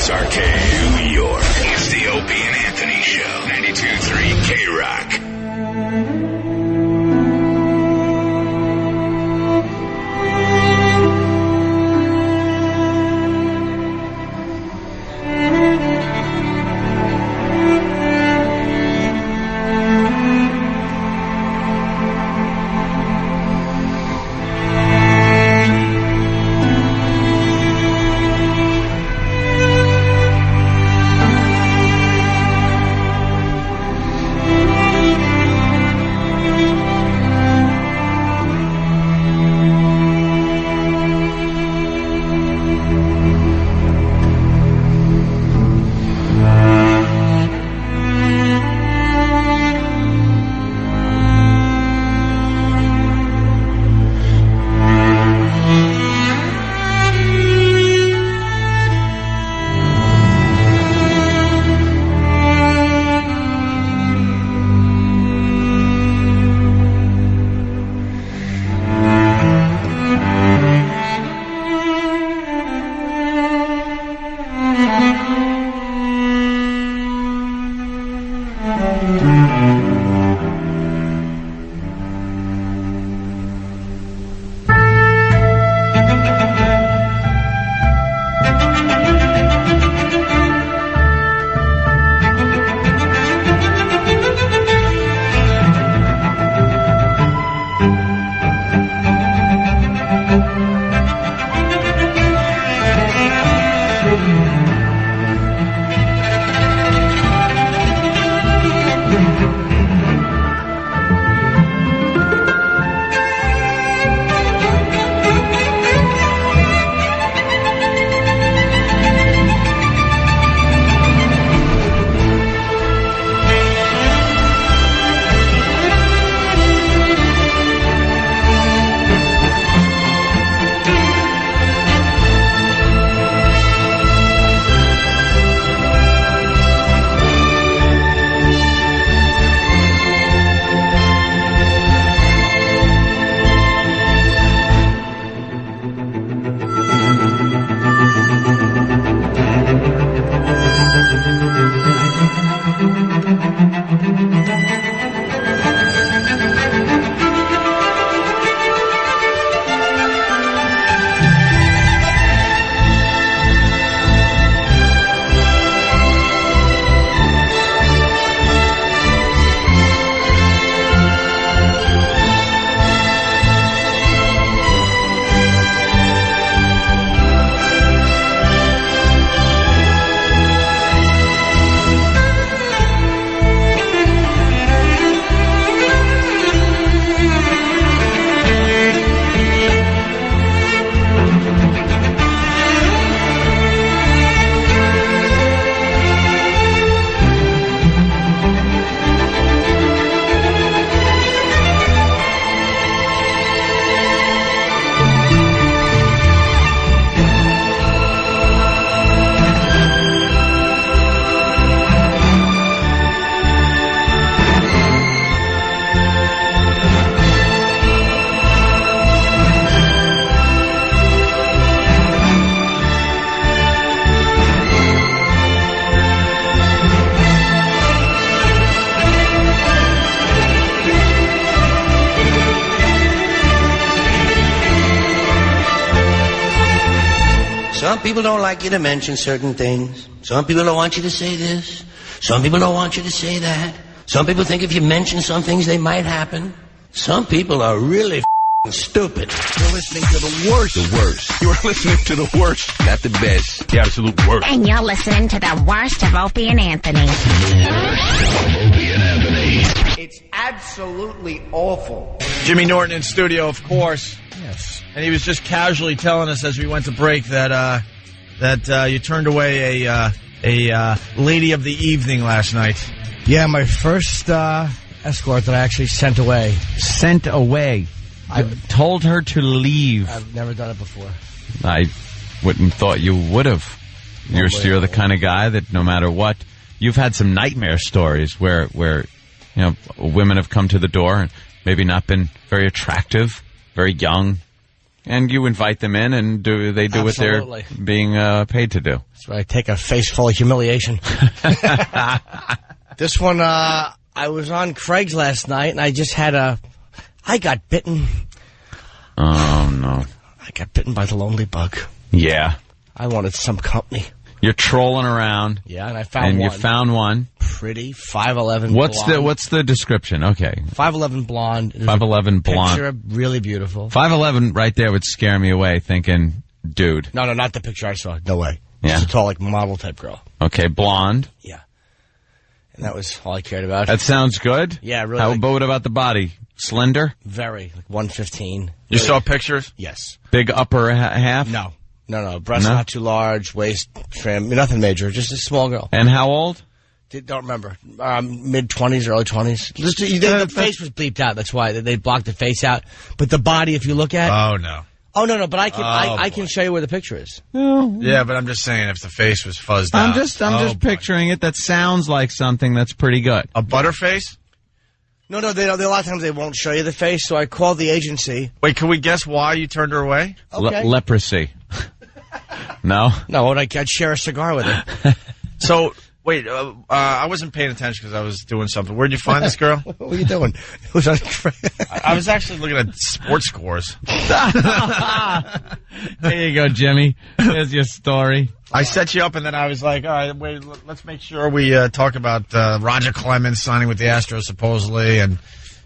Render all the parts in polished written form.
WXRK, New York. It's the Opie and Anthony Show. 92.3 K-Rock. Some people don't like you to mention certain things. Some people don't want you to say this. Some people don't want you to say that. Some people think if you mention some things, they might happen. Some people are really stupid. You're listening to the worst. The worst. You're listening to the worst. Not the best. The absolute worst. And you're listening to the worst of Opie and Anthony. The worst of Opie and Anthony. It's absolutely awful. Jimmy Norton in studio, of course. Yes. And he was just casually telling us as we went to break that you turned away a lady of the evening last night. Yeah, my first escort that I actually sent away. Sent away. I told her to leave. I've never done it before. I wouldn't thought you would have. You're the kind of guy that no matter what, you've had some nightmare stories where women have come to the door and maybe not been very attractive, very young, And you invite them in, and they do what they're Absolutely. being paid to do. That's why I take a face full of humiliation. This one, I was on Craig's last night, and I got bitten. Oh, no. I got bitten by the lonely bug. Yeah. I wanted some company. You're trolling around. Yeah, and I found And one. you found one. Pretty, 5'11" What's the description? Okay. 5'11" blonde. There's 5'11" blonde. Picture, really beautiful. 5'11" right there would scare me away, thinking, dude. No, not the picture I saw. No way. Yeah. Just a tall, like, model type girl. Okay, blonde. Yeah. And that was all I cared about. That sounds good. Yeah, really. How about the body? Slender? Very, like 115. You saw pictures? Yes. Big upper half? No. Breasts No? not too large, waist trim, nothing major, just a small girl. And how old? Don't remember. Mid-20s, early 20s. The face was bleeped out. That's why they blocked the face out. But the body, if you look at... Oh, no. Oh, no, but I can I boy. can show you where the picture is. Yeah, but I'm just saying if the face was fuzzed out. I'm just boy. picturing it. That sounds like something that's pretty good. A butterface? No, they don't. A lot of times they won't show you the face, so I called the agency. Wait, can we guess why you turned her away? Okay. Leprosy. No? No, I'd share a cigar with her. So, wait, I wasn't paying attention because I was doing something. Where'd you find this girl? What were you doing? It was on... I was actually looking at sports scores. There you go, Jimmy. There's your story. I set you up, and then I was like, all right, wait, let's make sure we talk about Roger Clemens signing with the Astros, supposedly, and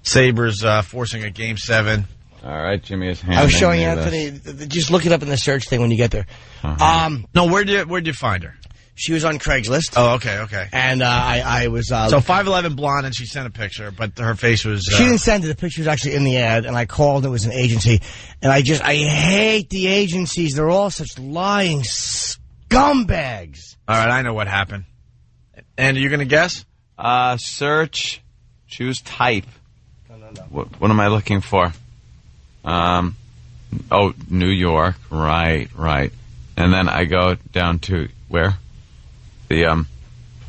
Sabres forcing a Game 7. All right, Jimmy is handing I was showing me Anthony. this. Just look it up in the search thing when you get there. No, where'd you find her? She was on Craigslist. Oh, okay. And I was... So 5'11" blonde, and she sent a picture, but her face was... She didn't send it. The picture was actually in the ad, and I called. It was an agency. And I hate the agencies. They're all such lying scumbags. All right, I know what happened. And are you going to guess? Search, choose type. No. What am I looking for? New York. Right. And then I go down to where? The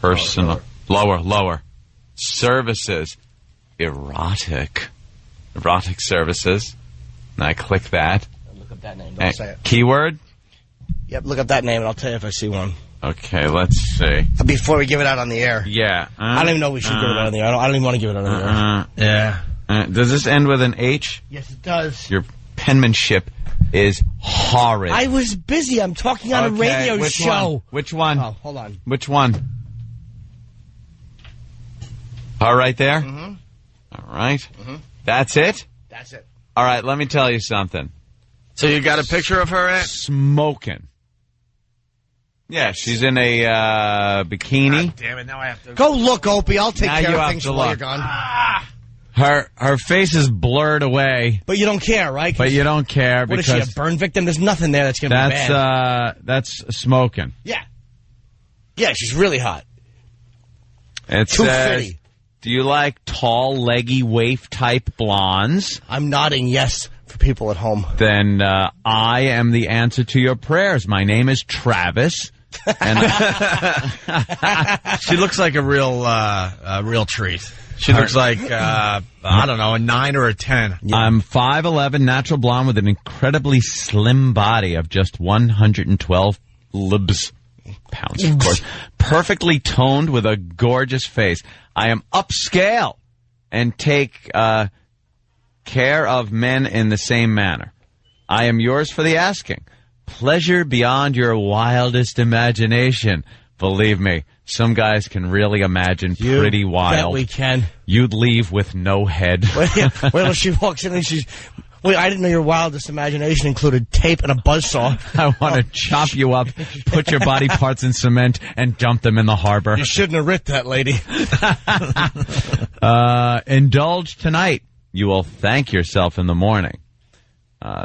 personal lower services, erotic services. And I click that. Look up that name. Don't say it. Keyword. Yep, look up that name, and I'll tell you if I see one. Okay, let's see. Before we give it out on the air. Yeah. I don't even know if we should give it out on the air. I don't even want to give it out on the air. Yeah. Does this end with an H? Yes, it does. Your penmanship is horrid. I was busy. I'm talking on a radio which show. Which one? Oh, hold on. Which one? All right there? Mm-hmm. All right. Mm-hmm. That's it? That's it. All right, let me tell you something. So you got a picture of her, Ant? Smoking. Yeah, she's in a bikini. God damn it, now I have to... Go look, Opie. I'll take Now care you of have things to while you're look. gone. Her face is blurred away, But you don't care, right? but you don't care What is she, because a burn victim? There's nothing there that's going to be bad. that's smoking. Yeah. Yeah, she's really hot. It Too says, fitty. do you like tall, leggy, waif-type blondes? I'm nodding yes for people at home. Then I am the answer to your prayers. My name is Travis. And She looks like a real treat. She looks like, I don't know, a 9 or a 10. I'm 5'11", natural blonde with an incredibly slim body of just 112 pounds, of course. Perfectly toned with a gorgeous face. I am upscale and take care of men in the same manner. I am yours for the asking. Pleasure beyond your wildest imagination. Believe me, some guys can really imagine pretty Bet wild. we can. You'd leave with no head. Wait till she walks in and she's... Wait, I didn't know your wildest imagination included tape and a buzzsaw. I want to chop you up, put your body parts in cement, and dump them in the harbor. You shouldn't have ripped that lady. Indulge tonight. You will thank yourself in the morning.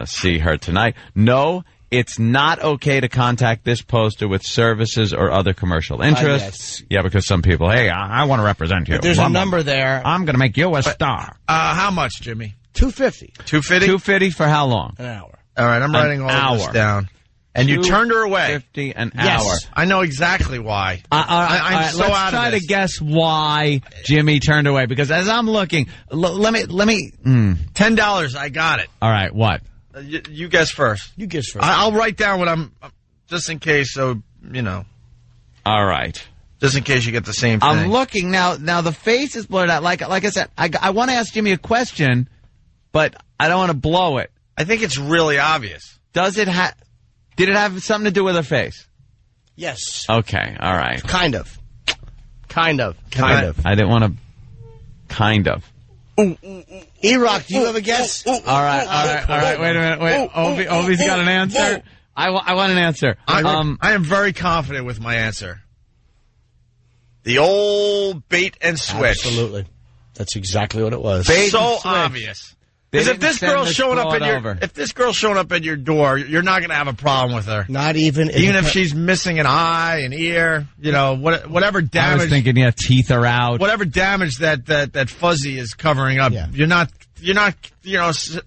See her tonight. No, it's not okay to contact this poster with services or other commercial interests. yes. Yeah, because some people, hey, I want to represent you. There's a number there. I'm going to make you a star. How much, Jimmy? $250 250? $250 for how long? an hour. All right, I'm writing all of this hour. down. And you turned her away. $250 an Yes. hour. I know exactly why. I'm so let's out of try this. to guess why Jimmy turned away. Because as I'm looking, let me. $10, I got it. All right, what? You guess first. You guess first. I'll write down what I'm, just in case, so, All right. just in case you get the same thing. I'm looking now. Now the face is blurred out. Like I said, I want to ask Jimmy a question, but I don't want to blow it. I think it's really obvious. Did it have something to do with her face? Yes. Okay. All right. Kind of. I didn't want to. Kind of. E-Rock, do you have a guess? All right. Wait a minute. Wait. Obi's got an answer. I want an answer. I am very confident with my answer. The old bait and switch. Absolutely. That's exactly what it was. So obvious. Because if this girl's showing up at your door, you're not going to have a problem with her. Not even if she's missing an eye, an ear, whatever damage. I was thinking, teeth are out. Whatever damage that Fuzzy is covering up, you're not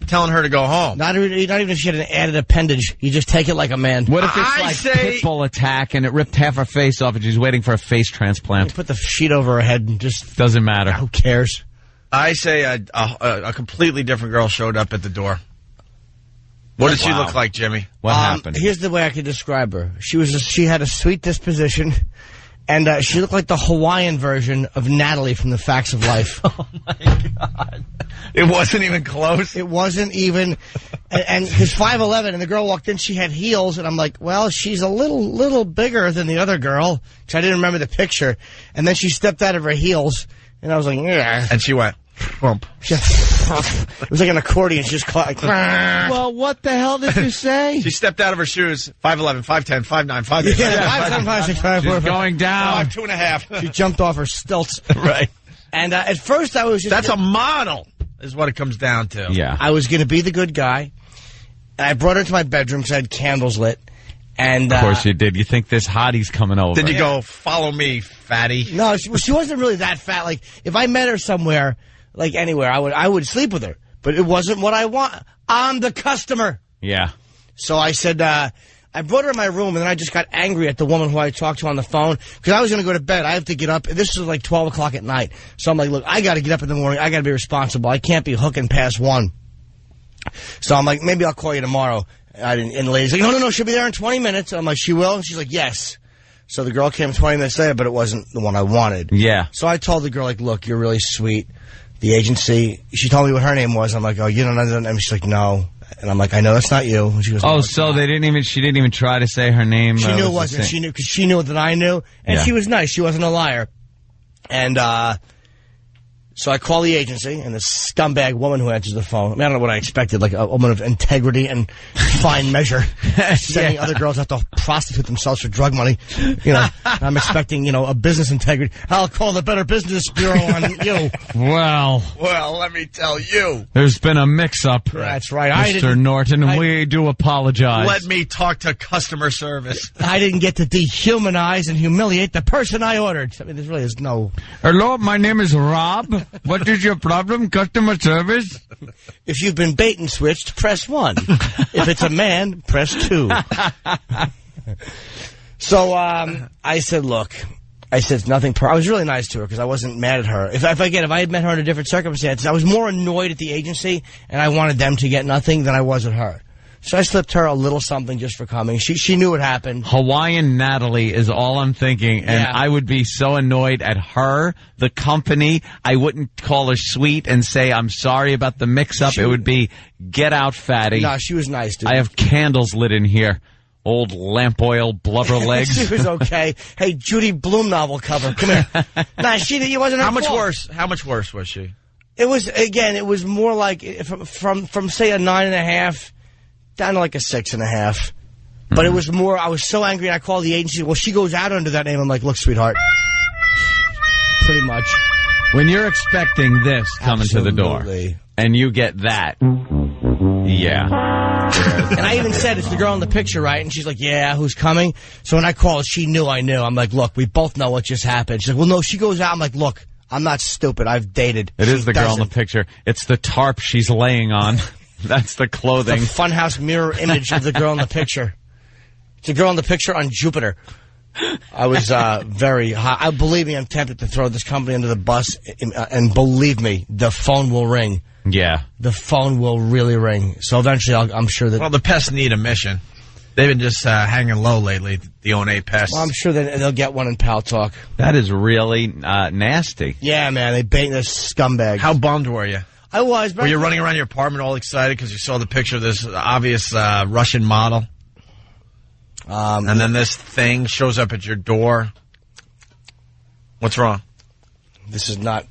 telling her to go home. Not even if she had an added appendage. You just take it like a man. What if it's Pitbull attack and it ripped half her face off and she's waiting for a face transplant? You put the sheet over her head and just doesn't matter. Who cares? I say a completely different girl showed up at the door. What did she look like, Jimmy? What happened? Here's the way I could describe her. She had a sweet disposition, and she looked like the Hawaiian version of Natalie from The Facts of Life. Oh my God! It wasn't even close. It wasn't even. And because 5'11", and the girl walked in, she had heels, and I'm like, well, she's a little bigger than the other girl, because I didn't remember the picture. And then she stepped out of her heels. And I was like, yeah. And she went, bump. It was like an accordion. She just caught. Well, what the hell did you say? She stepped out of her shoes, 5'11", 5'10", 5'9", 5'8". Yeah, 5'10", 5'6", 5'4". She's going down. 2.5. She jumped off her stilts. Right. And at first I was just... That's a model, is what it comes down to. Yeah. I was going to be the good guy. And I brought her to my bedroom because I had candles lit. And of course you did. You think this hottie's coming over. Then you go, follow me, fatty. No, she wasn't really that fat. Like, if I met her somewhere, like anywhere, I would sleep with her. But it wasn't what I want. I'm the customer. Yeah. So I said, I brought her in my room, and then I just got angry at the woman who I talked to on the phone, because I was going to go to bed. I have to get up. This was like 12 o'clock at night. So I'm like, look, I got to get up in the morning. I got to be responsible. I can't be hooking past 1. So I'm like, maybe I'll call you tomorrow. And the lady's like, no, she'll be there in 20 minutes. I'm like, she will? And she's like, yes. So the girl came 20 minutes later, but it wasn't the one I wanted. Yeah. So I told the girl, like, look, you're really sweet. The agency, she told me what her name was. I'm like, oh, you don't know that name? She's like, no. And I'm like, I know that's not you. And she goes, oh, no, so she didn't even try to say her name? She knew it wasn't. She knew, because she knew that I knew. And she was nice. She wasn't a liar. And, so I call the agency, and this scumbag woman who answers the phone, I mean, I don't know what I expected, like a woman of integrity and fine measure, sending other girls out to prostitute themselves for drug money. I'm expecting, a business integrity. I'll call the Better Business Bureau on you. Well, let me tell you. There's been a mix-up. That's right. Mr. Norton, we do apologize. Let me talk to customer service. I didn't get to dehumanize and humiliate the person I ordered. I mean, there really is no... Hello, my name is Rob. What is your problem? Customer service? If you've been bait and switched, press 1. If it's a man, press 2. So I said, look, it's nothing. I was really nice to her because I wasn't mad at her. If I had met her in a different circumstance, I was more annoyed at the agency, and I wanted them to get nothing than I was at her. So I slipped her a little something just for coming. She knew what happened. Hawaiian Natalie is all I'm thinking, and I would be so annoyed at her, the company. I wouldn't call her sweet and say, I'm sorry about the mix-up. It would be, get out, fatty. No, she was nice, dude. I have candles lit in here. Old lamp oil blubber legs. She was okay. Hey, Judy Blume novel cover. Come here. Nah, it wasn't her How much fault. worse? How much worse was she? It was more like from say a 9.5 down to like a 6.5. But it was more, I was so angry, and I called the agency. Well, she goes out under that name. I'm like, look, sweetheart. Pretty much. When you're expecting this coming to the door, and you get that, yeah. And I even said, it's the girl in the picture, right? And she's like, yeah, who's coming? So when I called, she knew I knew. I'm like, look, we both know what just happened. She's like, well, no, she goes out. I'm like, look, I'm not stupid. I've dated. It is the girl in the picture. It's the tarp she's laying on. That's the clothing. The funhouse mirror image of the girl in the picture. It's the girl in the picture on Jupiter. I was very hot. Believe me, I'm tempted to throw this company under the bus, and believe me, the phone will ring. Yeah. the phone will really ring. So eventually, I'm sure that. Well, the pests need a mission. They've been just hanging low lately, the O&A pests. I'm sure that they'll get one in Pal Talk. That is really nasty. Yeah, man, they bait the scumbags. How bummed were you? I was. Were you running around your apartment all excited because you saw the picture of this obvious Russian model? And then this thing shows up at your door. What's wrong? This is not.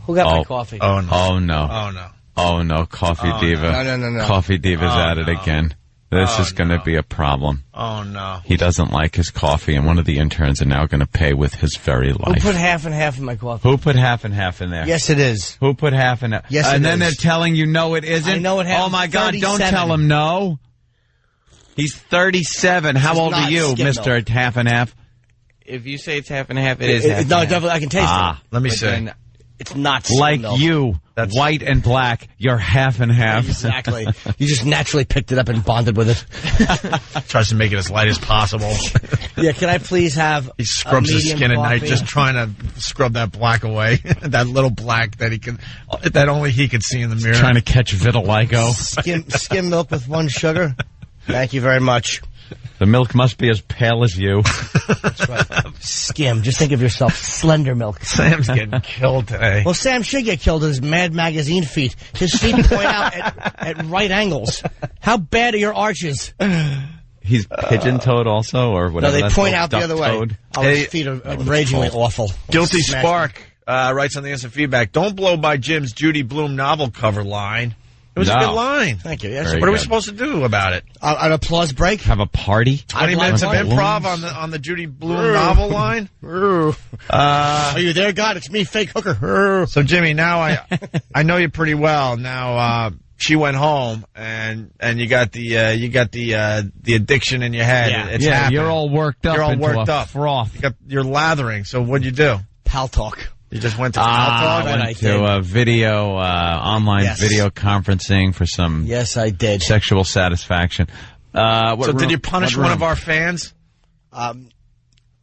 Who got my coffee? Oh, no. Oh, no. Oh, no. Oh, no. Coffee Diva. No. Coffee Diva's at it again. This is going to no. be a problem. Oh, no. He doesn't like his coffee, and one of the interns are now going to pay with his very Who life. put half and half in my coffee? Who put half and half in there? Yes, it is. Who put half and half? Yes, and it then is. they're telling you no, it isn't. I know it has Oh my God! 37. Don't tell him no. He's 37. How It's old are not you, skim Mister milk. Half and Half? If you say it's half and half, it is half and No, half. definitely, I can taste it. Let me But see. then- It's not skim Like milk. you, white and black. You're half and half. Exactly. You just naturally picked it up and bonded with it. Tries to make it as light as possible. Yeah, can I please have He scrubs a his medium skin at night coffee? just trying to scrub that black away. That little black that only he could see in the mirror. Trying to catch vitiligo. Skim milk with 1 sugar. Thank you very much. The milk must be as pale as you. That's right. Skim. Just think of yourself. Slender milk. Sam's getting killed today. Well, Sam should get killed with his Mad Magazine feet. His feet point out at right angles. How bad are your arches? He's pigeon-toed also, or No, whatever. they that's point called, out the other way. duck-toed. Oh, Hey, his feet are ragingly awful. Guilty Smash Spark writes on the instant feedback, don't blow by Jim's Judy Blume novel cover line. It was a No. good line. Thank you. Yes. Very What are we good. supposed to do about it? An applause break. Have a party? 20 like minutes of mine. improv on the Judy Blume novel line? Are you there, God? It's me, fake hooker. So Jimmy, now I know you pretty well. Now she went home and you got the addiction in your head. Yeah. It's Yeah, happening. you're all worked up You're all into worked a up. froth. You're lathering. So what'd you do? Pal Talk. You just went to I Pal Talk? I went did. to a video, online Yes. video conferencing for some Yes, I did. sexual satisfaction. So did you punish one of our fans?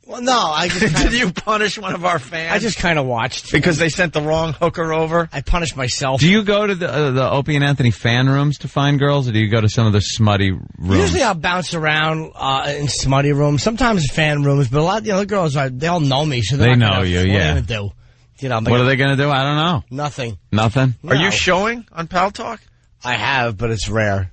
Well, no, I just Did kind you punish one of our fans? I just kind of watched. because they sent the wrong hooker over. I punished myself. Do you go to the Opie and Anthony fan rooms to find girls, or do you go to some of the smutty rooms? Usually I'll bounce around in smutty rooms, sometimes fan rooms, but a lot, the girls they all know me, so they're They not know gonna, you, what yeah. are they gonna do? You know, I'm What like, are they going to do? I don't know. nothing. Nothing? Are you No. showing on Pal Talk? I have, but it's rare.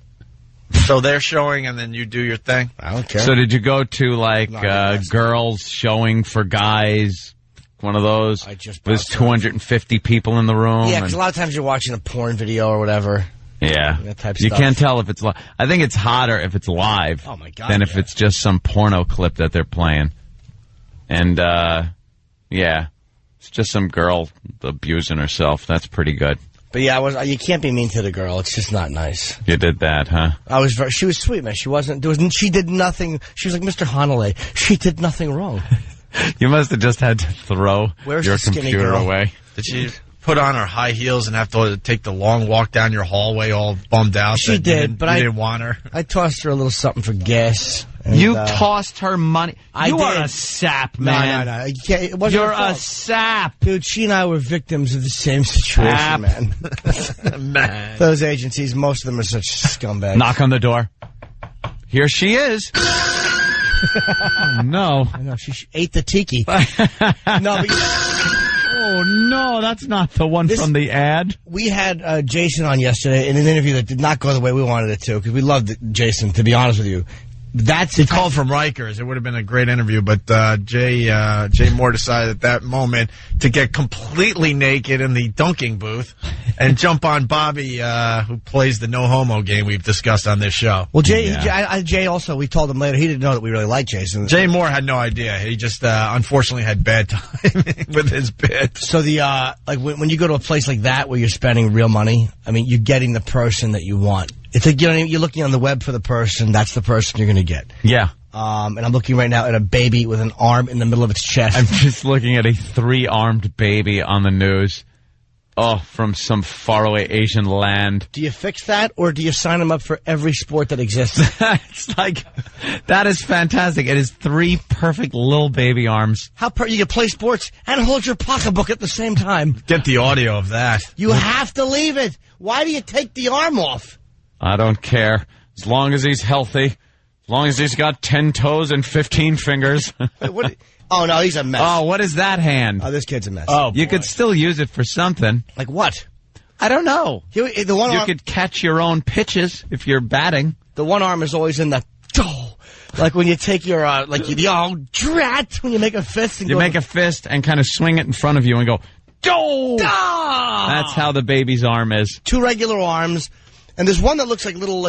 So they're showing and then you do your thing? I don't care. So did you go to, like, No, that's- girls showing for guys, one of those? I just There's bounced 250 people in the room. yeah, and- because a lot of times you're watching a porn video or whatever. Yeah. That type of You stuff. can't tell if it's live. I think it's hotter if it's live. Oh, my God, Than if yeah. it's just some porno clip that they're playing. And, yeah. It's just some girl abusing herself. That's pretty good. But yeah, you can't be mean to the girl. It's just not nice. You did that, huh? She was sweet, man. She did nothing. She was like Mr. Hanalei. She did nothing wrong. You must have just had to throw Where's your the skinny computer girl? away. Did she put on her high heels and have to take the long walk down your hallway all bummed out? She that you did, didn't- but you I- didn't want her. I tossed her a little something for gas. And, You tossed her money. I You are did. a sap, No, man. no. You can't, it wasn't You're her a fault. sap. Dude, she and I were victims of the same situation, Sap. man. Man. Those agencies, most of them are such scumbags. Knock on the door. Here she is. Oh, no. I know, she ate the tiki. No, but Oh, no, that's not the one This- from the ad. we had Jason on yesterday in an interview that did not go the way we wanted it to, because we loved Jason, to be honest with you. That's He called from Rikers. It would have been a great interview, but Jay Moore decided at that moment to get completely naked in the dunking booth and jump on Bobby, who plays the no homo game we've discussed on this show. Well, Jay, Yeah. Jay also, we told him later, he didn't know that we really liked Jason. Jay Moore had no idea. He just unfortunately had bad timing with his bit. So like when you go to a place like that where you're spending real money, I mean, you're getting the person that you want. It's like, you're looking on the web for the person, that's the person you're going to get. Yeah. And I'm looking right now at a baby with an arm in the middle of its chest. I'm just looking at a 3-armed baby on the news. from some faraway Asian land. Do you fix that, or do you sign them up for every sport that exists? It's like, that is fantastic. It is 3 perfect little baby arms. You can play sports and hold your pocketbook at the same time. Get the audio of that. You have to leave it. Why do you take the arm off? I don't care. As long as he's healthy. As long as he's got 10 toes and 15 fingers. Wait, what? Oh, no, he's a mess. Oh, what is that hand? Oh, this kid's a mess. Oh, you could still use it for something. Like what? I don't know. The one You arm, could catch your own pitches if you're batting. the one arm is always in the... Like when you take your, drat, when you make a fist. And You make a fist and kind of swing it in front of you and go, "Go!" Ah! That's how the baby's arm is. 2 regular arms. And there's one that looks like little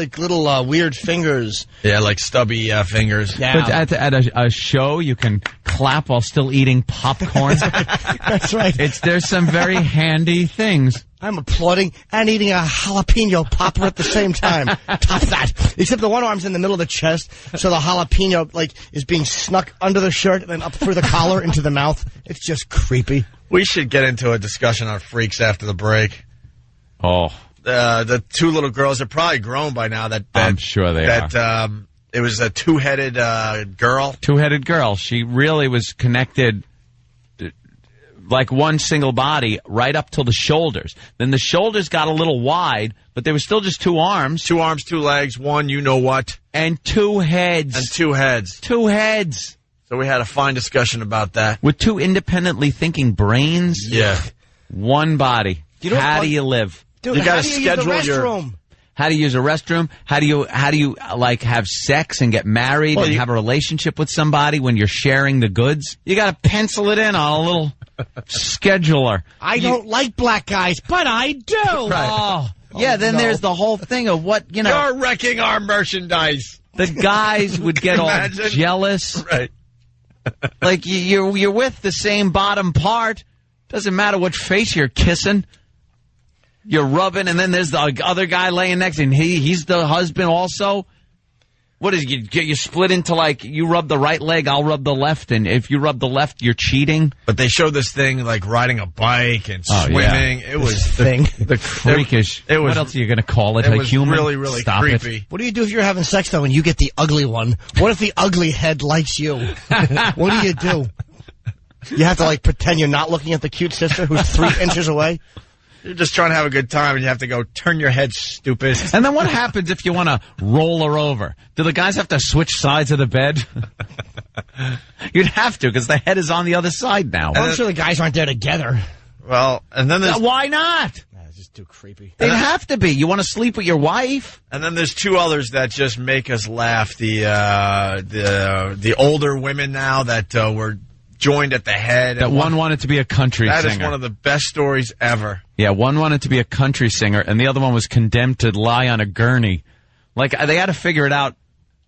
weird fingers. Yeah, like stubby fingers. Yeah. But at a show, you can clap while still eating popcorn. That's right. There's some very handy things. I'm applauding and eating a jalapeno popper at the same time. Top that. Except the one arm's in the middle of the chest, so the jalapeno is being snuck under the shirt and then up through the collar into the mouth. It's just creepy. We should get into a discussion on freaks after the break. Oh, The 2 little girls are probably grown by now. I'm sure they are. It was a 2-headed girl. 2-headed girl. She really was connected like one single body right up till the shoulders. Then the shoulders got a little wide, but they were still just 2 arms. 2 arms, 2 legs, 1 you-know-what. And 2 heads. And 2 heads. 2 heads. So we had a fine discussion about that. With 2 independently thinking brains. Yeah. 1 body. How do you live? Dude, You gotta how do you schedule use the your- restroom? How do you use a restroom? How do you like have sex and get married and have a relationship with somebody when you're sharing the goods? You got to pencil it in on a little scheduler. I don't like black guys, but I do. Oh, yeah. Then there's the whole thing of what You're wrecking our merchandise. The guys would get all Imagine. jealous. Right. Like you're with the same bottom part. Doesn't matter what face you're kissing. You're rubbing, and then there's the other guy laying next, and he's the husband also. What is it? You split into you rub the right leg, I'll rub the left, and if you rub the left, you're cheating. But they showed this thing like riding a bike and swimming. Yeah. It was The freakish. It was. What else are you going to call it? It A was human? really, really Stop creepy. It. What do you do if you're having sex, though, and you get the ugly one? What if the ugly head likes you? What do you do? You have to, pretend you're not looking at the cute sister who's 3 inches away? You're just trying to have a good time, and you have to go, turn your head, stupid. And then what happens if you want to roll her over? Do the guys have to switch sides of the bed? You'd have to, because the head is on the other side now. I'm sure the guys aren't there together. Well, and then there's... Why not? It's just too creepy. They'd have to be. You want to sleep with your wife? And then there's 2 others that just make us laugh. The older women now that were joined at the head. That one wanted to be a country singer. That is one of the best stories ever. Yeah, one wanted to be a country singer, and the other one was condemned to lie on a gurney. They had to figure it out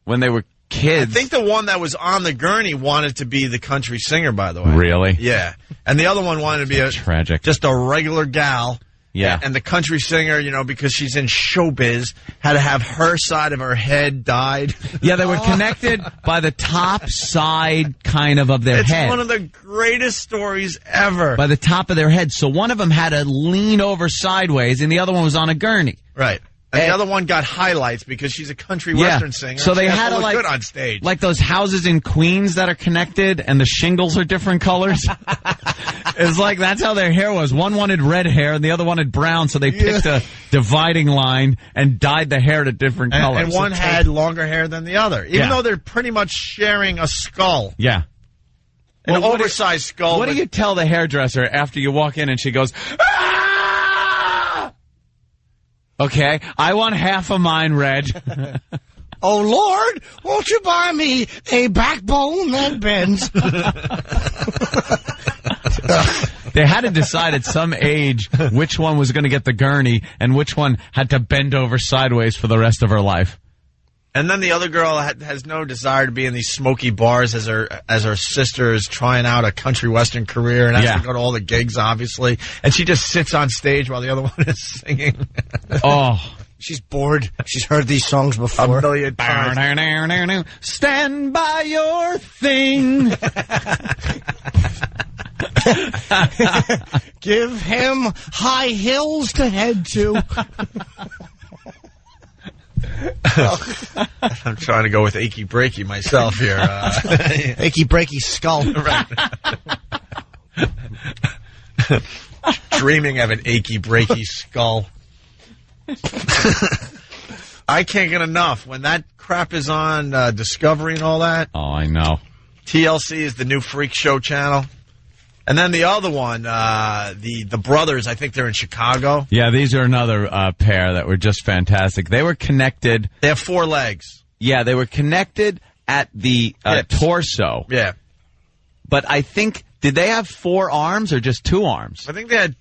when they were kids. I think the one that was on the gurney wanted to be the country singer, by the way. Really? Yeah. And the other one wanted to be tragic. Just a regular gal. Yeah. And the country singer, because she's in showbiz, had to have her side of her head dyed. Yeah, they were connected by the top side kind of their It's head. one of the greatest stories ever. By the top of their head. So one of them had to lean over sideways, and the other one was on a gurney. Right. And the other one got highlights because she's a country western singer. So they She had to look good on stage. like those houses in Queens that are connected and the shingles are different colors. It's like that's how their hair was. One wanted red hair and the other wanted brown, so they picked a dividing line and dyed the hair to different colors. And one had longer hair than the other, even Yeah. though they're pretty much sharing a skull. Yeah. An Well, oversized skull. What do you tell the hairdresser after you walk in and she goes, "Ah!" Okay, I want half of mine red. Oh, Lord, won't you buy me a backbone that bends? They had to decide at some age which one was going to get the gurney and which one had to bend over sideways for the rest of her life. And then the other girl has no desire to be in these smoky bars as her sister is trying out a country western career and has to go to all the gigs, obviously. And she just sits on stage while the other one is singing. Oh. She's bored. She's heard these songs before. A million times. Stand by your thing. Give him high hills to head to. I'm trying to go with achy breaky myself here. Achy breaky skull. Right. Dreaming of an achy breaky skull. I can't get enough. When that crap is on Discovery and all that. Oh, I know. TLC is the new freak show channel. And then the other one, the brothers, I think they're in Chicago. Yeah, these are another pair that were just fantastic. They were connected. They have 4 legs. Yeah, they were connected at the torso. Yeah. But I think, did they have 4 arms or just 2 arms? I think they had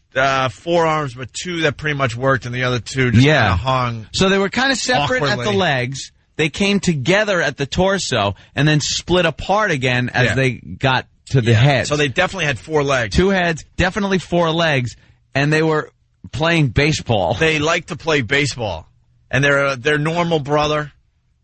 4 arms, but 2 that pretty much worked, and the other 2 just kind of hung. So they were kind of separate at the legs. They came together at the torso and then split apart again as they got to the head. So they definitely had 4 legs. 2 heads, definitely 4 legs, and they were playing baseball. They like to play baseball. And their normal brother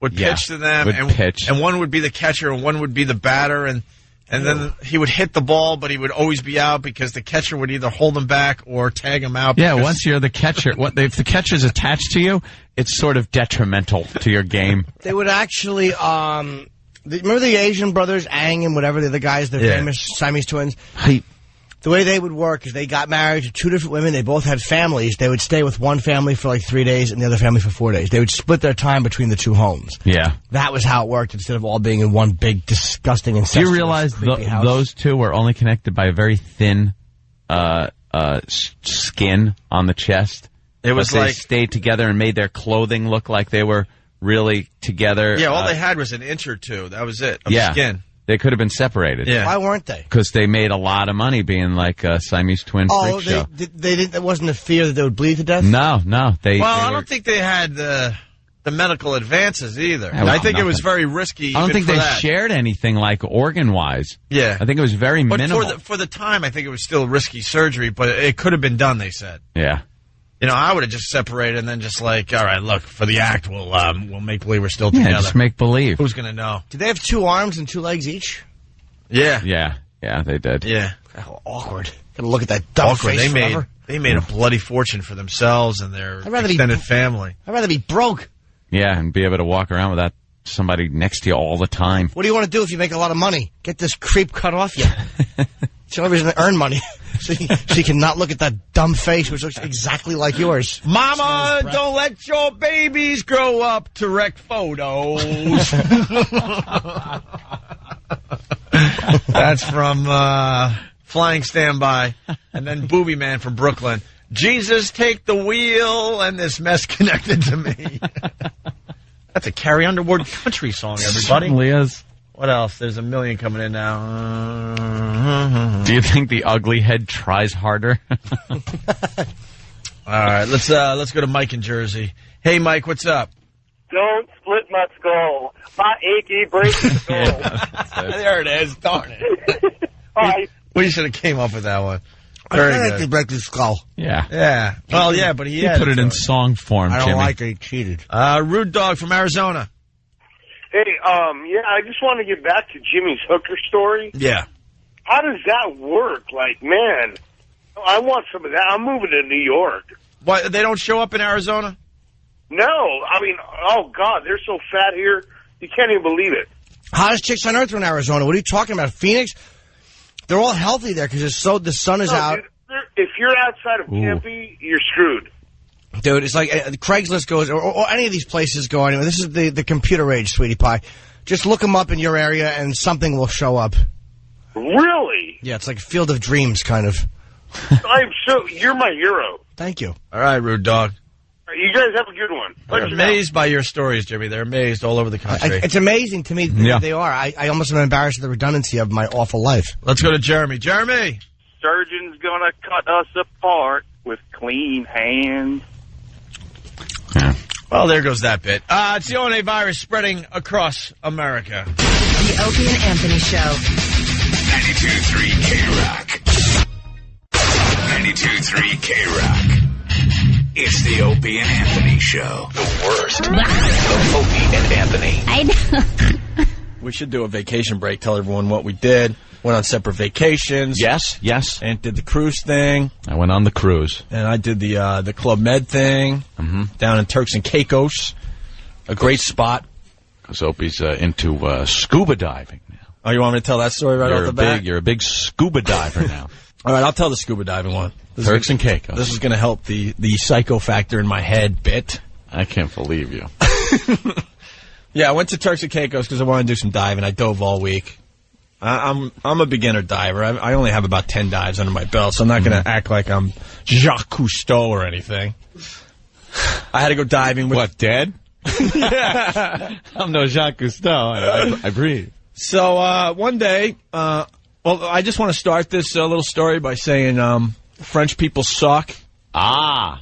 would pitch to them. And one would be the catcher and one would be the batter. And then he would hit the ball, but he would always be out because the catcher would either hold him back or tag him out. Yeah, once you're the catcher, if the catcher's attached to you, it's sort of detrimental to your game. They would actually, remember the Asian brothers, Aang and whatever, the guys, the famous Siamese twins? The way they would work is they got married to 2 different women. They both had families. They would stay with one family for like 3 days and the other family for 4 days. They would split their time between the 2 homes. Yeah. That was how it worked instead of all being in one big, disgusting, incestuous, do you realize those 2 were only connected by a very thin skin on the chest? It was they stayed together and made their clothing look like they were really together. Yeah, all they had was an inch or 2. That was it, of skin. They could have been separated. Yeah. Why weren't they? Because they made a lot of money being like a Siamese twin freak show. They didn't. It wasn't a fear that they would bleed to death? No. I don't think they had the medical advances either. I think it was very risky. I don't think they shared anything like organ-wise. Yeah. I think it was very minimal. But for the time, I think it was still risky surgery, but it could have been done, they said. Yeah. You know, I would have just separated and then just like, all right, look, for the act, we'll make believe we're still together. Yeah, just make believe. Who's going to know? Did they have 2 arms and 2 legs each? Yeah. Yeah, they did. Yeah. How awkward. Gotta look at that dumb face forever. They made a bloody fortune for themselves and their extended family. I'd rather be broke. Yeah, and be able to walk around without somebody next to you all the time. What do you want to do if you make a lot of money? Get this creep cut off you. It's the only reason to earn money. so you can not look at that dumb face, which looks exactly like yours. Mama, don't let your babies grow up to wreck photos. That's from Flying Standby. And then Booby Man from Brooklyn. Jesus, take the wheel and this mess connected to me. That's a Carrie Underwood country song, everybody. Certainly is. What else? There's a million coming in now. Do you think the ugly head tries harder? All right, let's go to Mike in Jersey. Hey, Mike, what's up? Don't split my skull. My achy, breaky skull. There it is. Darn it. All right. We should have came up with that one. Very good. To break the skull. Yeah. Yeah. Well, yeah, but he put it in song form, I don't Jimmy. like that he cheated. Rude Dog from Arizona. Hey, I just want to get back to Jimmy's hooker story. Yeah. How does that work? Like, man, I want some of that. I'm moving to New York. Why, they don't show up in Arizona? No. I mean, oh, God, they're so fat here. You can't even believe it. Hottest chicks on earth are in Arizona. What are you talking about? Phoenix? They're all healthy there because the sun is out. Dude, if you're outside of Tempe, you're screwed. Dude, it's like Craigslist goes, or any of these places go anyway. This is the computer age, sweetie pie. Just look them up in your area and something will show up. Really? Yeah, it's like Field of Dreams, kind of. You're my hero. Thank you. All right, Rude Dog. You guys have a good one. They're amazed by your stories, Jimmy. They're amazed all over the country. It's amazing to me that they are. I almost am embarrassed at the redundancy of my awful life. Let's go to Jeremy. Jeremy! Surgeon's gonna cut us apart with clean hands. Yeah. Well, there goes that bit. It's the ONA virus spreading across America. The Opie and Anthony Show. 92.3 K-Rock. 92.3 K-Rock. It's the Opie and Anthony Show. The worst of Opie and Anthony. I know. We should do a vacation break, tell everyone what we did. went on separate vacations. Yes. And did the cruise thing. I went on the cruise. And I did the Club Med thing down in Turks and Caicos. A great spot. Because Opie's into scuba diving now. Oh, you want me to tell that story right off the bat? You're a big scuba diver now. All right, I'll tell the scuba diving one. Turks and Caicos. This is going to help the psycho factor in my head bit. I can't believe you. Yeah, I went to Turks and Caicos because I wanted to do some diving. I dove all week. I'm a beginner diver. I only have about 10 dives under my belt, so I'm not going to act like I'm Jacques Cousteau or anything. I had to go diving with... What, dead? I'm no Jacques Cousteau. I breathe. So one day, I just want to start this little story by saying French people suck.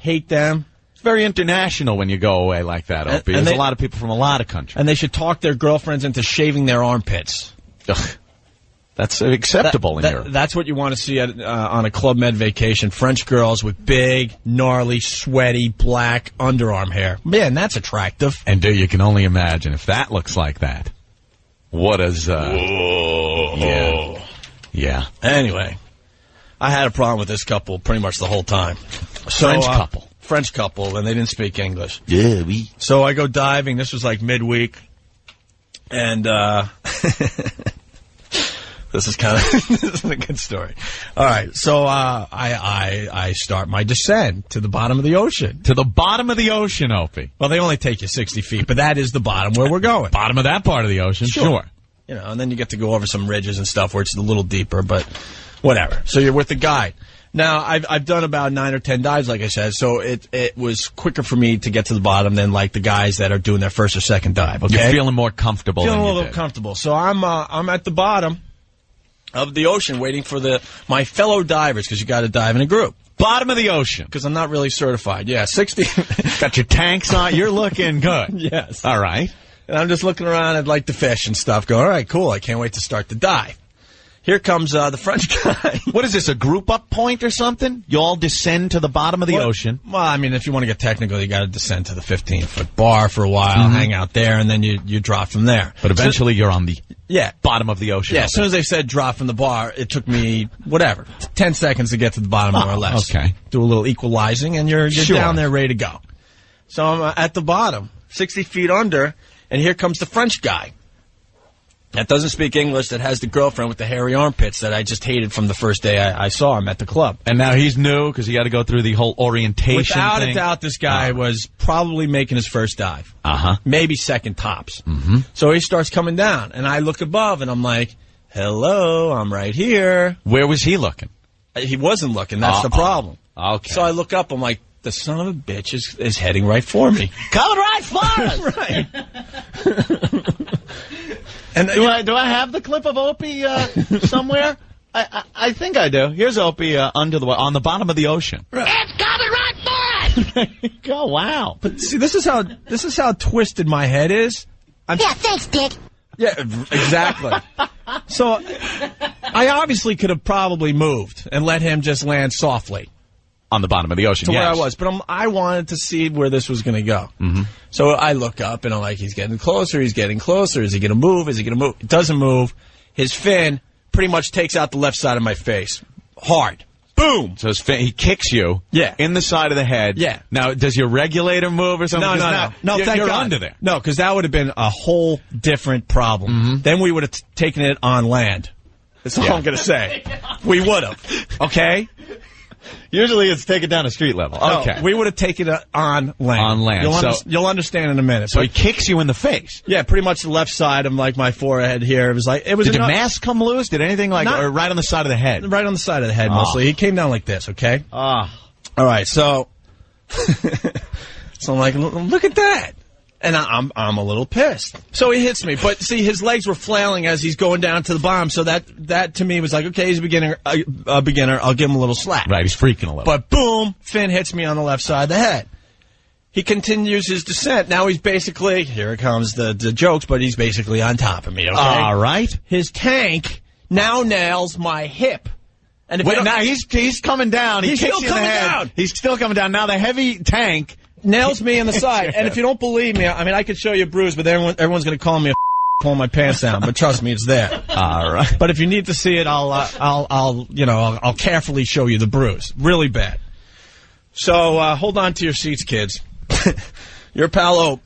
Hate them. It's very international when you go away like that, Opie. There's a lot of people from a lot of countries. And they should talk their girlfriends into shaving their armpits. Ugh. That's acceptable in Europe. That's what you want to see on a Club Med vacation. French girls with big, gnarly, sweaty, black underarm hair. Man, that's attractive. And you can only imagine if that looks like that. What is... Whoa. Yeah. Anyway, I had a problem with this couple pretty much the whole time. French couple, and they didn't speak English. Yeah, we. So I go diving. This was like midweek, and this is a good story. All right, so I start my descent to the bottom of the ocean. To the bottom of the ocean, Opie. Well, they only take you 60 feet, but that is the bottom where we're going. Bottom of that part of the ocean, sure. You know, and then you get to go over some ridges and stuff where it's a little deeper, but whatever. So you're with the guide. Now, I've done about 9 or 10 dives, like I said, so it was quicker for me to get to the bottom than like the guys that are doing their first or second dive. Okay, you're feeling more comfortable. Feeling a little comfortable. So I'm at the bottom of the ocean waiting for my fellow divers because you got to dive in a group. Bottom of the ocean because I'm not really certified. Yeah, 60. Got your tanks on. You're looking good. Yes. All right. And I'm just looking around at like the fish and stuff. Going, all right, cool. I can't wait to start the dive. Here comes the French guy. What is this, a group up point or something? You all descend to the bottom of the ocean? Well, I mean, if you want to get technical, you got to descend to the 15-foot bar for a while, hang out there, and then you drop from there. But eventually you're on the bottom of the ocean. Yeah, as soon as they said drop from the bar, it took me, 10 seconds to get to the bottom, more or less. Okay. Do a little equalizing, and you're down there ready to go. So I'm at the bottom, 60 feet under, and here comes the French guy. That doesn't speak English, that has the girlfriend with the hairy armpits that I just hated from the first day I saw him at the club. And now he's new because he got to go through the whole orientation Without thing. a doubt, this guy was probably making his first dive. Maybe second tops. So he starts coming down, and I look above, and I'm like, hello, I'm right here. Where was he looking? He wasn't looking. That's the problem. Okay. So I look up, I'm like, the son of a bitch is heading right for me. Coming right for us! Right. And do I have the clip of Opie somewhere? I think I do. Here's Opie on the bottom of the ocean. It's coming right for us! Oh, wow. But see, this is how twisted my head is. Yeah, thanks, Dick. Yeah, exactly. So I obviously could have probably moved and let him just land softly. On the bottom of the ocean, to where I was. But I wanted to see where this was going to go. So I look up, and I'm like, he's getting closer, he's getting closer. Is he going to move? Is he going to move? It doesn't move. His fin pretty much takes out the left side of my face. Hard. Boom! So he kicks you in the side of the head. Yeah. Now, does your regulator move or something? No, thank you're God. under there. No, because that would have been a whole different problem. Then we would have taken it on land. That's all I'm going to say. We would have. Okay? Usually it's taken down to street level. Okay. No, we would have taken it on land. On land. You'll understand in a minute. So he kicks you in the face. Yeah, pretty much the left side of like my forehead here. It was like Did your mask come loose? Did anything or right on the side of the head? Right on the side of the head mostly. He came down like this, okay? All right, so so I'm like, look at that. And I'm a little pissed. So he hits me, but see, his legs were flailing as he's going down to the bottom. So that to me was like, okay, he's a beginner. I'll give him a little slack. Right, he's freaking a little. But boom, fin hits me on the left side of the head. He continues his descent. Now he's basically, here it comes the jokes, but he's basically on top of me. Okay? All right. His tank now nails my hip. And now he's coming down. He's still coming down. He's still coming down. Now the heavy tank nails me in the side. And if you don't believe me, I mean, I could show you a bruise, but everyone's going to call me a pulling my pants down, but trust me, it's there. All right. But if you need to see it, I'll carefully show you the bruise. Really bad. So hold on to your seats, kids. Your pal Ope.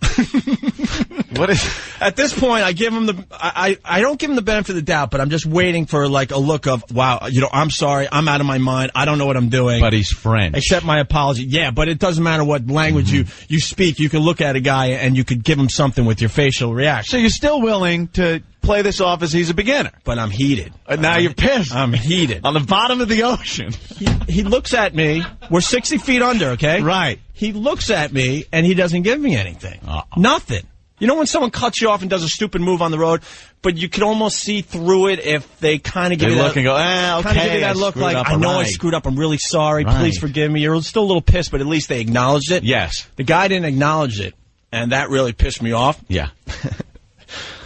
What is? At this point, I give him I don't give him the benefit of the doubt, but I'm just waiting for like a look of, wow, I'm sorry, I'm out of my mind, I don't know what I'm doing. But he's French. Accept my apology. Yeah, but it doesn't matter what language you speak. You can look at a guy and you could give him something with your facial reaction. So you're still willing to play this off as he's a beginner? But I'm heated. Now you're pissed. I'm heated. On the bottom of the ocean. He looks at me. We're 60 feet under, okay? Right. He looks at me, and he doesn't give me anything. Nothing. You know when someone cuts you off and does a stupid move on the road, but you can almost see through it if they kind of give you that look and go, okay, kind of give you that look like, I know I screwed up, I'm really sorry, please forgive me. You're still a little pissed, but at least they acknowledged it. Yes. The guy didn't acknowledge it, and that really pissed me off. Yeah.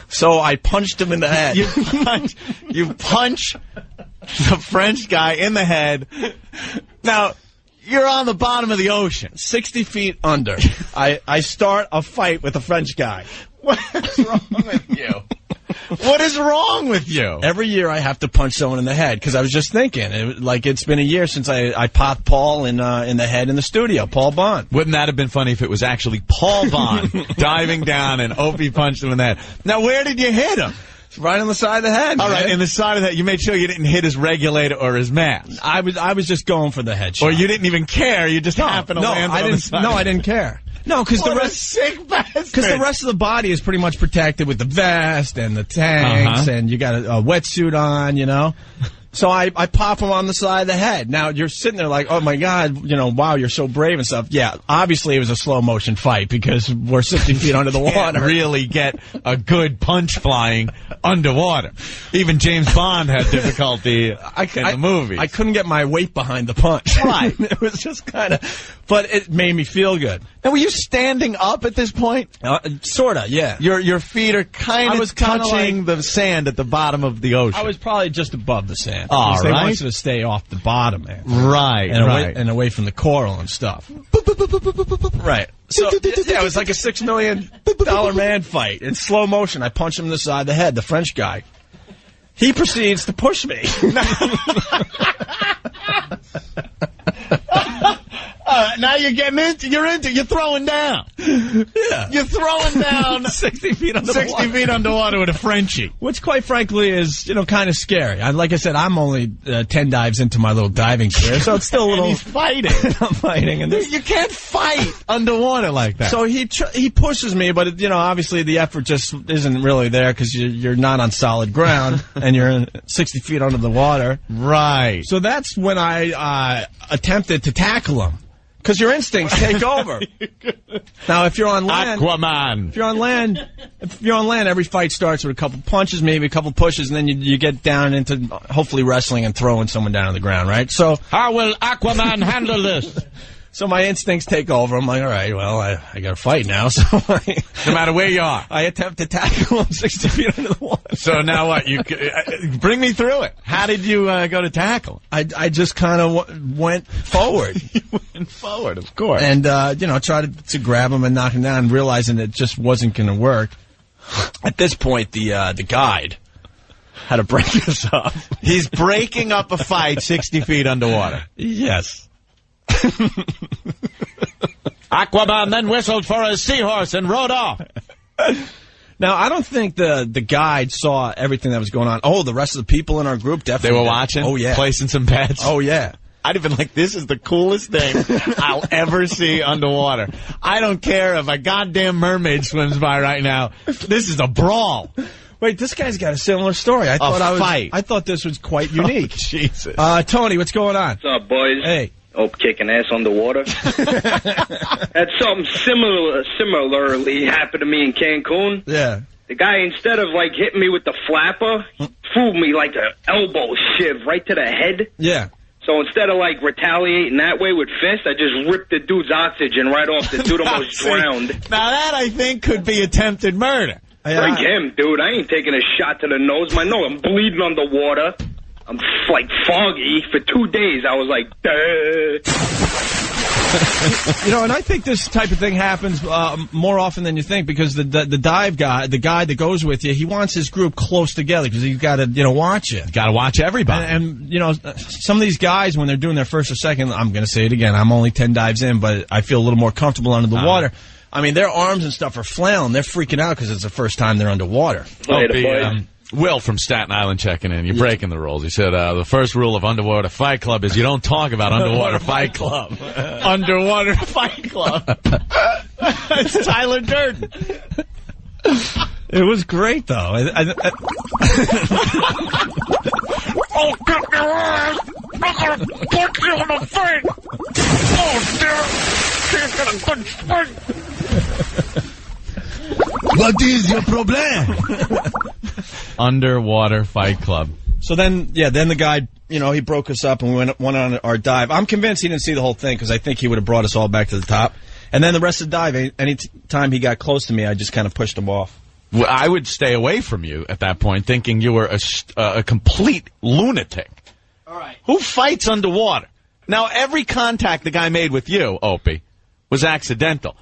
So I punched him in the head. You punch the French guy in the head. Now, you're on the bottom of the ocean. 60 feet under. I start a fight with a French guy. What's wrong with you? What is wrong with you? Every year I have to punch someone in the head because I was just thinking, it's been a year since I popped Paul in the head in the studio, Paul Bond. Wouldn't that have been funny if it was actually Paul Bond diving down and Opie punched him in the head? Now, where did you hit him? Right on the side of the head. All right, in the side of the head. You made sure you didn't hit his regulator or his mask. I was just going for the headshot. Or you didn't even care. You just happened to land on the side. No, I didn't care. No, because the rest of the body is pretty much protected with the vest and the tanks, and you got a wetsuit on, you know. So I pop him on the side of the head. Now, you're sitting there like, oh, my God, wow, you're so brave and stuff. Yeah, obviously it was a slow-motion fight because we're 60 feet under the water. Really get a good punch flying underwater. Even James Bond had difficulty in the movies. I couldn't get my weight behind the punch. Right. It was just kind of... But it made me feel good. Now, were you standing up at this point? Sort of, yeah. Your feet are kind of touching the sand at the bottom of the ocean. I was probably just above the sand. All They right. want you to stay off the bottom, man. Right, and away from the coral and stuff. Right. So, yeah, it was like a $6 million man fight. In slow motion, I punch him in the side of the head, the French guy. He proceeds to push me. Now you're getting you're throwing down. Yeah. You're throwing down 60 feet under 60 feet underwater with a Frenchie. Which, quite frankly, is, kind of scary. Like I said, I'm only 10 dives into my little diving career, so it's still a little... And he's fighting. I'm fighting. And you can't fight underwater like that. So he pushes me, but, obviously the effort just isn't really there because you're not on solid ground and you're 60 feet under the water. Right. So that's when I attempted to tackle him. Because your instincts take over. Now, if you're on land, Aquaman. If you're on land, every fight starts with a couple punches, maybe a couple pushes, and then you get down into hopefully wrestling and throwing someone down on the ground, right? So how will Aquaman handle this? So my instincts take over. I'm like, all right, well, I got to fight now. So no matter where you are, I attempt to tackle him 60 feet under the water. So now what? You bring me through it. How did you go to tackle? I just kind of went forward. You went forward, of course, and tried to grab him and knock him down, realizing it just wasn't going to work. At this point, the guide had to break us up. He's breaking up a fight 60 feet underwater. Yes. Aquaman then whistled for his seahorse and rode off. Now, I don't think the guide saw everything that was going on. Oh, the rest of the people in our group definitely They were watching? Oh, yeah. Placing some bets? Oh, yeah. I'd have been like, this is the coolest thing I'll ever see underwater. I don't care if a goddamn mermaid swims by right now. This is a brawl. Wait, this guy's got a similar story. I thought this was quite unique. Oh, Jesus. Tony, what's going on? What's up, boys? Hey. Oh, kicking ass underwater. Had something similarly happened to me in Cancun. Yeah. The guy, instead of hitting me with the flapper, threw me like an elbow shiv right to the head. Yeah. So instead of retaliating that way with fists, I just ripped the dude's oxygen right off. The dude almost drowned. Now that I think could be attempted murder. Freak him, dude. I ain't taking a shot to the nose. My nose, I'm bleeding underwater. I'm foggy. For 2 days, I was like, duh. You know, and I think this type of thing happens more often than you think, because the dive guy, the guy that goes with you, he wants his group close together because he's got to, watch you. Got to watch everybody. And, some of these guys, when they're doing their first or second, I'm going to say it again, I'm only 10 dives in, but I feel a little more comfortable under the water. I mean, their arms and stuff are flailing. They're freaking out because it's the first time they're underwater. Will from Staten Island checking in. You're breaking the rules. He said the first rule of Underwater Fight Club is you don't talk about Underwater Fight Club. Underwater Fight Club. It's Tyler Durden. It was great, though. Oh, get your ass! I'm gonna put you in the face! Oh, dear! Can't get a good spring! What is your problem? Underwater Fight Club. So then the guy, he broke us up and we went on our dive. I'm convinced he didn't see the whole thing because I think he would have brought us all back to the top. And then the rest of the dive, any time he got close to me, I just kind of pushed him off. Well, I would stay away from you at that point, thinking you were a complete lunatic. All right. Who fights underwater? Now, every contact the guy made with you, Opie, was accidental.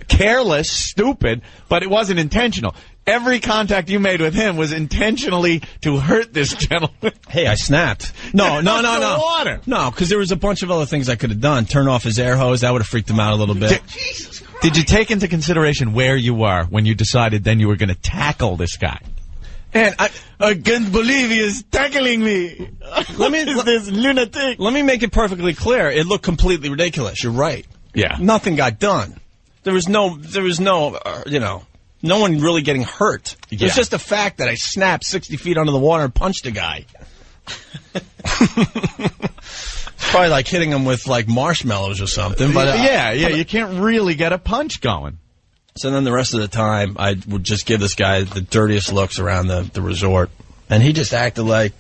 Careless, stupid, but it wasn't intentional. Every contact you made with him was intentionally to hurt this gentleman. Hey, I snapped. No. Water. No, because there was a bunch of other things I could have done. Turn off his air hose. That would have freaked him out a little bit. Jesus Christ. Did you take into consideration where you were when you decided then you were going to tackle this guy? And I can't believe he is tackling me. This lunatic? Let me make it perfectly clear. It looked completely ridiculous. You're right. Yeah. Nothing got done. There was no, no one really getting hurt. Yeah. It was just the fact that I snapped 60 feet under the water and punched a guy. It's probably like hitting him with like marshmallows or something. But you can't really get a punch going. So then the rest of the time, I would just give this guy the dirtiest looks around the resort. And he just acted like,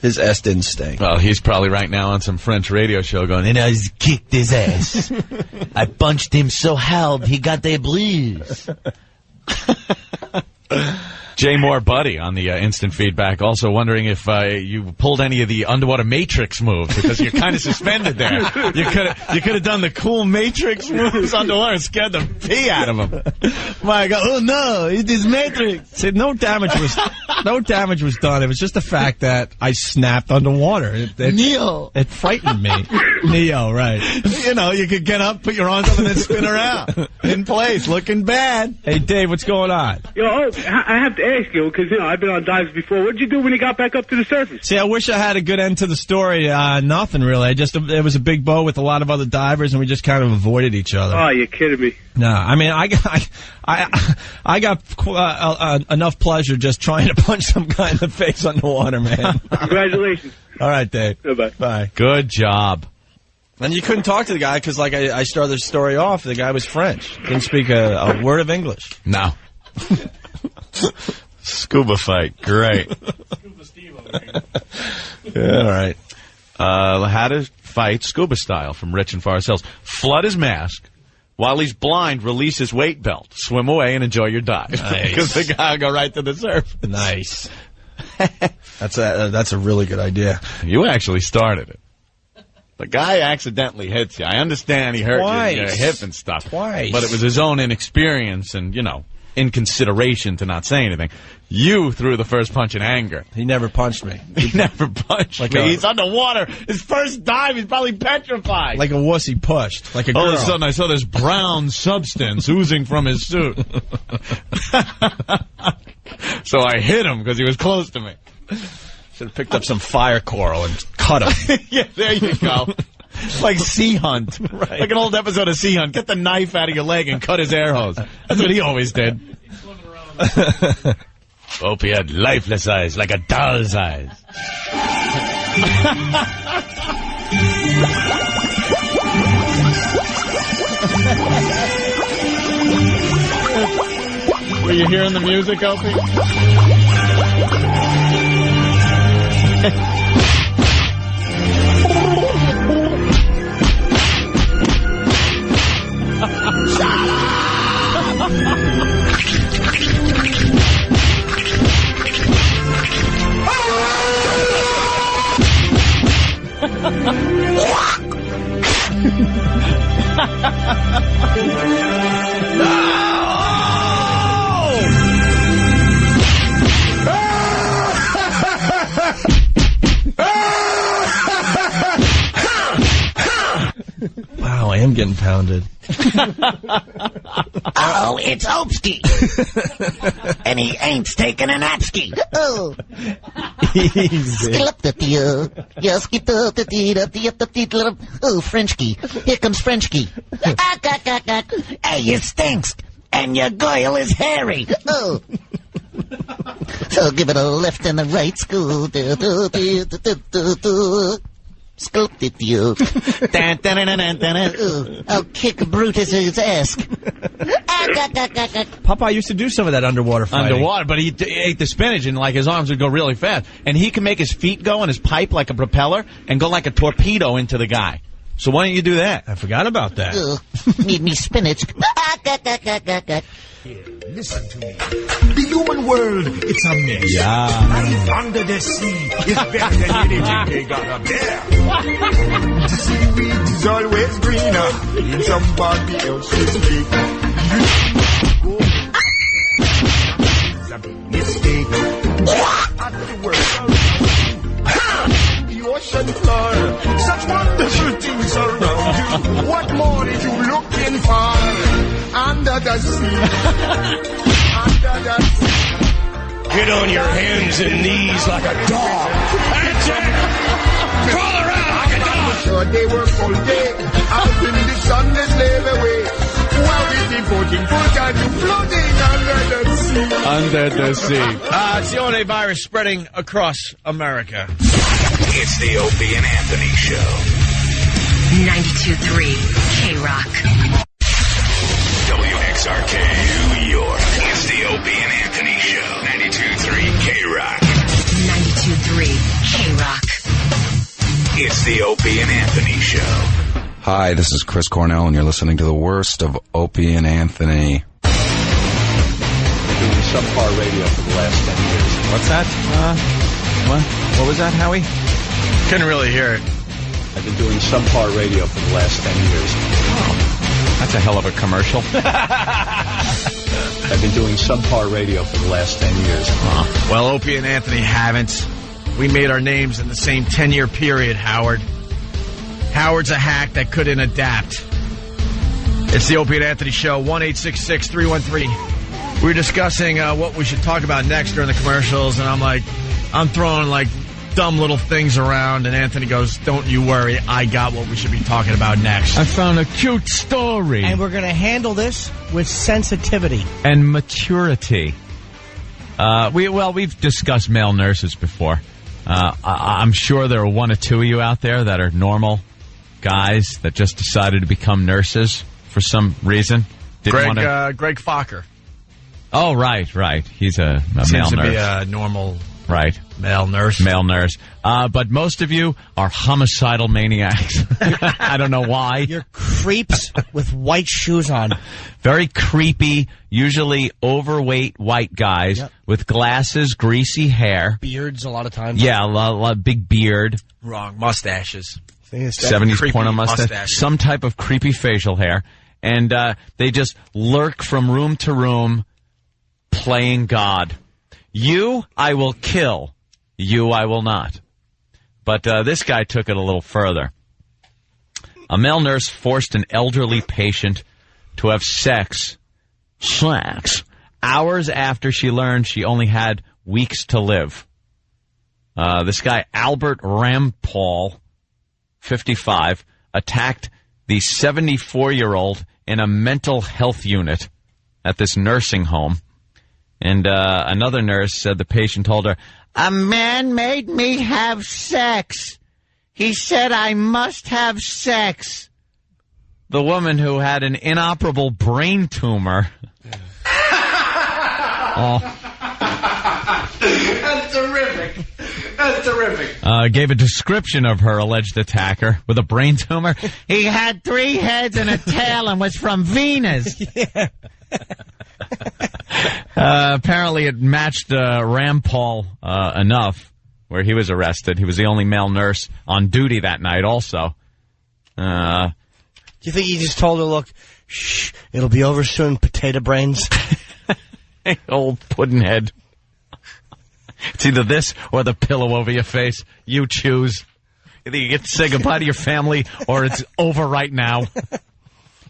his ass didn't stink. Well, he's probably right now on some French radio show going, and I just kicked his ass. I punched him so hard he got the blues. Jay Moore Buddy on the instant feedback, also wondering if you pulled any of the underwater Matrix moves, because you're kind of suspended there. You could have done the cool Matrix moves underwater and scared the pee out of him. My God! Oh no! It is Matrix. See, no damage was done. It was just the fact that I snapped underwater. Neo. It frightened me. Neo, right? You could get up, put your arms up, and then spin around in place, looking bad. Hey, Dave, what's going on? I have to ask you, because, I've been on dives before. What did you do when you got back up to the surface? See, I wish I had a good end to the story. Nothing, really. It was a big boat with a lot of other divers, and we just kind of avoided each other. Oh, you're kidding me. No, I mean, I got enough pleasure just trying to punch some guy in the face underwater, man. Congratulations. All right, Dave. Bye-bye. Bye. Good job. And you couldn't talk to the guy because, I started the story off. The guy was French. Didn't speak a word of English. No. Scuba fight. Great. Scuba Steve over here. All right. How to fight scuba style from Rich and Forest Hills. Flood his mask. While he's blind, release his weight belt. Swim away and enjoy your dive. Because the guy will go right to the surface. Nice. That's a really good idea. You actually started it. The guy accidentally hits you. I understand he hurt your hip and stuff. Twice. But it was his own inexperience and, in consideration to not say anything. You threw the first punch in anger. He never punched me. He never punched me. He's underwater. His first dive, he's probably petrified. Like a wuss, he pushed. Like a girl. All of a sudden, I saw this brown substance oozing from his suit. So I hit him because he was close to me. Should have picked up some fire coral and cut him. Yeah, there you go. Like Sea Hunt. Right. Like an old episode of Sea Hunt. Get the knife out of your leg and cut his air hose. That's what he always did. Opie had lifeless eyes, like a doll's eyes. Were you hearing the music, Opie? Wow, I am getting pounded. Oh, it's Opsky. And he ain't taking a napski. Oh. Oh, Frenchky. Here comes Frenchky. Hey, you stinks. And your girl is hairy. Oh. So give it a left and a right. Scooped it you. I'll kick Brutus's ass. Popeye used to do some of that underwater fighting. Underwater, but he ate the spinach and like his arms would go really fast. And he can make his feet go and his pipe like a propeller and go like a torpedo into the guy. So why don't you do that? I forgot about that. Need me spinach. Listen to me. The human world, it's a mess. Yeah. Life under the sea is better than anything they got up there. The seaweed is always greener in somebody else's lake. It's a big mistake. At the world, the ocean floor, such wonderful things around you. What more are you looking for? Under the sea. Under the sea. Get on your hands and knees like a dog. That's it. Crawl around like a dog. Sure, they work all day. Out in the sun, they slave away. While we devoting full time to floating under the sea. Under the sea. It's the only virus spreading across America. It's the Opie and Anthony Show. 92.3 K-Rock. WXRK, New York. It's the Opie and Anthony Show. 92.3 K-Rock. 92.3 K-Rock. It's the Opie and Anthony Show. Hi, this is Chris Cornell, and you're listening to the worst of Opie and Anthony. Doing subpar radio for the last 10 years. What's that? What was that, Howie? Couldn't really hear it. I've been doing subpar radio for the last 10 years. That's a hell of a commercial. I've been doing subpar radio for the last 10 years. Well, Opie and Anthony haven't. We made our names in the same 10-year period, Howard. Howard's a hack that couldn't adapt. It's the Opie and Anthony Show, 1-866-313. We were discussing what we should talk about next during the commercials, and I'm throwing like dumb little things around, and Anthony goes, don't you worry, I got what we should be talking about next. I found a cute story. And we're going to handle this with sensitivity. And maturity. We've discussed male nurses before. I'm sure there are one or two of you out there that are normal guys that just decided to become nurses for some reason. Greg Fokker. Oh, right. He's a Seems male to nurse. be a normal... Right. Male nurse. But most of you are homicidal maniacs. I don't know why. You're creeps with white shoes on. Very creepy, usually overweight white guys with glasses, greasy hair. Beards a lot of times. Yeah, a lot big beard. Wrong. Mustaches. 70s porno mustache. Some type of creepy facial hair. And they just lurk from room to room playing God. You, I will kill. You, I will not. But this guy took it a little further. A male nurse forced an elderly patient to have sex hours after she learned she only had weeks to live. This guy, Albert Rampal, 55, attacked the 74-year-old in a mental health unit at this nursing home. And another nurse said the patient told her, "A man made me have sex. He said I must have sex." The woman, who had an inoperable brain tumor... That's terrific. That's terrific. Gave a description of her alleged attacker with a brain tumor. He had 3 heads and a tail and was from Venus. Apparently it matched Rampal enough where he was arrested. He was the only male nurse on duty that night also. Do you think he just told her, look, shh, it'll be over soon, potato brains? Old puddinhead. It's either this or the pillow over your face. You choose. Either you get to say goodbye to your family or it's over right now.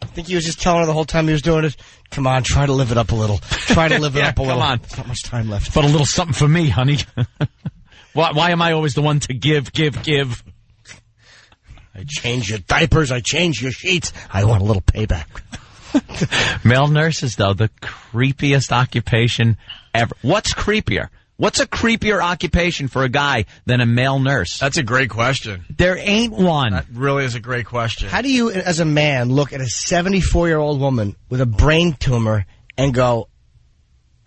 I think he was just telling her the whole time he was doing it, come on, try to live it up a little. Try to live it up a little. Come on. There's not much time left. But a little something for me, honey. Why am I always the one to give? I change your diapers. I change your sheets. I want a little payback. Male nurses, though, the creepiest occupation ever. What's creepier? What's a creepier occupation for a guy than a male nurse? That's a great question. There ain't one. That really is a great question. How do you, as a man, look at a 74-year-old woman with a brain tumor and go,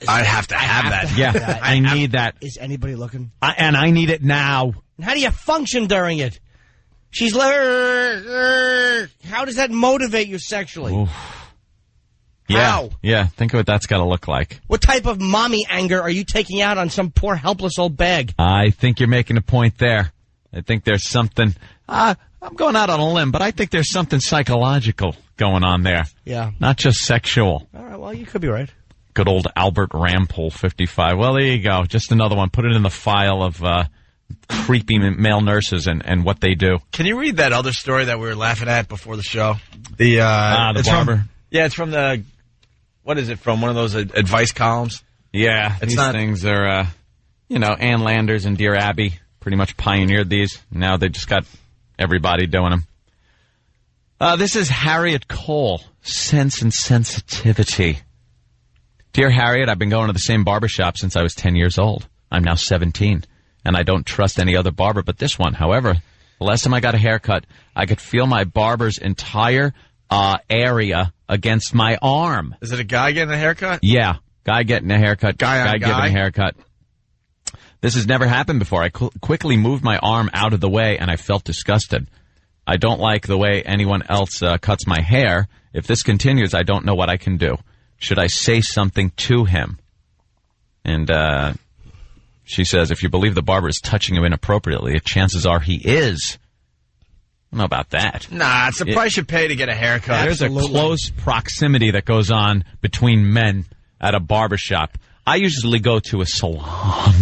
I have to have that. Yeah, I need that. Is anybody looking? And I need it now. And how do you function during it? She's like, how does that motivate you sexually? Oof. Yeah, How? Yeah, think of what that's got to look like. What type of mommy anger are you taking out on some poor, helpless old bag? I think you're making a point there. I think there's something... I'm going out on a limb, but I think there's something psychological going on there. Yeah. Not just sexual. All right, well, you could be right. Good old Albert Rampole, 55. Well, there you go. Just another one. Put it in the file of creepy male nurses and what they do. Can you read that other story that we were laughing at before the show? The it's barber. It's from the... What is it from? One of those advice columns? Yeah, It's these not- things are, Ann Landers and Dear Abby pretty much pioneered these. Now they just got everybody doing them. This is Harriet Cole, Sense and Sensitivity. Dear Harriet, I've been going to the same barbershop since I was 10 years old. I'm now 17, and I don't trust any other barber but this one. However, the last time I got a haircut, I could feel my barber's entire area against my arm. Is it a guy getting a haircut? Yeah, guy getting a haircut. Guy on giving guy? a haircut. This has never happened before. I quickly moved my arm out of the way, and I felt disgusted. I don't like the way anyone else cuts my hair. If this continues, I don't know what I can do. Should I say something to him? And she says, if you believe the barber is touching you inappropriately, chances are he is. I don't know about that. Nah, it's the price you pay to get a haircut. There's a close proximity that goes on between men at a barbershop. I usually go to a salon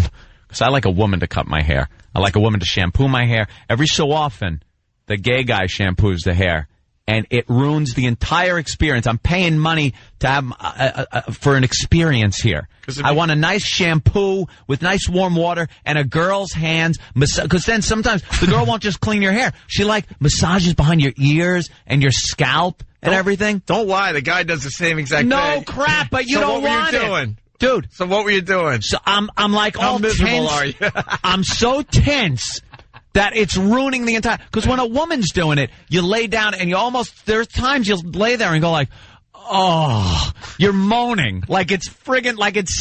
because I like a woman to cut my hair. I like a woman to shampoo my hair. Every so often, the gay guy shampoos the hair, and it ruins the entire experience. I'm paying money to have for an experience here. I want a nice shampoo with nice warm water and a girl's hands. Because then sometimes the girl won't just clean your hair. She massages behind your ears and your scalp and everything. Don't lie. The guy does the same exact thing. No crap, but you So don't what were want you it. doing? Dude. So what were you doing? So I'm like How all miserable tense. are you? I'm so tense that it's ruining the entire... Because when a woman's doing it, you lay down and there's times you'll lay there and go like, oh, you're moaning. Like it's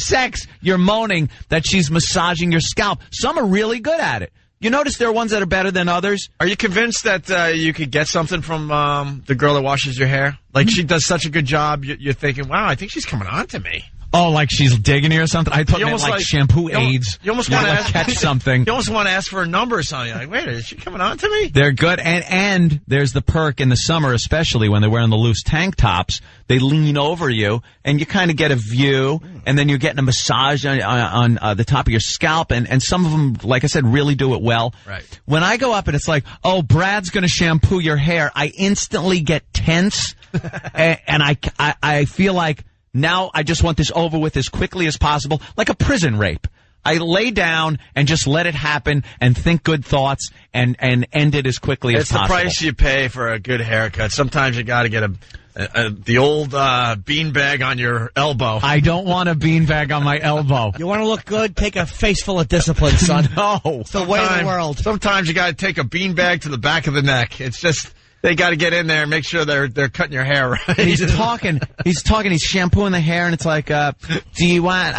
sex. You're moaning that she's massaging your scalp. Some are really good at it. You notice there are ones that are better than others? Are you convinced that you could get something from the girl that washes your hair? Like she does such a good job, you're thinking, wow, I think she's coming on to me. Oh, like she's digging you or something? I thought You it meant almost like shampoo aids. You almost want to catch something. You almost want to ask for a number or something. You're like, wait, is she coming on to me? They're good, and there's the perk in the summer, especially when they're wearing the loose tank tops. They lean over you, and you kind of get a view, and then you're getting a massage on the top of your scalp, and some of them, like I said, really do it well. Right. When I go up and it's like, oh, Brad's going to shampoo your hair, I instantly get tense, and I feel like, now I just want this over with as quickly as possible, like a prison rape. I lay down and just let it happen and think good thoughts and end it as quickly as possible. It's the price you pay for a good haircut. Sometimes you got to get the old beanbag on your elbow. I don't want a beanbag on my elbow. You want to look good? Take a face full of discipline, son. No. It's the way of the world. Sometimes you got to take a beanbag to the back of the neck. It's just... They got to get in there and make sure they're cutting your hair right. He's talking, he's shampooing the hair, and it's like, do you want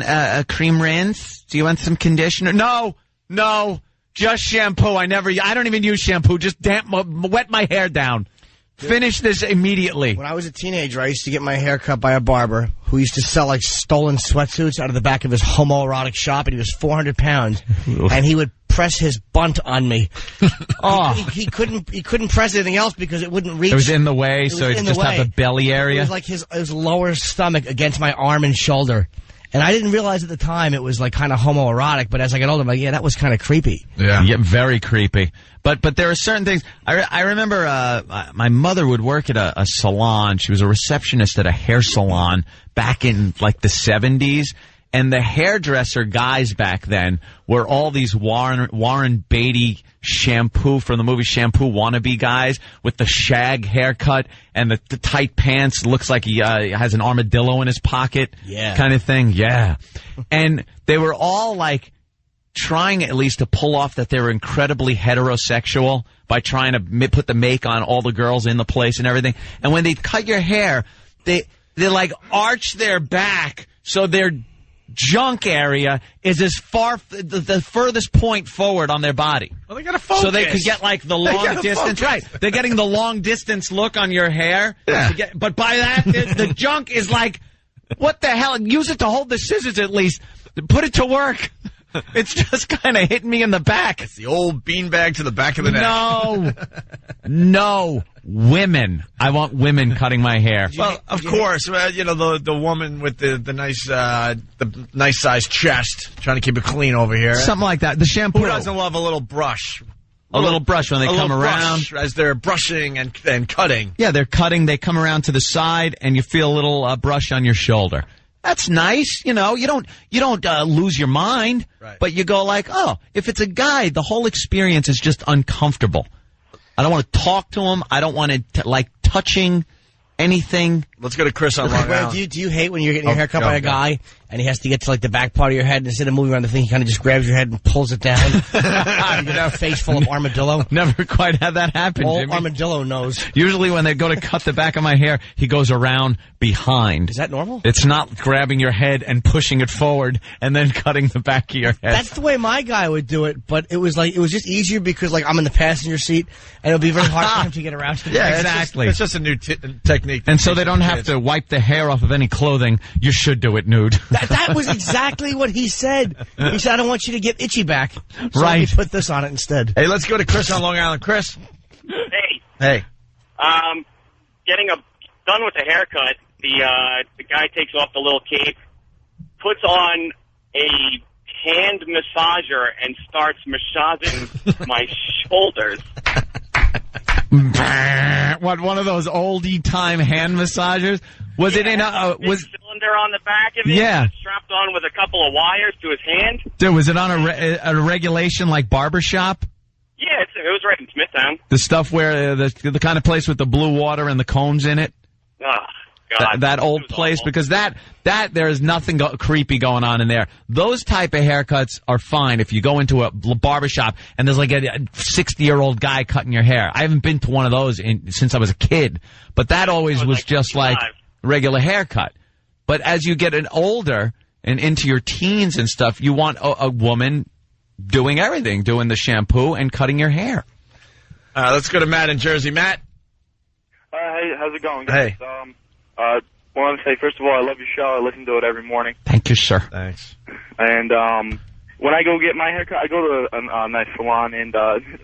a cream rinse? Do you want some conditioner? No, just shampoo. I don't even use shampoo. Just wet my hair down. Finish this immediately. When I was a teenager, I used to get my hair cut by a barber who used to sell like stolen sweatsuits out of the back of his homoerotic shop, and he was 400 pounds, and he would press his bunt on me. He couldn't press anything else because it wouldn't reach. It was in the way, so it just had the belly area. It was like his lower stomach against my arm and shoulder. And I didn't realize at the time it was like kind of homoerotic, but as I got older, I'm like, yeah, that was kind of creepy. Yeah, very creepy. But there are certain things. I remember my mother would work at a salon. She was a receptionist at a hair salon back in like the 70s. And the hairdresser guys back then were all these Warren Beatty shampoo from the movie Shampoo wannabe guys with the shag haircut and the tight pants. Looks like he has an armadillo in his pocket, kind of thing. Yeah. And they were all like trying at least to pull off that they were incredibly heterosexual by trying to put the make on all the girls in the place and everything. And when they cut your hair, they like arch their back so their junk area is as far the furthest point forward on their body. Well, they gotta focus. So they could get like the long distance. Right. They're getting the long distance look on your hair. Yeah. But by that, the junk is like, what the hell? Use it to hold the scissors at least. Put it to work. It's just kind of hitting me in the back. It's the old beanbag to the back of the neck. No. Women. I want women cutting my hair. Well, of course, you know the woman with the nice sized chest, trying to keep it clean over here. Something like that. The shampoo. Who doesn't love a little brush? A little brush when they come around as they're brushing and cutting. Yeah, they're cutting. They come around to the side, and you feel a little brush on your shoulder. That's nice. You know, you don't lose your mind, right. But you go like, oh, if it's a guy, the whole experience is just uncomfortable. I don't want to talk to him. I don't want to like touching anything. Let's go to Chris on Long Island. Do you hate when you're getting your hair cut by a guy and he has to get to like the back part of your head and instead of moving around the thing, he kind of just grabs your head and pulls it down? You got a face full of armadillo. Never quite had that happen, All Jimmy. armadillo knows. Usually when they go to cut the back of my hair, he goes around behind. Is that normal? It's not grabbing your head and pushing it forward and then cutting the back of your head. That's the way my guy would do it, but it was just easier because like I'm in the passenger seat and it'll be very hard for him to get around to the Yeah, exactly. It's just a new technique. And so they don't have to wipe the hair off of any clothing. You should do it nude. That was exactly what he said. He said, I don't want you to get itchy back. So Right. let me put this on it instead. Hey, let's go to Chris on Long Island. Chris. Hey. Hey. Done with the haircut, the guy takes off the little cape, puts on a hand massager, and starts massaging my shoulders. What, one of those oldie time hand massagers? Was it in a cylinder on the back of it? Yeah. Strapped on with a couple of wires to his hand. Dude, was it on a regulation like barbershop? Yeah, it was right in Smithtown. The stuff where the kind of place with the blue water and the cones in it? Oh, God. That old place, because that there is nothing creepy going on in there. Those type of haircuts are fine if you go into a barbershop and there's like a 60-year-old guy cutting your hair. I haven't been to one of those since I was a kid, but that always was just like a regular haircut. But as you get older and into your teens and stuff, you want a woman doing everything, doing the shampoo and cutting your hair. Let's go to Matt in Jersey. Matt. Hey, how's it going, guys? Hey. Wanted to say, first of all, I love your show. I listen to it every morning. Thank you, sir. Thanks. And when I go get my haircut, I go to a nice salon, and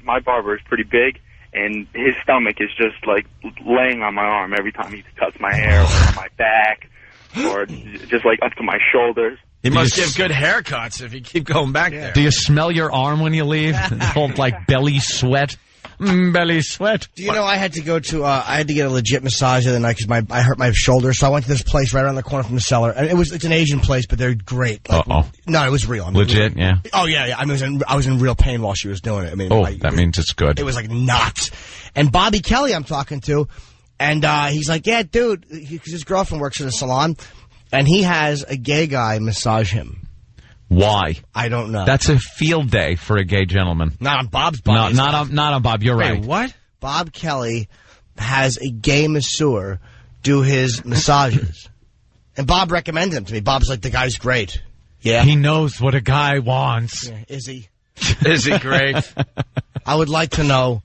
my barber is pretty big, and his stomach is just, like, laying on my arm every time he cuts my hair or on my back or just, like, up to my shoulders. He must give good haircuts if you keep going back there. Do you smell your arm when you leave? It's called, like, belly sweat. Belly sweat. Do you know I had to go to I had to get a legit massage the other night because I hurt my shoulder, so I went to this place right around the corner from the cellar, and it's an Asian place, but they're great. Like, no, it was real. I mean, legit, yeah. Oh yeah. I mean, I was in real pain while she was doing it. I mean, that means it's good. It was like nuts. And Bobby Kelly, I'm talking to, and he's like, yeah, dude, because his girlfriend works at a salon, and he has a gay guy massage him. Why? I don't know. That's a field day for a gay gentleman. Not on Bob's body. No, not on Bob. You're right. What? Bob Kelly has a gay masseur do his massages. And Bob recommended him to me. Bob's like, the guy's great. Yeah. He knows what a guy wants. Yeah. Is he? Is he great? I would like to know.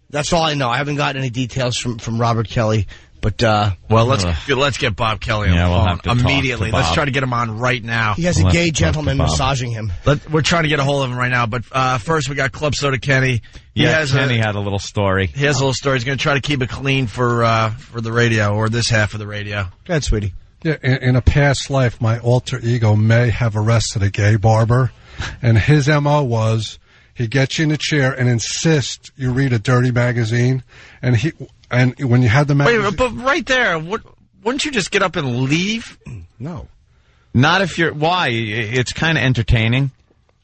That's all I know. I haven't gotten any details from Robert Kelly. But well, let's get Bob Kelly on Yeah, we'll the have to phone talk immediately. to Bob. Let's try to get him on right now. he has a gay gentleman massaging him. We're trying to get a hold of him right now. But first, we got Club Soda Kenny. Kenny had a little story. He has a little story. He's going to try to keep it clean for the radio, or this half of the radio. Go ahead, sweetie. Yeah, in a past life, my alter ego may have arrested a gay barber, and his MO was he gets you in a chair and insists you read a dirty magazine, and when you had the magazine... Wait, but right there, wouldn't you just get up and leave? No. Not if you're... Why? It's kind of entertaining.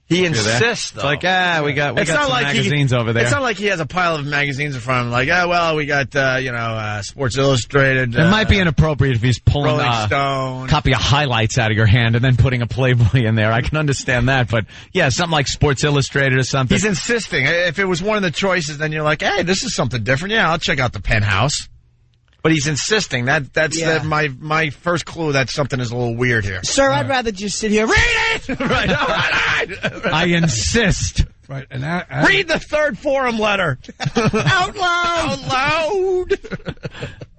He insists, though. It's like, we got some magazines over there. It's not like he has a pile of magazines in front of him. Like, we got, Sports Illustrated. It might be inappropriate if he's pulling Rolling Stone. Copy of highlights out of your hand and then putting a Playboy in there. I can understand that, but yeah, something like Sports Illustrated or something. He's insisting. If it was one of the choices, then you're like, hey, this is something different. Yeah, I'll check out the Penthouse. But he's insisting. That's my first clue that something is a little weird here. Sir, I'd rather just sit here. Read it! Right. All right. I insist. Right. And read the third forum letter. Out loud.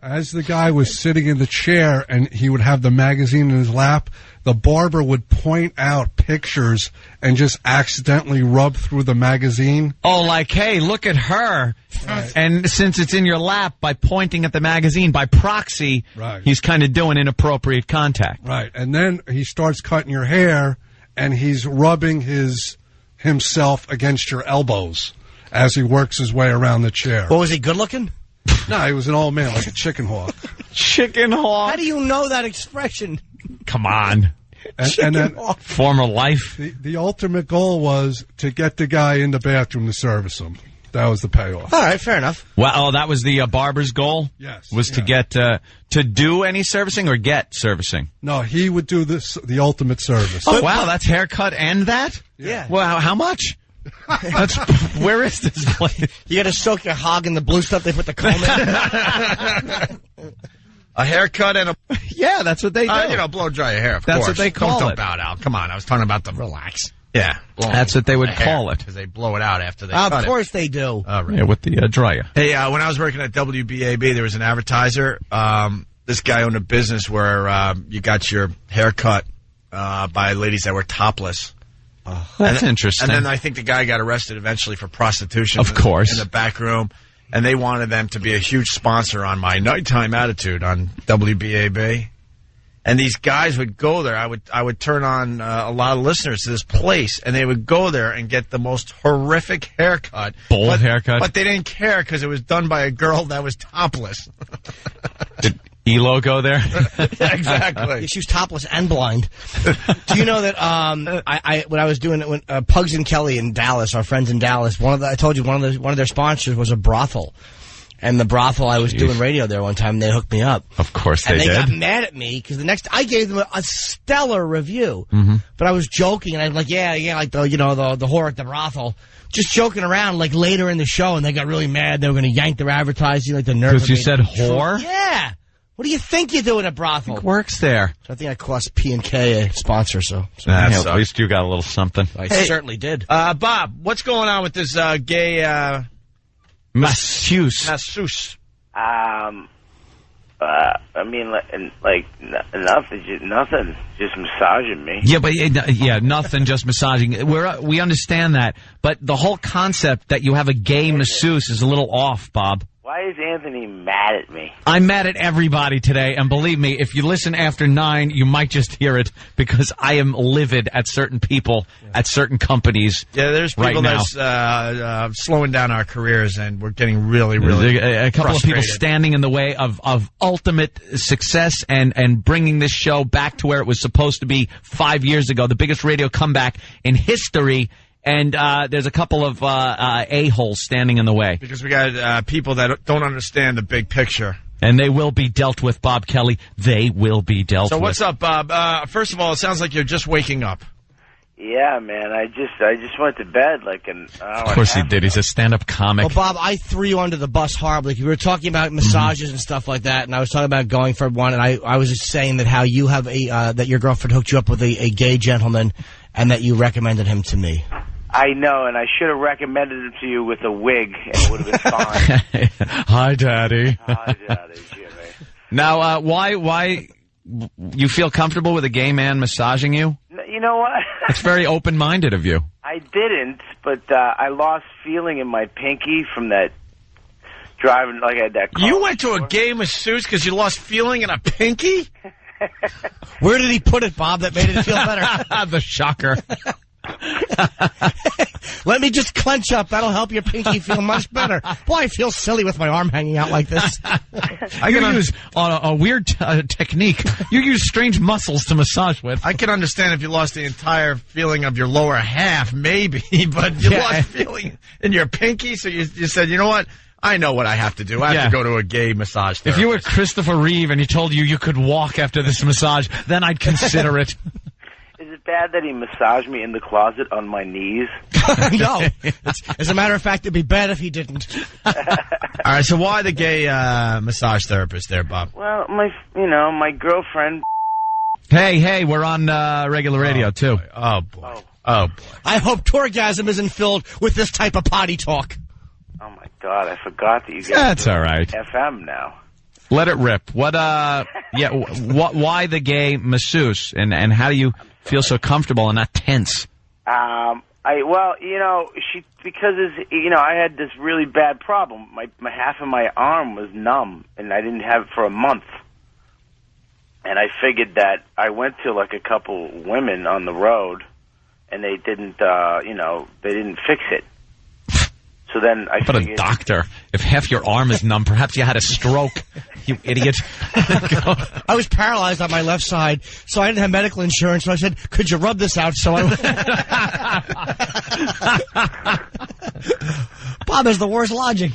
As the guy was sitting in the chair and he would have the magazine in his lap, the barber would point out pictures and just accidentally rub through the magazine. Oh, like, hey, look at her. Right. And since it's in your lap, by pointing at the magazine, by proxy, he's kind of doing inappropriate contact. Right. And then he starts cutting your hair, and he's rubbing himself against your elbows as he works his way around the chair. Well, was he good looking? No, he was an old man, like a chicken hawk. Chicken hawk? How do you know that expression? Come on. And then former life. The ultimate goal was to get the guy in the bathroom to service him. That was the payoff. All right, fair enough. Well, that was the barber's goal? Yes. Was to get, to do any servicing or get servicing? No, he would do the ultimate service. Oh, wow, that's haircut and that? Yeah. Well, how much? Where is this place? You got to soak your hog in the blue stuff they put the comb in. A haircut and a... Yeah, that's what they do. Blow dry your hair, of That's course. what they call Don't it. bow out. Come on, I was talking about the... Relax. Yeah. That's what they would call it. Because they blow it out after they cut it. Of course they do. All right. Yeah, with the dryer. Hey, when I was working at WBAB, there was an advertiser. This guy owned a business where you got your hair cut by ladies that were topless. That's interesting. And then I think the guy got arrested eventually for prostitution. Of course. In the back room. And they wanted them to be a huge sponsor on my Nighttime Attitude on WBAB. And these guys would go there. I would turn on a lot of listeners to this place, and they would go there and get the most horrific haircut. Bold haircut? But they didn't care because it was done by a girl that was topless. Did Elo go there? Yeah, exactly. Yeah, she was topless and blind. Do you know that when I was doing it, when Pugs and Kelly in Dallas, our friends in Dallas, I told you one of their sponsors was a brothel. And the brothel, I was doing radio there one time, and they hooked me up. Of course they did. And they got mad at me, because I gave them a stellar review. Mm-hmm. But I was joking, and I was like, yeah, like the whore at the brothel. Just joking around, like, later in the show, and they got really mad. They were going to yank their advertising, like the nerve. Because you said whore? Yeah. What do you think you do in a brothel? It works there. So I think I cost P&K a sponsor, so. At least you got a little something. I certainly did. Bob, what's going on with this gay... masseuse. I mean, nothing, just massaging me. Yeah, but nothing, just massaging. We understand that, but the whole concept that you have a gay masseuse is a little off, Bob. Why is Anthony mad at me? I'm mad at everybody today, and believe me, if you listen after 9, you might just hear it, because I am livid at certain people, at certain companies. Yeah, there's people right that's slowing down our careers, and we're getting really, really a couple frustrated. of people standing in the way of ultimate success and bringing this show back to where it was supposed to be 5 years ago, the biggest radio comeback in history. And there's a couple of a-holes standing in the way. Because we got people that don't understand the big picture. And they will be dealt with, Bob Kelly. They will be dealt with. So what's up, Bob? First of all, it sounds like you're just waking up. Yeah, man. I just went to bed like an hour. Of course he did. He's a stand-up comic. Well, Bob, I threw you under the bus horribly. We were talking about massages and stuff like that, and I was talking about going for one, and I was just saying that how you have that your girlfriend hooked you up with a gay gentleman, and that you recommended him to me. I know, and I should have recommended him to you with a wig, and it would have been fine. Hi, Daddy. Hi, Daddy, Jimmy. Now, why you feel comfortable with a gay man massaging you? You know what? It's very open-minded of you. I didn't, but I lost feeling in my pinky from that driving. Like I had that car. You went to a gay masseuse because you lost feeling in a pinky? Where did he put it, Bob, that made it feel better? The shocker. Let me just clench up. That'll help your pinky feel much better. Boy, I feel silly with my arm hanging out like this. I can use a weird technique. You use strange muscles to massage with. I can understand if you lost the entire feeling of your lower half, maybe, but you lost feeling in your pinky, so you said, you know what? I know what I have to do. I have to go to a gay massage therapist. If you were Christopher Reeve and he told you could walk after this massage, then I'd consider it. Is it bad that he massaged me in the closet on my knees? No. As a matter of fact, it'd be bad if he didn't. All right, so why the gay massage therapist there, Bob? Well, my girlfriend. Hey, we're on regular radio, too. Oh, boy. Oh, boy. I hope Tourgasm isn't filled with this type of potty talk. Oh, my God, I forgot that you guys That's all right. FM now. Let it rip. Why the gay masseuse, and how do you feel so comfortable and not tense? I had this really bad problem. My half of my arm was numb, and I didn't have it for a month. And I figured that I went to like a couple women on the road, and they didn't, they didn't fix it. So then I figured... But a doctor. If half your arm is numb, perhaps you had a stroke, you idiot. I was paralyzed on my left side, so I didn't have medical insurance, so I said, could you rub this out? So I... Bob has the worst logic.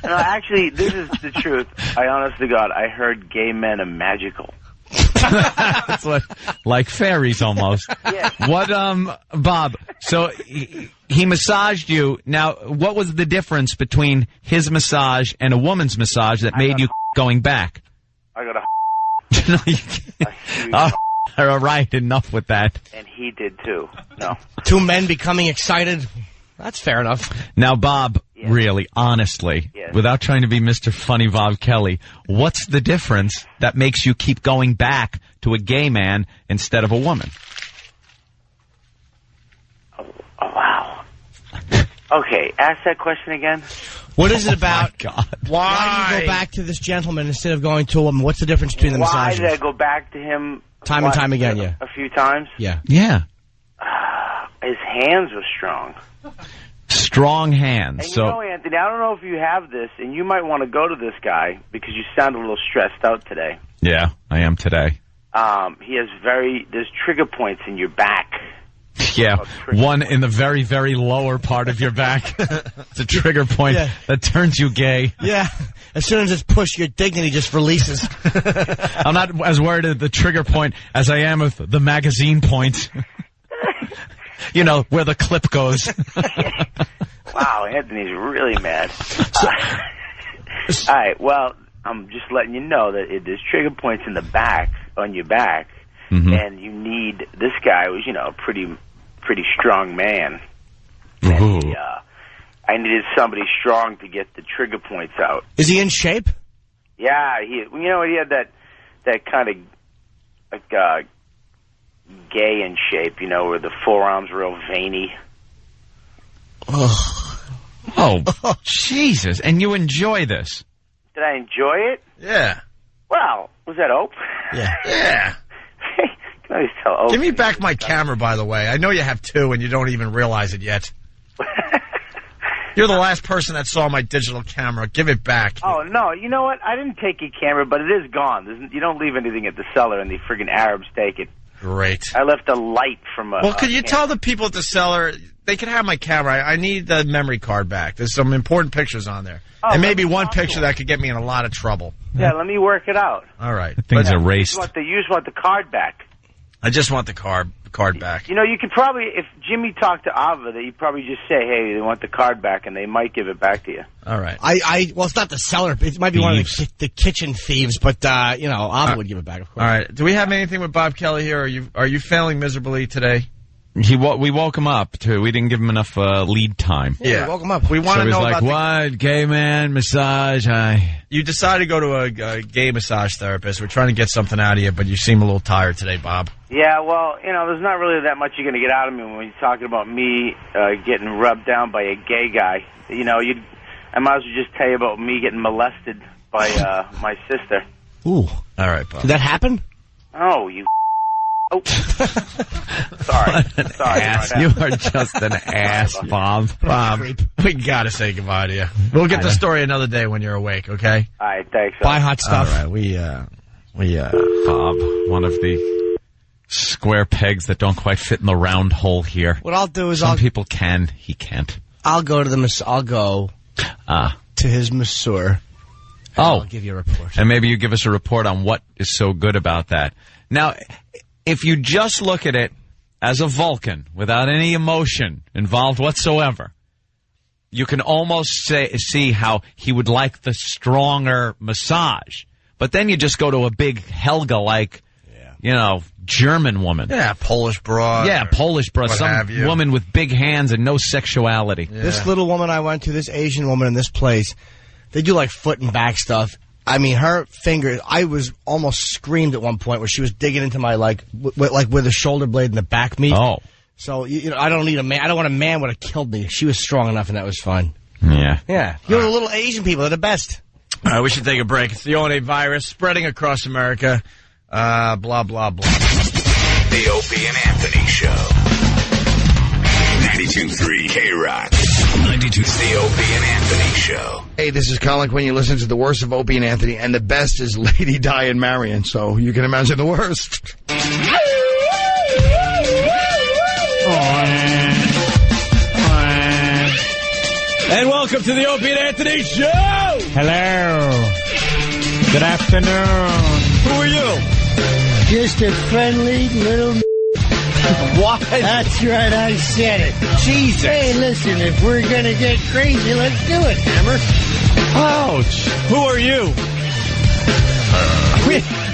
No, actually, this is the truth. I honest to God, I heard gay men are magical. That's like fairies almost. Yeah. What, Bob, so he massaged you. Now, what was the difference between his massage and a woman's massage that made you going back? I got No, you can't. All right, enough with that. And he did too. No. Two men becoming excited. That's fair enough. Now, Bob, really, honestly, without trying to be Mr. Funny Bob Kelly, what's the difference that makes you keep going back to a gay man instead of a woman? Oh wow. Okay, ask that question again. What is it about? My God. Why do you go back to this gentleman instead of going to a woman? What's the difference between the massages? Why did I go back to him? Time and time again, yeah. A few times? Yeah. Yeah. His hands were strong. Strong hands. And you know, Anthony, I don't know if you have this, and you might want to go to this guy because you sound a little stressed out today. Yeah, I am today. He has there's trigger points in your back. Yeah, one in the very, very lower part of your back. It's a trigger point that turns you gay. Yeah. As soon as it's pushed, your dignity just releases. I'm not as worried at the trigger point as I am with the magazine point. You know, where the clip goes. Wow, Anthony's really mad. All right, well, I'm just letting you know that there's trigger points in the back, on your back, and you need, this guy was, a pretty strong man. And I needed somebody strong to get the trigger points out. Is he in shape? Yeah, he had that kind of, like, gay in shape, where the forearms were real veiny. Oh, Jesus. And you enjoy this? Did I enjoy it? Yeah. Well, was that Ope? Yeah. Yeah. Can always tell Ope. Give me back my camera, by the way. I know you have two and you don't even realize it yet. You're the last person that saw my digital camera. Give it back. Oh, no. You know what? I didn't take your camera, but it is gone. You don't leave anything at the cellar, and the friggin' Arabs take it. Great. I left a light from a... Well, could you tell the people at the cellar, they can have my camera. I need the memory card back. There's some important pictures on there. Oh, and maybe one picture that could get me in a lot of trouble. Yeah, let me work it out. All right. The thing's erased. You just want the card back. I just want the card back. You could probably, if Jimmy talked to Ava, that you'd probably just say, hey, they want the card back, and they might give it back to you. All right. Well, it's not the cellar. It might be one of the kitchen thieves, but, Ava would give it back, of course. All right. Do we have anything with Bob Kelly here? Are you failing miserably today? We woke him up too. We didn't give him enough lead time. Yeah, woke him up. We want to know like, about what? Gay man, massage, You decided to go to a gay massage therapist. We're trying to get something out of you, but you seem a little tired today, Bob. Yeah, well, there's not really that much you're going to get out of me when you're talking about me getting rubbed down by a gay guy. I might as well just tell you about me getting molested by my sister. Ooh. All right, Bob. Did that happen? Oh, you... Oh. Sorry. Ass. You are just an ass, Bob. Bob, we got to say goodbye to you. We'll get the story another day when you're awake, okay? All right, thanks. Buy hot stuff. All right, we Bob, one of the square pegs that don't quite fit in the round hole here. What I'll do is Some people can, he can't. I'll go to to his masseur. I'll give you a report. And maybe you give us a report on what is so good about that. Now, if you just look at it as a Vulcan without any emotion involved whatsoever, you can almost see how he would like the stronger massage. But then you just go to a big Helga-like, German woman. Yeah, Polish broad. Yeah, Polish broad. Some woman with big hands and no sexuality. Yeah. This little woman I went to, this Asian woman in this place, they do like foot and back stuff. I mean, her fingers, I was almost screamed at one point where she was digging into my, where the shoulder blade and the back meet. Oh. So, I don't need a man. I don't want a man would have killed me. She was strong enough and that was fine. Yeah. Yeah. The little Asian people, they're the best. All right, we should take a break. It's the O&A virus spreading across America. Blah, blah, blah. The Opie and Anthony Show. 92.3 K-Rock. 92. The Opie and Anthony Show. Hey, this is Colin Quinn. You listen to the worst of Opie and Anthony, and the best is Lady Di and Marion, so you can imagine the worst. And welcome to the Opie and Anthony Show! Hello. Good afternoon. Who are you? Just a friendly little... What? That's right, I said it. Jesus. Hey, listen, if we're gonna get crazy, let's do it, Hammer. Ouch. Who are you?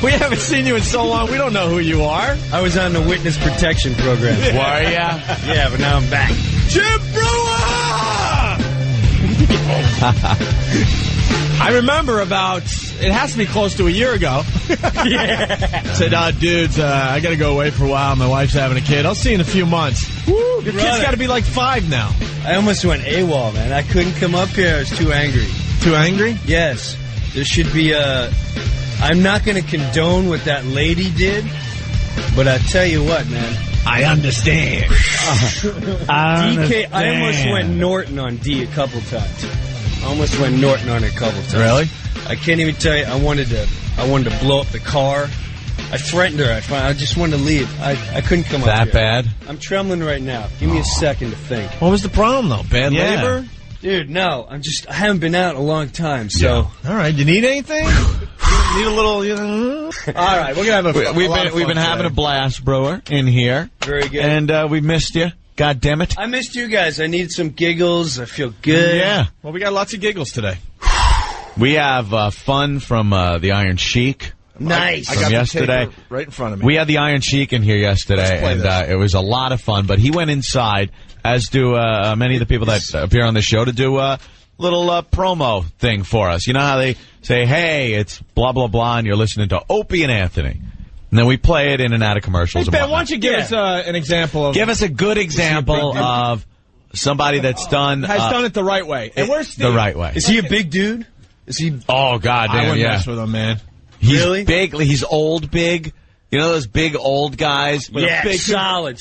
We haven't seen you in so long, we don't know who you are. I was on the witness protection program. Were ya? Yeah, but now I'm back. Jim Brewer! I remember it has to be close to a year ago. Yeah. Said, dudes, I got to go away for a while. My wife's having a kid. I'll see you in a few months. Woo, Your kid's got to be like 5 now. I almost went AWOL, man. I couldn't come up here. I was too angry. Too angry? Yes. There should be I'm not going to condone what that lady did, but I tell you what, man. I understand. DK, I almost went Norton on D a couple times. Really? I can't even tell you. I wanted to blow up the car. I threatened her. I just wanted to leave. I couldn't come up here. That bad? I'm trembling right now. Give me a second to think. What was the problem, though? Bad labor? Dude, no. I haven't been out in a long time, so. All right. You need anything? Need a little, All right. We're going to have We've been having a blast, Brewer, in here. Very good. And we missed you. God damn it. I missed you guys. I need some giggles. I feel good. Yeah. Well, we got lots of giggles today. We have fun from the Iron Sheik. Nice. I got yesterday. The tape right in front of me. We had the Iron Sheik in here yesterday, and it was a lot of fun. But he went inside, as do many of the people that appear on the show, to do a little promo thing for us. You know how they say, hey, it's blah, blah, blah, and you're listening to Opie and Anthony. And then we play it in and out of commercials. Hey, Ben, why don't you give us an example of... Give us a good example of somebody that's done... Has done it the right way. And where's Steve? The right way. Is he a big dude? Is he... Oh, God damn, I wouldn't mess with him, man. He's really? Big. He's old big. You know those big old guys? With a big, solid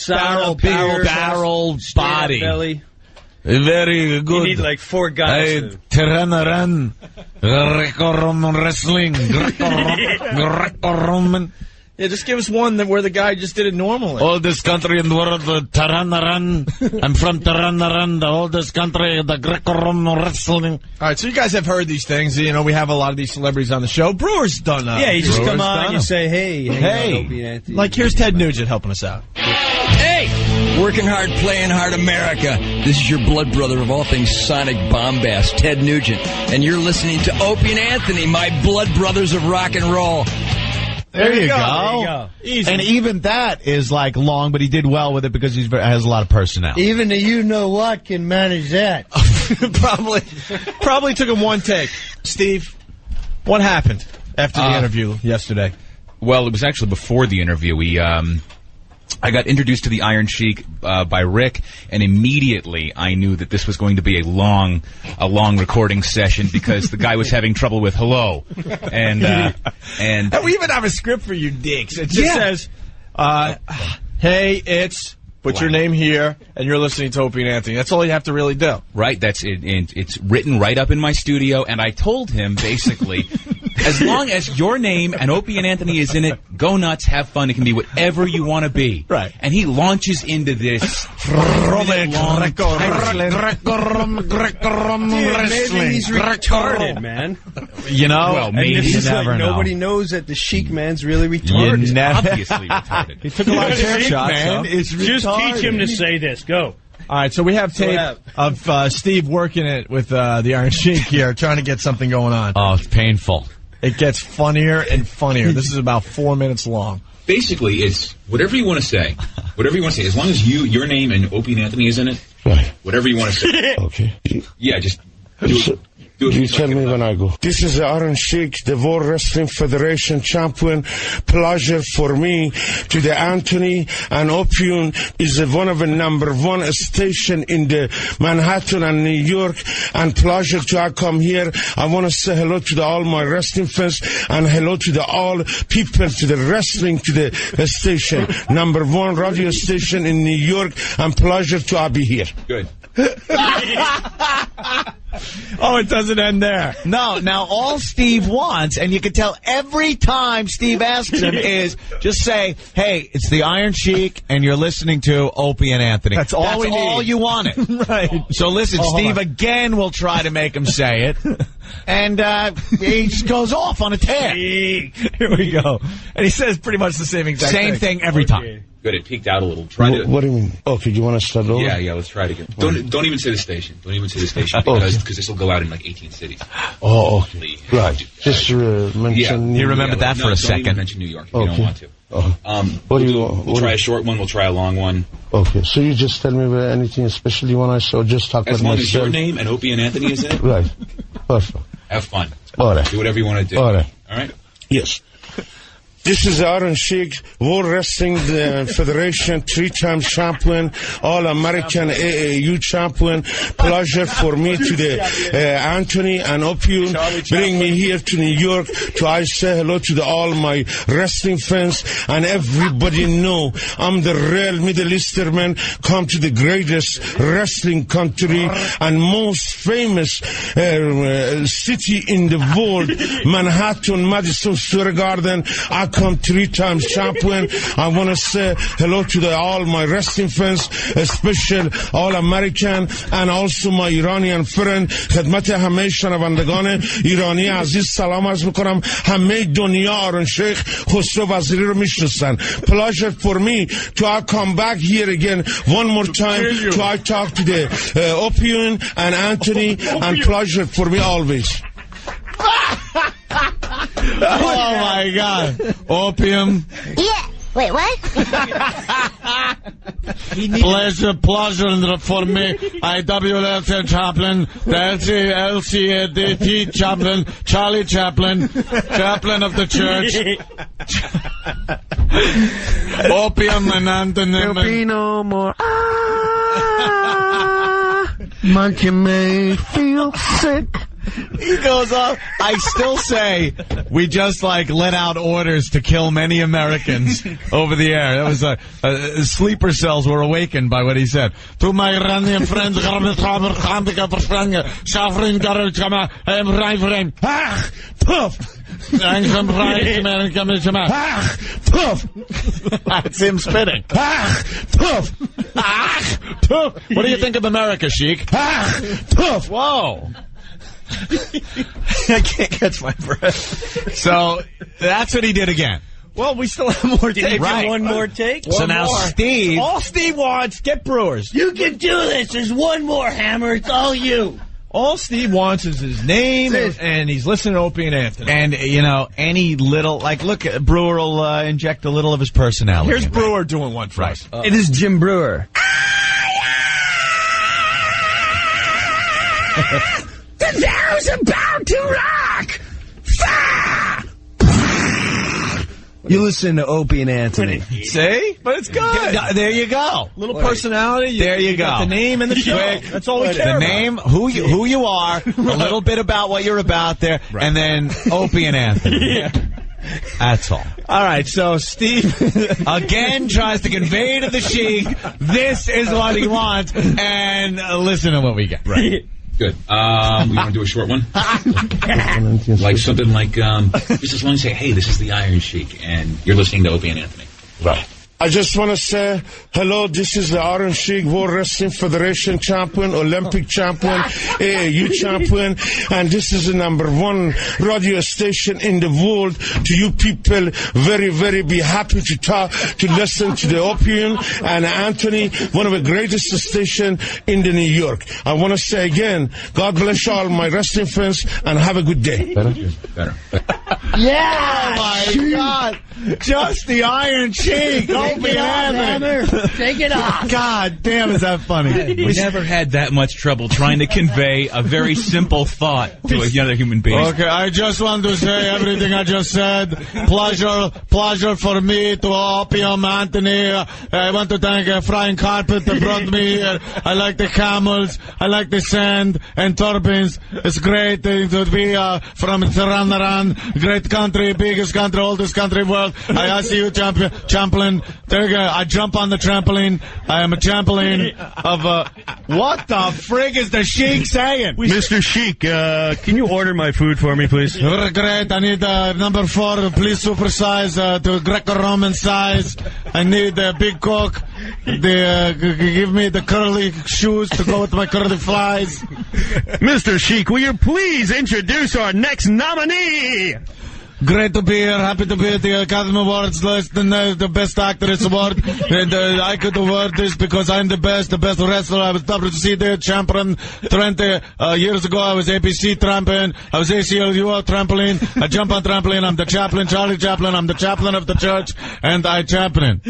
barrel body. Belly. Very good. You need like 4 guys. Greco-Roman wrestling. Greco-Roman. Yeah, just give us one where the guy just did it normally. Oldest country in the world, Tiranaran. I'm from Tiranaran, the oldest country, the Greco-Roman wrestling. All right, so you guys have heard these things. You know, we have a lot of these celebrities on the show. Brewer's done yeah, you just come on and you say, hey. Like, here's Ted Nugent helping us out. Hey! Working hard, playing hard America. This is your blood brother of all things sonic bombast, Ted Nugent. And you're listening to Opie and Anthony, my blood brothers of rock and roll. There you go. Easy. And even that is like long, but he did well with it because he has a lot of personality. Even the you-know-what can manage that. Probably took him one take. Steve, what happened after the interview yesterday? Well, it was actually before the interview. I got introduced to the Iron Sheik by Rick, and immediately I knew that this was going to be a long recording session because the guy was having trouble with hello, and we even have a script for you, dicks. It just says, "Hey, it's." Put your name here, and you're listening to Opie and Anthony. That's all you have to really do. Right, that's it. It's written right up in my studio, and I told him, basically, as long as your name and Opie and Anthony is in it, go nuts, have fun. It can be whatever you want to be. Right. And he launches into this Maybe he's retarded, man. You know, well, maybe you never know. Nobody knows that the Sheik man's really retarded. You never- obviously retarded. He took a lot of chair shots. Man is Just teach him to say this. Go. All right, so we have tape of Steve working it with the Iron Sheik here, trying to get something going on. Oh, it's painful. It gets funnier and funnier. This is about 4 minutes long. Basically, it's whatever you want to say. Whatever you want to say. As long as your name and Opie and Anthony is in it, Right. whatever you want to say. Okay. Yeah, just do it. You tell me when I go. This is the Iron Sheik, the World Wrestling Federation champion. Pleasure for me to the Anthony and Opium is one of the #1 station in the Manhattan and New York. And pleasure to I come here. I want to say hello to all my wrestling fans and hello to all people to the wrestling to the station. #1 radio station in New York. And pleasure to I be here. Good. Oh, it doesn't end there. No, now all Steve wants, and you can tell every time Steve asks him, is just say, hey, it's the Iron Sheik, and you're listening to Opie and Anthony. That's all we need. all you wanted. Right. So listen, Steve again will try to make him say it, and he just goes off on a tear. Here we go. And he says pretty much the same exact thing every time. Good, it peaked out a little. Try to. What do you mean? Okay, you want to start over? Yeah, let's try it again. Don't even say the station. Don't even say the station because this will go out in like 18 cities. Oh, okay. Right. Just mention. You remember that for a don't second. Even mention New York. You don't want to. What do you want? We'll try a short one. We'll try a long one. Okay, so you just tell me anything especially when I saw just talk As about long myself. as your name and Opie and Anthony is in it. Right. Perfect. Have fun. All right. Do whatever you want to do. All right. All right. Yes. This is Iron Sheik, World Wrestling Federation, 3-time champion, All-American AAU champion. Pleasure for me to the Anthony and Opium. Bring me here to New York to I say hello to all my wrestling fans and everybody know I'm the real Middle Eastern. Come to the greatest wrestling country and most famous city in the world, Manhattan, Madison Square Garden. I come 3 times champion. I want to say hello to all my wrestling fans, especially all American and also my Iranian friend. خدمت همه شنوندگان ایرانی عزیز سلام عرض میکنم. همه دنیا آرون شیخ خسرو وزیری رو میشناسن. Pleasure for me to I come back here again one more time to I talk to the Opium and Anthony and pleasure for me always. Oh my God. Opium. Yeah. Wait, what? Pleasure for me. IWLC Chaplin, the LCADT Chaplin, Charlie Chaplin, Chaplain of the Church. Opium and Anthony. There'll be no more. Monkey may feel sick. He goes up. I still say we just let out orders to kill many Americans over the air. That was sleeper cells were awakened by what he said. To my Iranian friends, Puff. That's him spitting. Puff. What do you think of America, Sheik? Puff. Whoa. I can't catch my breath. So that's what he did again. Well, we still have more take. Right. One more take. So now Steve. All Steve wants, get Brewers. You can do this. There's one more, Hammer. It's all you. All Steve wants is his name, and he's listening to Opie and Anthony. And, any little, look, Brewer will inject a little of his personality. Here's Brewer doing one for us. It is Jim Brewer. The Dow's about to rock! You listen to Opie and Anthony. See? But it's good. There you go. Little personality. There you go. Got the name and the show. That's all we care The about. name, who you are, a little bit about what you're about there, and then Opie and Anthony. That's all. All right, so Steve again tries to convey to the Sheik this is what he wants, and listen to what we get. Right. Good. We want to do a short one? Like something like, just as long as you say, hey, this is the Iron Sheik, and you're listening to Opie and Anthony. Right. I just want to say hello. This is the Iron Sheik, World Wrestling Federation champion, Olympic champion, AAU champion, and this is the #1 radio station in the world. To you people, very, very be happy to listen to the Opie and Anthony, one of the greatest stations in the New York. I want to say again, God bless all my wrestling fans, and have a good day. Better. Yeah! Oh, my God. Just the Iron Sheik. Take it off, Hammer. Take it off. God damn, is that funny. We never had that much trouble trying to convey a very simple thought to another human being. Okay, I just want to say everything I just said. Pleasure for me to Opium Anthony. I want to thank Flying Carpet that brought me here. I like the camels. I like the sand and turbines. It's great to be from Tiranaran. Great country, biggest country, oldest country in the world. I see you, champion. There you go. I jump on the trampoline. I am a trampoline of what the frig is the Sheik saying? Mr. Sheik, can you order my food for me, please? Great. I need number 4, please supersize to Greco-Roman size. I need a big Coke. Give me the curly shoes to go with my curly flies. Mr. Sheik, will you please introduce our next nominee? Great to be here. Happy to be at the Academy Awards list and the Best Actress Award. And I could award this because I'm the best wrestler. I was WCW champion 20 years ago. I was ABC champion. I was ACLU trampoline. I jump on trampoline. I'm the chaplain, Charlie Chaplin. I'm the chaplain of the church, and I champion.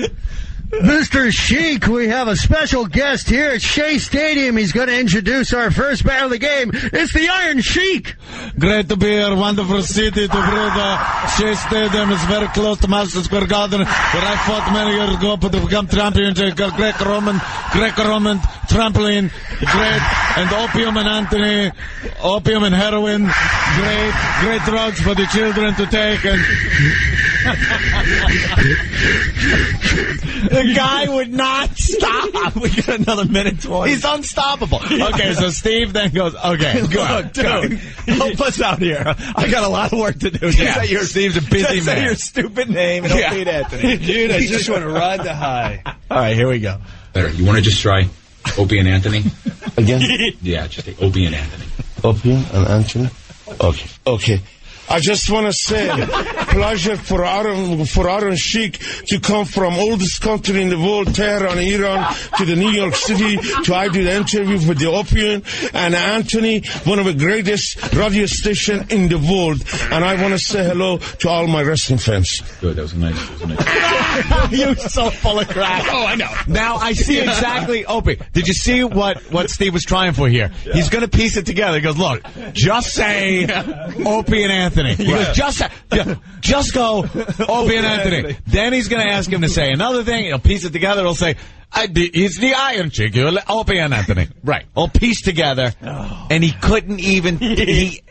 Mr. Sheik, we have a special guest here at Shea Stadium. He's going to introduce our first battle of the game. It's the Iron Sheik. Great to be here. Wonderful city to breathe. Shea Stadium is very close to Madison Square Garden, where I fought many years ago to become champion. Greco-Roman trampoline. Great. And Opium and Anthony. Opium and heroin. Great drugs for the children to take. And the guy would not stop. We got another minute 20. He's unstoppable. Okay, so Steve then goes, okay, look, dude, help us out here. I got a lot of work to do. Yeah. Steve's a busy man. Say your stupid name and Opie and Anthony. Dude, I just want to ride the high. All right, here we go. Better. You want to just try Opie and Anthony? Again? Yeah, just say Opie and Anthony. Opie and Anthony? Okay. I just want to say, pleasure for Iron Sheik to come from oldest country in the world, Tehran, Iran, to the New York City, to I do the interview with the Opium and Anthony, one of the greatest radio station in the world. And I want to say hello to all my wrestling fans. Good, that was nice. You're so full of crap. Oh, I know. Now I see exactly, Opie. Did you see what Steve was trying for here? Yeah. He's going to piece it together. He goes, look, just say Opie and Anthony. He goes, just go Opie and Anthony. Then he's going to ask him to say another thing. He'll piece it together. He'll say, he's the Iron Sheik, Opie and Anthony. Right. All pieced together. And he couldn't even,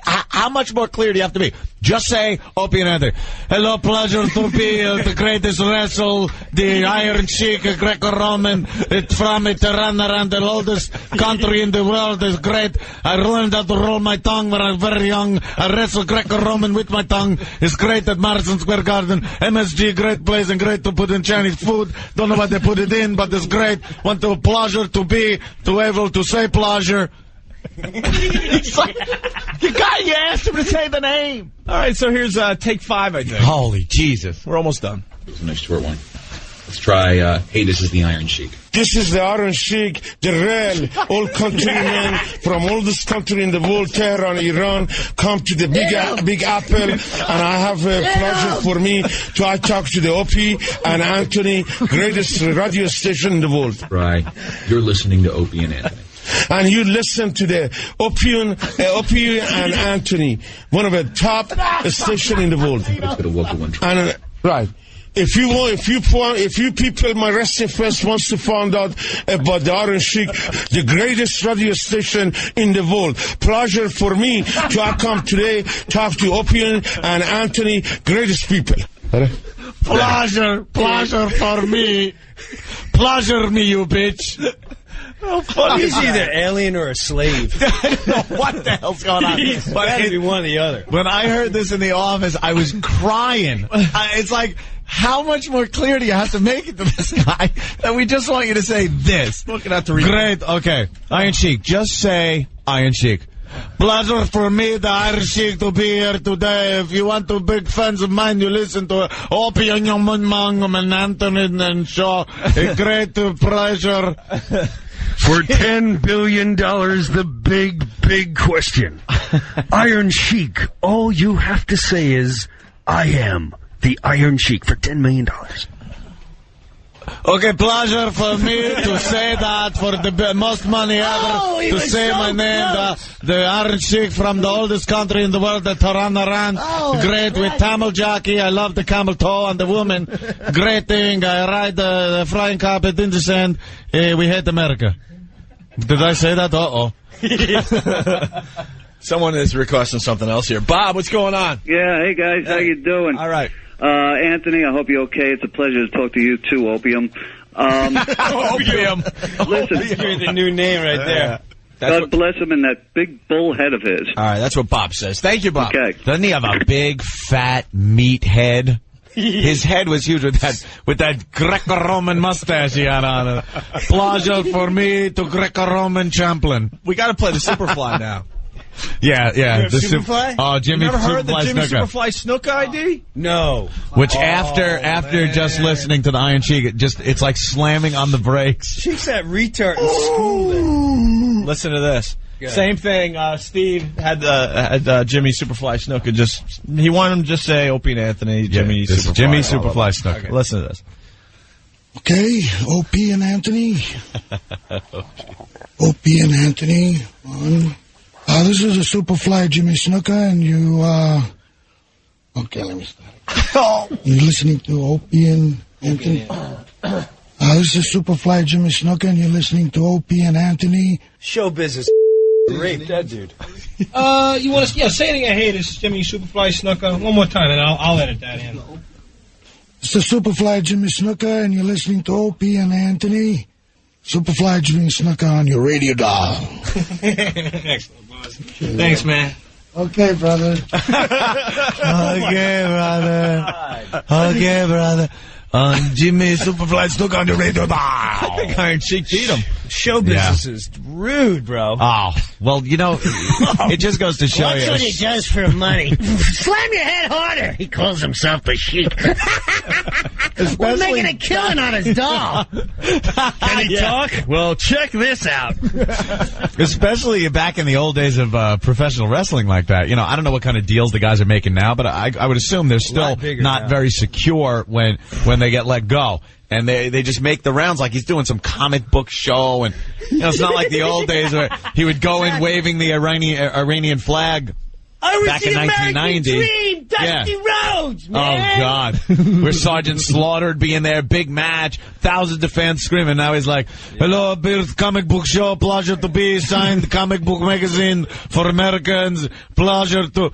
how much more clear do you have to be? Just say Opie and Anthony. Hello, pleasure to be the greatest wrestler, the Iron Sheik, Greco-Roman, from Tiranaran, the oldest country in the world is great. I learned how to roll my tongue when I was very young. I wrestle Greco-Roman with my tongue. It's great at Madison Square Garden. MSG, great place and great to put in Chinese food. Don't know what they put it in, but it's great. Want to pleasure to be, to able to say pleasure. He's like, you asked him to say the name. All right, so here's take 5, I think. Holy Jesus. We're almost done. It was a nice short one. Let's try, hey, this is the Iron Sheik. This is the Iron Sheik, the real all countrymen from all this country in the world, Tehran, Iran, come to the Big Apple, and I have a pleasure for me to I talk to the Opie and Anthony, greatest radio station in the world. Right. You're listening to Opie and Anthony. And you listen to the Opie and Anthony, one of the top station in the world. And right. If you people, my wrestling fans wants to find out about the Iron Sheik, the greatest radio station in the world. Pleasure for me to come today, talk to Opie and Anthony, greatest people. Pleasure for me. Pleasure me, you bitch. Oh, funny. He's either alien or a slave. What the hell's going on? It's got to be one or the other. When I heard this in the office, I was crying. It's like, how much more clear do you have to make it to this guy that we just want you to say this? Looking at the read. Great. Okay. Iron Sheik. Just say Iron Sheik. Pleasure for me, the Iron Sheik, to be here today. If you want to be big fans of mine, you listen to Opie and Anthony and Shaw. A great pleasure. For $10 billion, the big question. Iron Sheik, all you have to say is, I am the Iron Sheik for $10 million. Okay, pleasure for me to say that for the most money ever, to say my name, the Iron Sheik from the oldest country in the world, the Tehran, Iran. Great with Tamil jockey. I love the camel toe and the woman. Great thing. I ride the flying carpet in the sand. We hate America. Did I say that? Uh-oh. Someone is requesting something else here. Bob, what's going on? Yeah, hey guys, how you doing? All right. Anthony, I hope you're okay. It's a pleasure to talk to you too, Opium. Opium. Listen, You're the new name right there. God bless him and that big bull head of his. All right, that's what Bob says. Thank you, Bob. Okay. Doesn't he have a big, fat meat head? His head was huge with that Greco-Roman mustache he had on it. Pleasure for me to Greco-Roman Champlin. We got to play the Superfly now. Yeah. The Superfly? Oh, Jimmy You never heard the Superfly Jimmy Snuka. Superfly Snook ID? No. Which after just listening to the Iron Sheik, it's like slamming on the brakes. She's that retard in school. Then. Listen to this. Good. Same thing. Steve had Jimmy Superfly Snuka. He wanted him to just say Opie and Anthony. Jimmy Superfly. Jimmy Superfly Snuka. Okay. Listen to this. Okay, Opie and Anthony. Opie and Anthony. This is a Superfly Jimmy Snuka, and you, okay, let me start. You're listening to Opie and Anthony. This is Superfly Jimmy Snuka, and you're listening to Opie and Anthony. Show business. Rape that dude. You want to, say anything I hate is Jimmy Superfly Snuka. One more time, and I'll edit that in. It's the Superfly Jimmy Snuka, and you're listening to Opie and Anthony. Superfly Jimmy Snuka on your radio dial. Excellent, boss. Thanks, man. Okay, brother. Okay, brother. Jimmy Superfly Snuka on your radio dial. I think Iron Sheik beat him. Show business is rude, bro. Oh, well, it just goes to show That's you. what he does for money. Slam your head harder. He calls himself a sheik. We're making a killing on his doll. Can he talk? Well, check this out. Especially back in the old days of professional wrestling like that. I don't know what kind of deals the guys are making now, but I would assume they're still not now. very secure when they get let go. And they just make the rounds like he's doing some comic book show. And, it's not like the old days where he would go in waving the Iranian flag. Back in 1990. Dream, Dusty Rhodes, man. Oh, God. Where Sergeant Slaughter would be in there, big match, thousands of fans screaming. Now he's like, hello, Bill, comic book show, pleasure to be signed comic book magazine for Americans, pleasure to...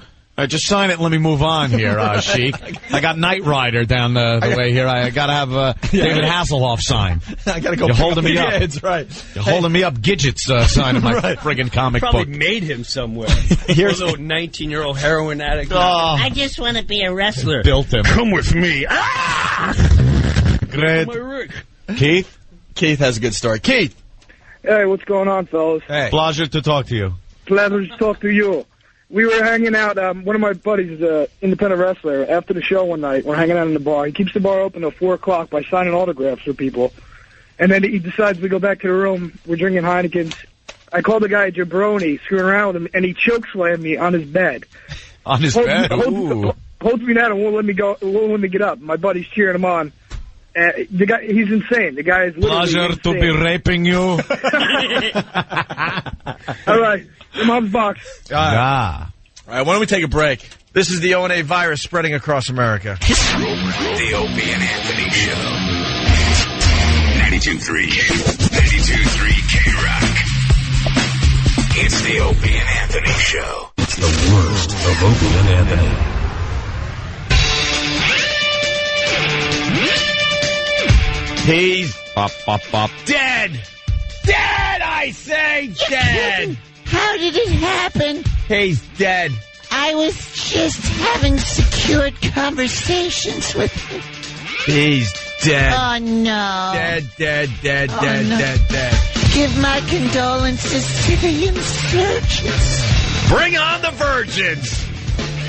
just sign it and let me move on here, Sheik. I got Knight Rider down the way here. I got to have David Hasselhoff sign. I got to go. You're holding me up. Yeah, that's right. You're holding me up. Gidget's sign of my friggin' comic Probably book. made him somewhere. Here's a 19-year-old heroin addict. I just want to be a wrestler. Built him. Come with me. Great. Keith? Keith has a good story. Keith. Hey, what's going on, fellas? Hey. Pleasure to talk to you. Pleasure to talk to you. we were hanging out. One of my buddies is an independent wrestler. After the show one night, we're hanging out in the bar. He keeps the bar open till 4 o'clock by signing autographs for people. And then he decides to go back to the room. We're drinking Heineken's. I called the guy a jabroni, screwing around with him, and he chokeslammed me on his bed. On his bed? Holds me down and won't let me go. Won't let me get up. My buddy's cheering him on. The guy, he's insane. The guy is literally Pleasure insane. to be raping you. All right, your mom's box. All right, why don't we take a break? This is the O&A virus spreading across America. The Opie and Anthony Show. 92.3. 92.3 K-Rock. It's the Opie and Anthony Show. It's the worst of Opie and Anthony. He's dead. Dead, I say, dead. How did it happen? He's dead. I was just having secured conversations with him. He's dead. Oh, no. Dead. No. Dead. Give my condolences to the insurgents. Bring on the virgins.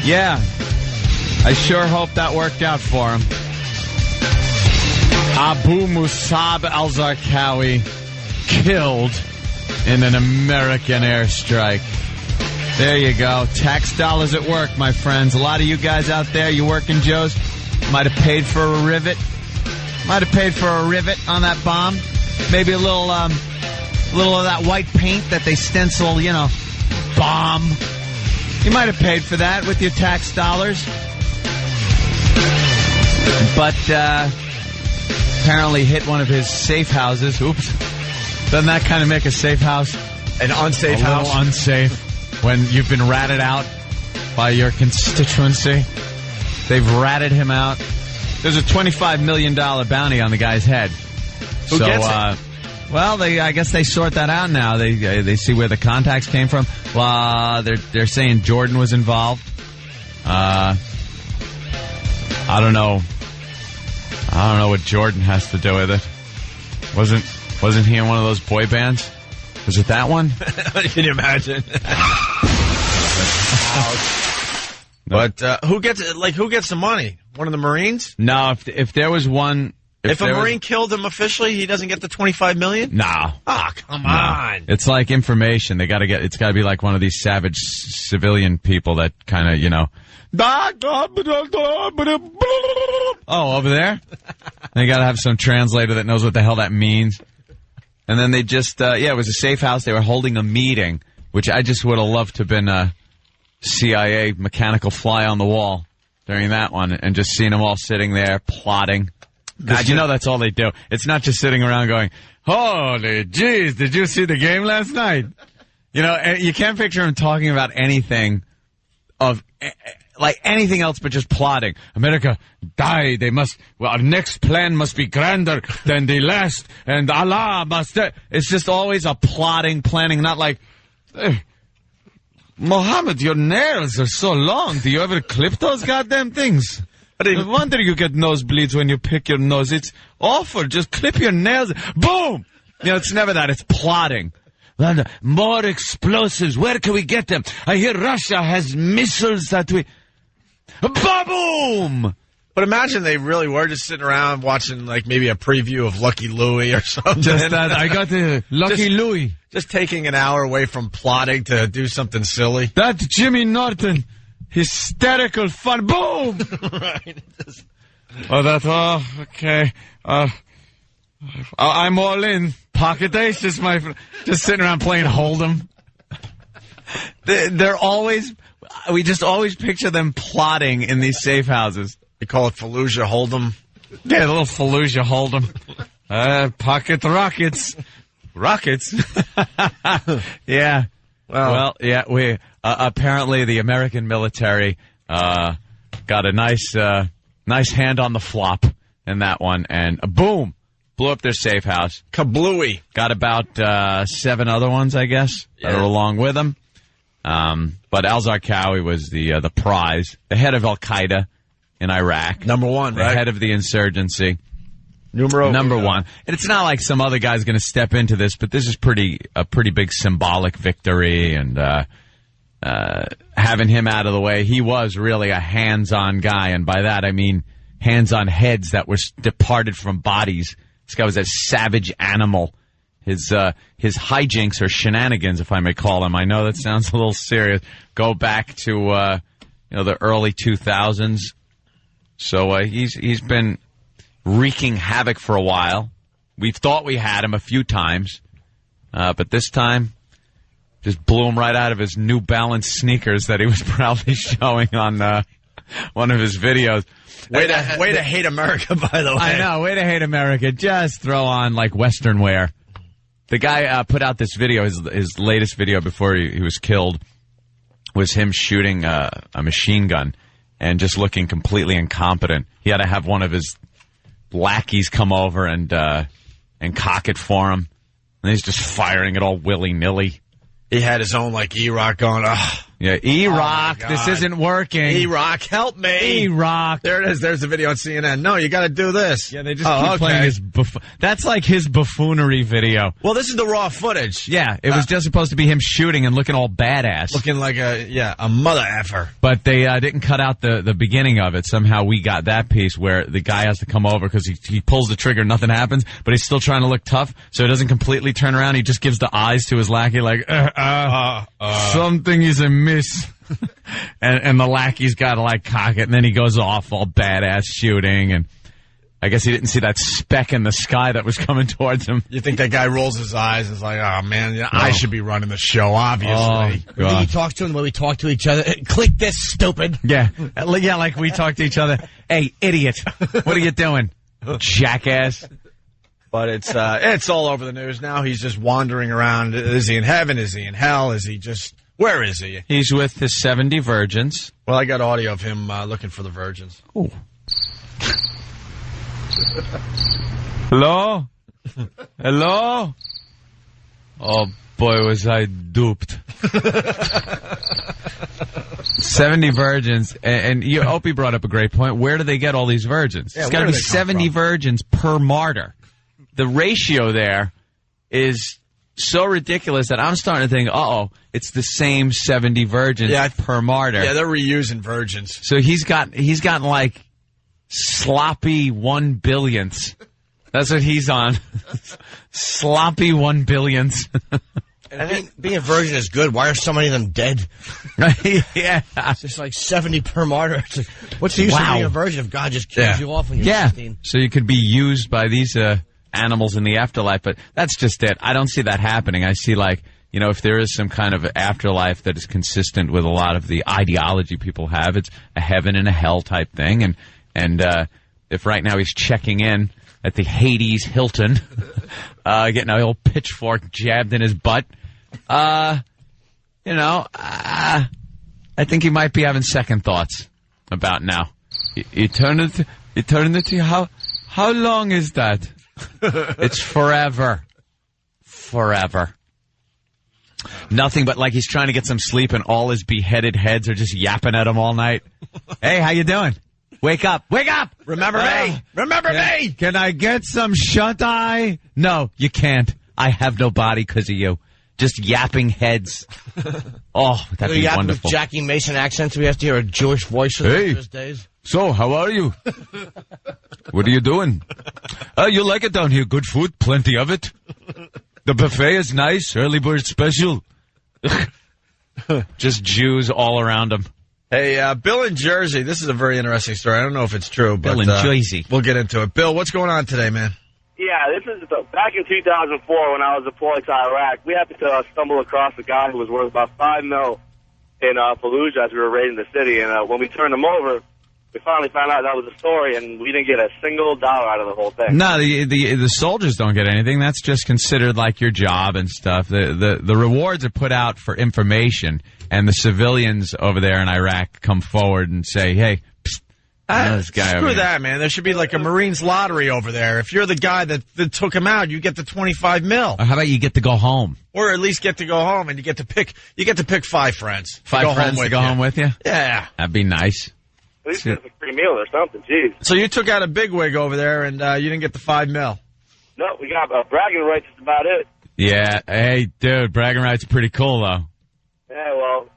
Yeah. I sure hope that worked out for him. Abu Musab al-Zarqawi killed in an American airstrike. There you go. Tax dollars at work, my friends. A lot of you guys out there, you working Joes, might have paid for a rivet. Might have paid for a rivet on that bomb. Maybe a little of that white paint that they stencil, bomb. You might have paid for that with your tax dollars. But, apparently hit one of his safe houses. Oops. Doesn't that kind of make a safe house an unsafe a house? Little unsafe when you've been ratted out by your constituency. They've ratted him out. There's a $25 million bounty on the guy's head. Who gets it? Well, I guess they sort that out now. They see where the contacts came from. They're saying Jordan was involved. I don't know what Jordan has to do with it. Wasn't he in one of those boy bands? Was it that one? Can you imagine? But who gets the money? One of the Marines? No, if there was one. If a Marine killed him officially, he doesn't get the $25 million? No. Ah, come on. It's like information. It's got to be like one of these savage civilian people that kind of, Oh, over there? They got to have some translator that knows what the hell that means. And then they just, it was a safe house. They were holding a meeting, which I just would have loved to have been a CIA mechanical fly on the wall during that one and just seen them all sitting there plotting. Because that's all they do. It's not just sitting around going, holy jeez, did you see the game last night? You can't picture them talking about anything like anything else but just plotting. America, die. Our next plan must be grander than the last, and Allah must. It's just always a plotting, planning, not like, Mohammed, your nails are so long. Do you ever clip those goddamn things? No wonder you get nosebleeds when you pick your nose. It's awful. Just clip your nails. Boom! It's never that. It's plotting. More explosives. Where can we get them? I hear Russia has missiles that we... Ba-boom! But imagine they really were just sitting around watching, like, maybe a preview of Lucky Louie or something. Just that. I got the Lucky Louie. Just taking an hour away from plotting to do something silly. That's Jimmy Norton. Hysterical fun. Boom! Right. Okay. I'm all in. Pocket aces, my friend. Just sitting around playing Hold'em. They're always... We just always picture them plotting in these safe houses. They call it Fallujah Hold'em. Yeah, a little Fallujah Hold'em. Pocket rockets. Rockets? Yeah. Well, yeah, we... apparently, the American military got a nice hand on the flop in that one, and boom, blew up their safe house. Kablooey. Got about 7 other ones, I guess, that are along with them. But al-Zarqawi was the prize, the head of Al-Qaeda in Iraq. Number 1, right? The head of the insurgency. Number 1. And it's not like some other guy's going to step into this, but this is a pretty big symbolic victory, and having him out of the way. He was really a hands-on guy, and by that I mean hands-on heads that were departed from bodies. This guy was a savage animal. His hijinks or shenanigans, if I may call them. I know that sounds a little serious. Go back to the early 2000s. So he's been wreaking havoc for a while. We've thought we had him a few times, but this time just blew him right out of his New Balance sneakers that he was proudly showing on one of his videos. Way to hate America, by the way. I know, way to hate America. Just throw on like Western wear. The guy put out this video, his latest video before he was killed, was him shooting a machine gun and just looking completely incompetent. He had to have one of his lackeys come over and cock it for him. And he's just firing it all willy-nilly. He had his own, like, E-Rock going, ugh. Yeah, E-Rock, this isn't working. E-Rock, help me. E-Rock. There it is. There's the video on CNN. No, you got to do this. Yeah, they just keep playing his that's like his buffoonery video. Well, this is the raw footage. Yeah, it was just supposed to be him shooting and looking all badass. Looking like a mother effer. But they didn't cut out the beginning of it. Somehow we got that piece where the guy has to come over because he pulls the trigger, nothing happens, but he's still trying to look tough, so he doesn't completely turn around. He just gives the eyes to his lackey like, something is amiss. and the lackey's got to like cock it, and then he goes off all badass shooting, and I guess he didn't see that speck in the sky that was coming towards him. You think that guy rolls his eyes and is like, oh man, I should be running the show, obviously. I think he talks to him the way we talk to each other. Click this, stupid. Yeah, like we talk to each other. Hey, idiot, what are you doing, jackass? But it's all over the news now. He's just wandering around. Is he in heaven? Is he in hell? Is he just... Where is he? He's with his 70 virgins. Well, I got audio of him looking for the virgins. Ooh. Hello? Hello? Oh, boy, was I duped. 70 virgins. And Opie brought up a great point. Where do they get all these virgins? It's got to be 70 virgins per martyr. The ratio there is... so ridiculous that I'm starting to think, it's the same 70 virgins per martyr. Yeah, they're reusing virgins. So he's gotten like sloppy 1 billionths. That's what he's on. Sloppy 1 billionths. And being a virgin is good. Why are so many of them dead? Yeah. It's just like 70 per martyr. Like, what's the use of being a virgin if God just kills you off when you're 16? So you could be used by these animals in the afterlife, but that's just it. I don't see that happening. I see if there is some kind of afterlife that is consistent with a lot of the ideology people have, it's a heaven and a hell type thing. And if right now he's checking in at the Hades Hilton, getting an old pitchfork jabbed in his butt, I think he might be having second thoughts about now. Eternity, how long is that? It's forever. Forever. Nothing but like he's trying to get some sleep and all his beheaded heads are just yapping at him all night. Hey, how you doing? Wake up. Wake up! Remember me! Remember me! Can I get some shut-eye? No, you can't. I have no body because of you. Just yapping heads. Oh, that'd be wonderful. With Jackie Mason accents, we have to hear a Jewish voice for those days. So, how are you? What are you doing? You like it down here. Good food, plenty of it. The buffet is nice, early bird special. Just Jews all around him. Hey, Bill in Jersey, this is a very interesting story. I don't know if it's true, but Bill in Jersey. We'll get into it. Bill, what's going on today, man? Yeah, this is back in 2004 when I was deployed to Iraq. We happened to stumble across a guy who was worth about $5 million in Fallujah as we were raiding the city, and when we turned him over, we finally found out that was a story, and we didn't get a single dollar out of the whole thing. No, the soldiers don't get anything. That's just considered like your job and stuff. The rewards are put out for information, and the civilians over there in Iraq come forward and say, hey, this guy screw that, man. There should be like a Marines lottery over there. If you're the guy that took him out, you get the $25 million. Or how about you get to go home? Or at least get to go home, and you get to pick 5 friends. 5 friends to go home with you? Yeah. That'd be nice. At least it's a free meal or something, jeez. So you took out a bigwig over there, and you didn't get the $5 million. No, we got bragging rights. That's about it. Yeah. Hey, dude, bragging rights are pretty cool, though. Yeah, well,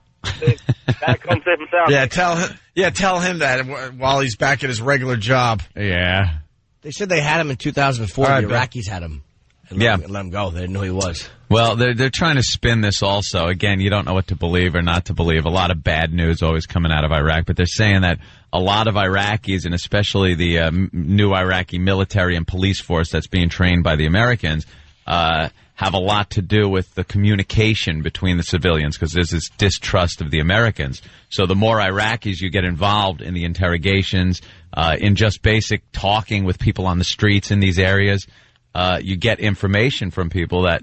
back home safe and sound. Tell him that while he's back at his regular job. Yeah. They said they had him in 2004. All right, the Bill. Iraqis had him. And let him go. They didn't know who he was. Well, they're trying to spin this also. Again, you don't know what to believe or not to believe. A lot of bad news always coming out of Iraq, but they're saying that a lot of Iraqis, and especially the new Iraqi military and police force that's being trained by the Americans, have a lot to do with the communication between the civilians, because there's this distrust of the Americans. So the more Iraqis you get involved in the interrogations, in just basic talking with people on the streets in these areas, you get information from people that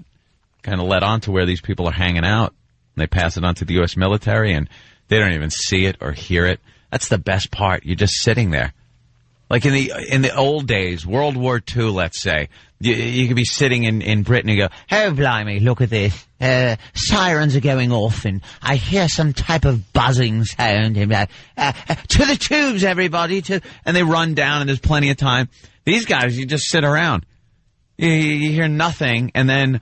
kind of let on to where these people are hanging out. And they pass it on to the U.S. military, and they don't even see it or hear it. That's the best part. You're just sitting there. Like in the old days, World War II, let's say, you could be sitting in Britain and go, Oh, blimey, look at this. Sirens are going off, and I hear some type of buzzing sound. To the tubes, everybody. and they run down, and there's plenty of time. These guys, you just sit around. You hear nothing, and then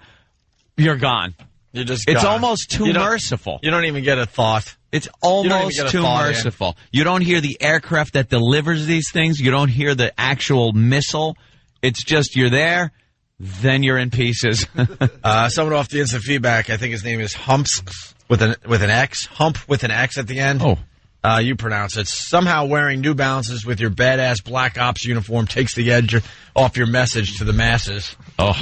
you're gone. You're just It's gone. almost too merciful. You don't even get a thought. It's almost too merciful. You don't hear the aircraft that delivers these things. You don't hear the actual missile. It's just you're there, then you're in pieces. Someone off the instant feedback, I think his name is Humps with an X. Hump with an X at the end. Oh. You pronounce it. Somehow wearing New Balances with your badass Black Ops uniform takes the edge off your message to the masses. Oh.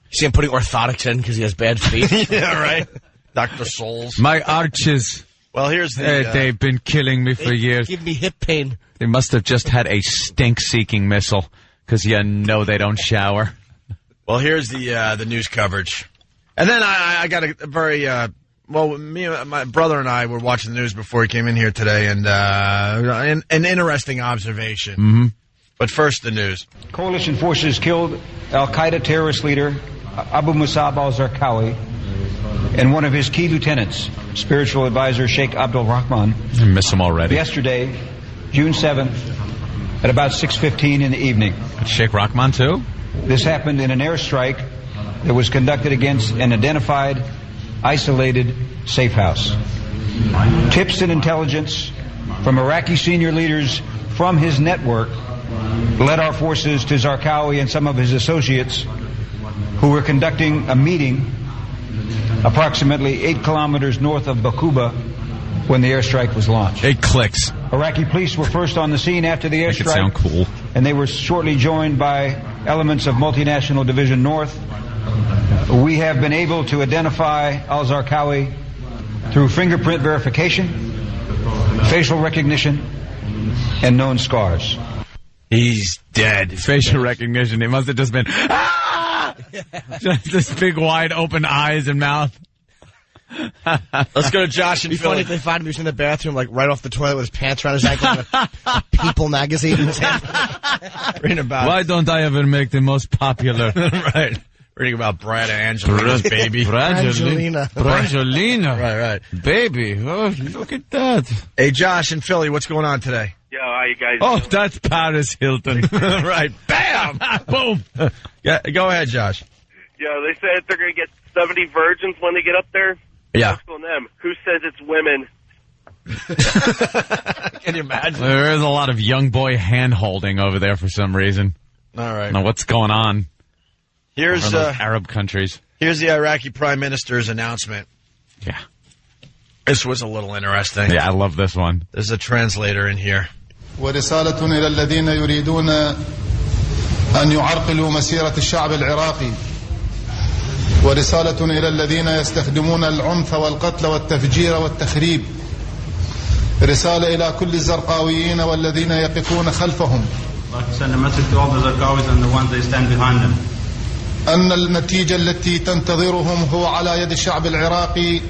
You see him putting orthotics in because he has bad feet? Yeah, right. Dr. Souls. My arches. Well, here's the... they've been killing me for years. Give me hip pain. They must have just had a stink-seeking missile, because you know they don't shower. Well, here's the news coverage. And then I got a very... me and my brother and I were watching the news before he came in here today, and an interesting observation. Mm-hmm. But first, the news. Coalition forces killed al-Qaeda terrorist leader Abu Musab al-Zarqawi and one of his key lieutenants, spiritual advisor Sheikh Abdul Rahman. I miss him already. Yesterday, June 7th, at about 6:15 in the evening. Sheikh Rahman, too? This happened in an airstrike that was conducted against an identified, isolated safe house. Tips and intelligence from Iraqi senior leaders from his network led our forces to Zarqawi and some of his associates who were conducting a meeting approximately 8 kilometers north of Bakuba when the airstrike was launched. 8 clicks. Iraqi police were first on the scene after the airstrike. Make it sound cool. And they were shortly joined by elements of Multinational Division North. We have been able to identify al-Zarqawi through fingerprint verification, facial recognition, and known scars. He's dead. Facial recognition. It must have just been, ah! Just big, wide open eyes and mouth. Let's go to Josh and It'd be funny if they find him in the bathroom, like right off the toilet with his pants around his ankle and a People magazine in his hand. Reading about... Why don't I ever make the most popular? Right. Reading about Brad and Angelina's baby. Brangelina. Brangelina. Right. Baby. Oh, look at that. Hey, Josh in Philly, what's going on today? Yo, how you guys Oh, doing? that's Paris Hilton. Right. Bam! Boom! Yeah, go ahead, Josh. Yo, they said they're going to get 70 virgins when they get up there. Yeah. What's on them? Who says it's women? Can you imagine? There is a lot of young boy hand-holding over there for some reason. All right. Now, what's going on? Here's over those Arab countries. Here's the Iraqi Prime Minister's announcement. Yeah. This was a little interesting. Yeah, I love this one. There's a translator in here. ورسالة إلى الذين يريدون أن يعرقلوا مسيرة الشعب العراقي ورسالة إلى الذين يستخدمون العنف والقتل والتفجير والتخريب رسالة إلى كل الزرقاويين والذين يقفون خلفهم I'd like to send a message to all the Zarqawis and the ones that stand behind them. أن النتيجة التي تنتظرهم هو على يد الشعب العراقي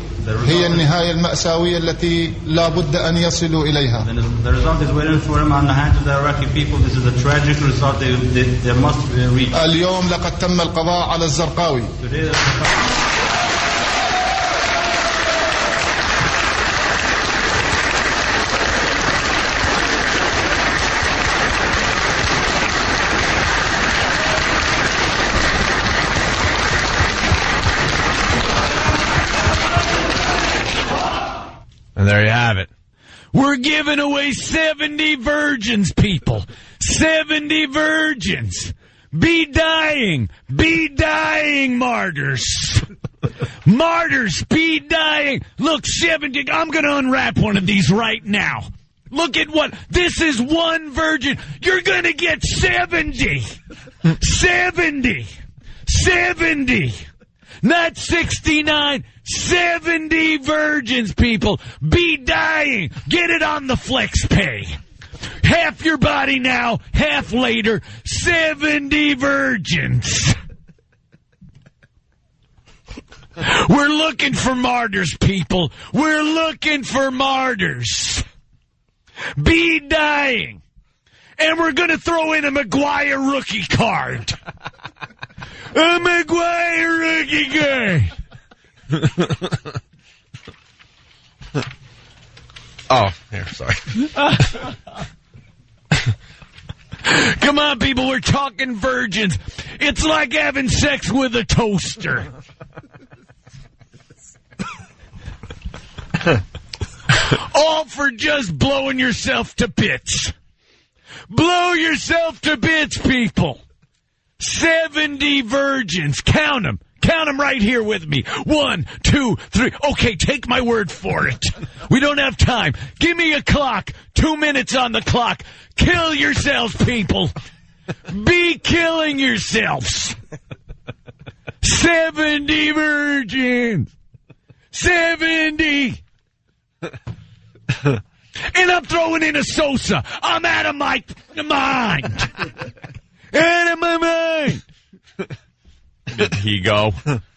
هي النهاية المأساوية التي لا بد أن يصلوا إليها. The result is waiting for them on the hands of the Iraqi people. This is a tragic result they must reach. اليوم لقد تم القضاء على الزرقاوي. And there you have it. We're giving away 70 virgins, people. 70 virgins. Be dying, martyrs. Martyrs, be dying. Look, 70, I'm going to unwrap one of these right now. Look at what, this is one virgin. You're going to get 70. 70. 70. Not 69. 70 virgins, people. Be dying. Get it on the flex pay. Half your body now, half later. 70 virgins. We're looking for martyrs, people. We're looking for martyrs. Be dying. And we're going to throw in a McGuire rookie card. A McGuire rookie card. Oh, here, sorry. Come on, people, we're talking virgins. It's like having sex with a toaster. All for just blowing yourself to bits. Blow yourself to bits, people. 70 virgins. Count them. Count them right here with me. 1, 2, 3. Okay, take my word for it. We don't have time. Give me a clock. 2 minutes on the clock. Kill yourselves, people. Be killing yourselves. 70 virgins. 70. And I'm throwing in a Sosa. I'm out of my mind. Out of my mind. Did he go?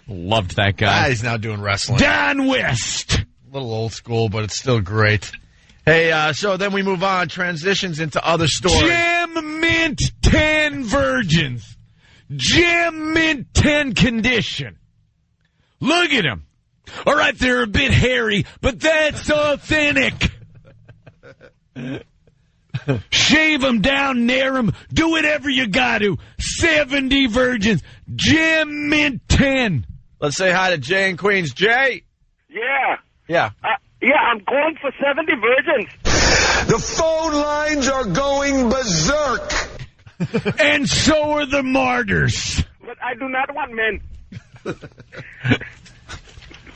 Loved that guy. He's now doing wrestling. Don West. A little old school, but it's still great. Hey, so then we move on. Transitions into other stories. Jam Mint 10 virgins. Jam Mint 10 condition. Look at him. All right, they're a bit hairy, but that's authentic. Shave them down, nair them, do whatever you got to. 70 virgins. Jam Mint 10. Let's say hi to Jay in Queens. Jay? Yeah. Yeah. Yeah, I'm going for 70 virgins. The phone lines are going berserk. And so are the martyrs. But I do not want men.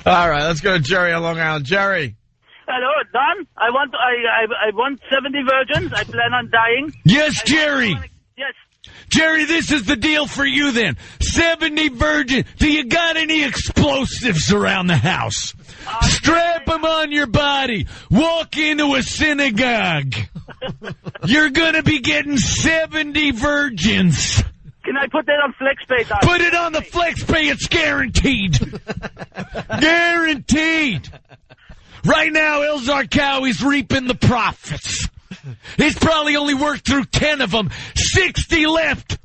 All right, let's go to Jerry on Long Island. Jerry. Hello, Don. I want 70 virgins. I plan on dying. Yes, Jerry. Yes. Jerry, this is the deal for you then. 70 virgins. Do you got any explosives around the house? Strap them on your body. Walk into a synagogue. You're going to be getting 70 virgins. Can I put that on FlexPay, Don? Put it on the FlexPay. It's guaranteed. Guaranteed. Right now, El Zarqawi's reaping the profits. He's probably only worked through 10 of them. 60 left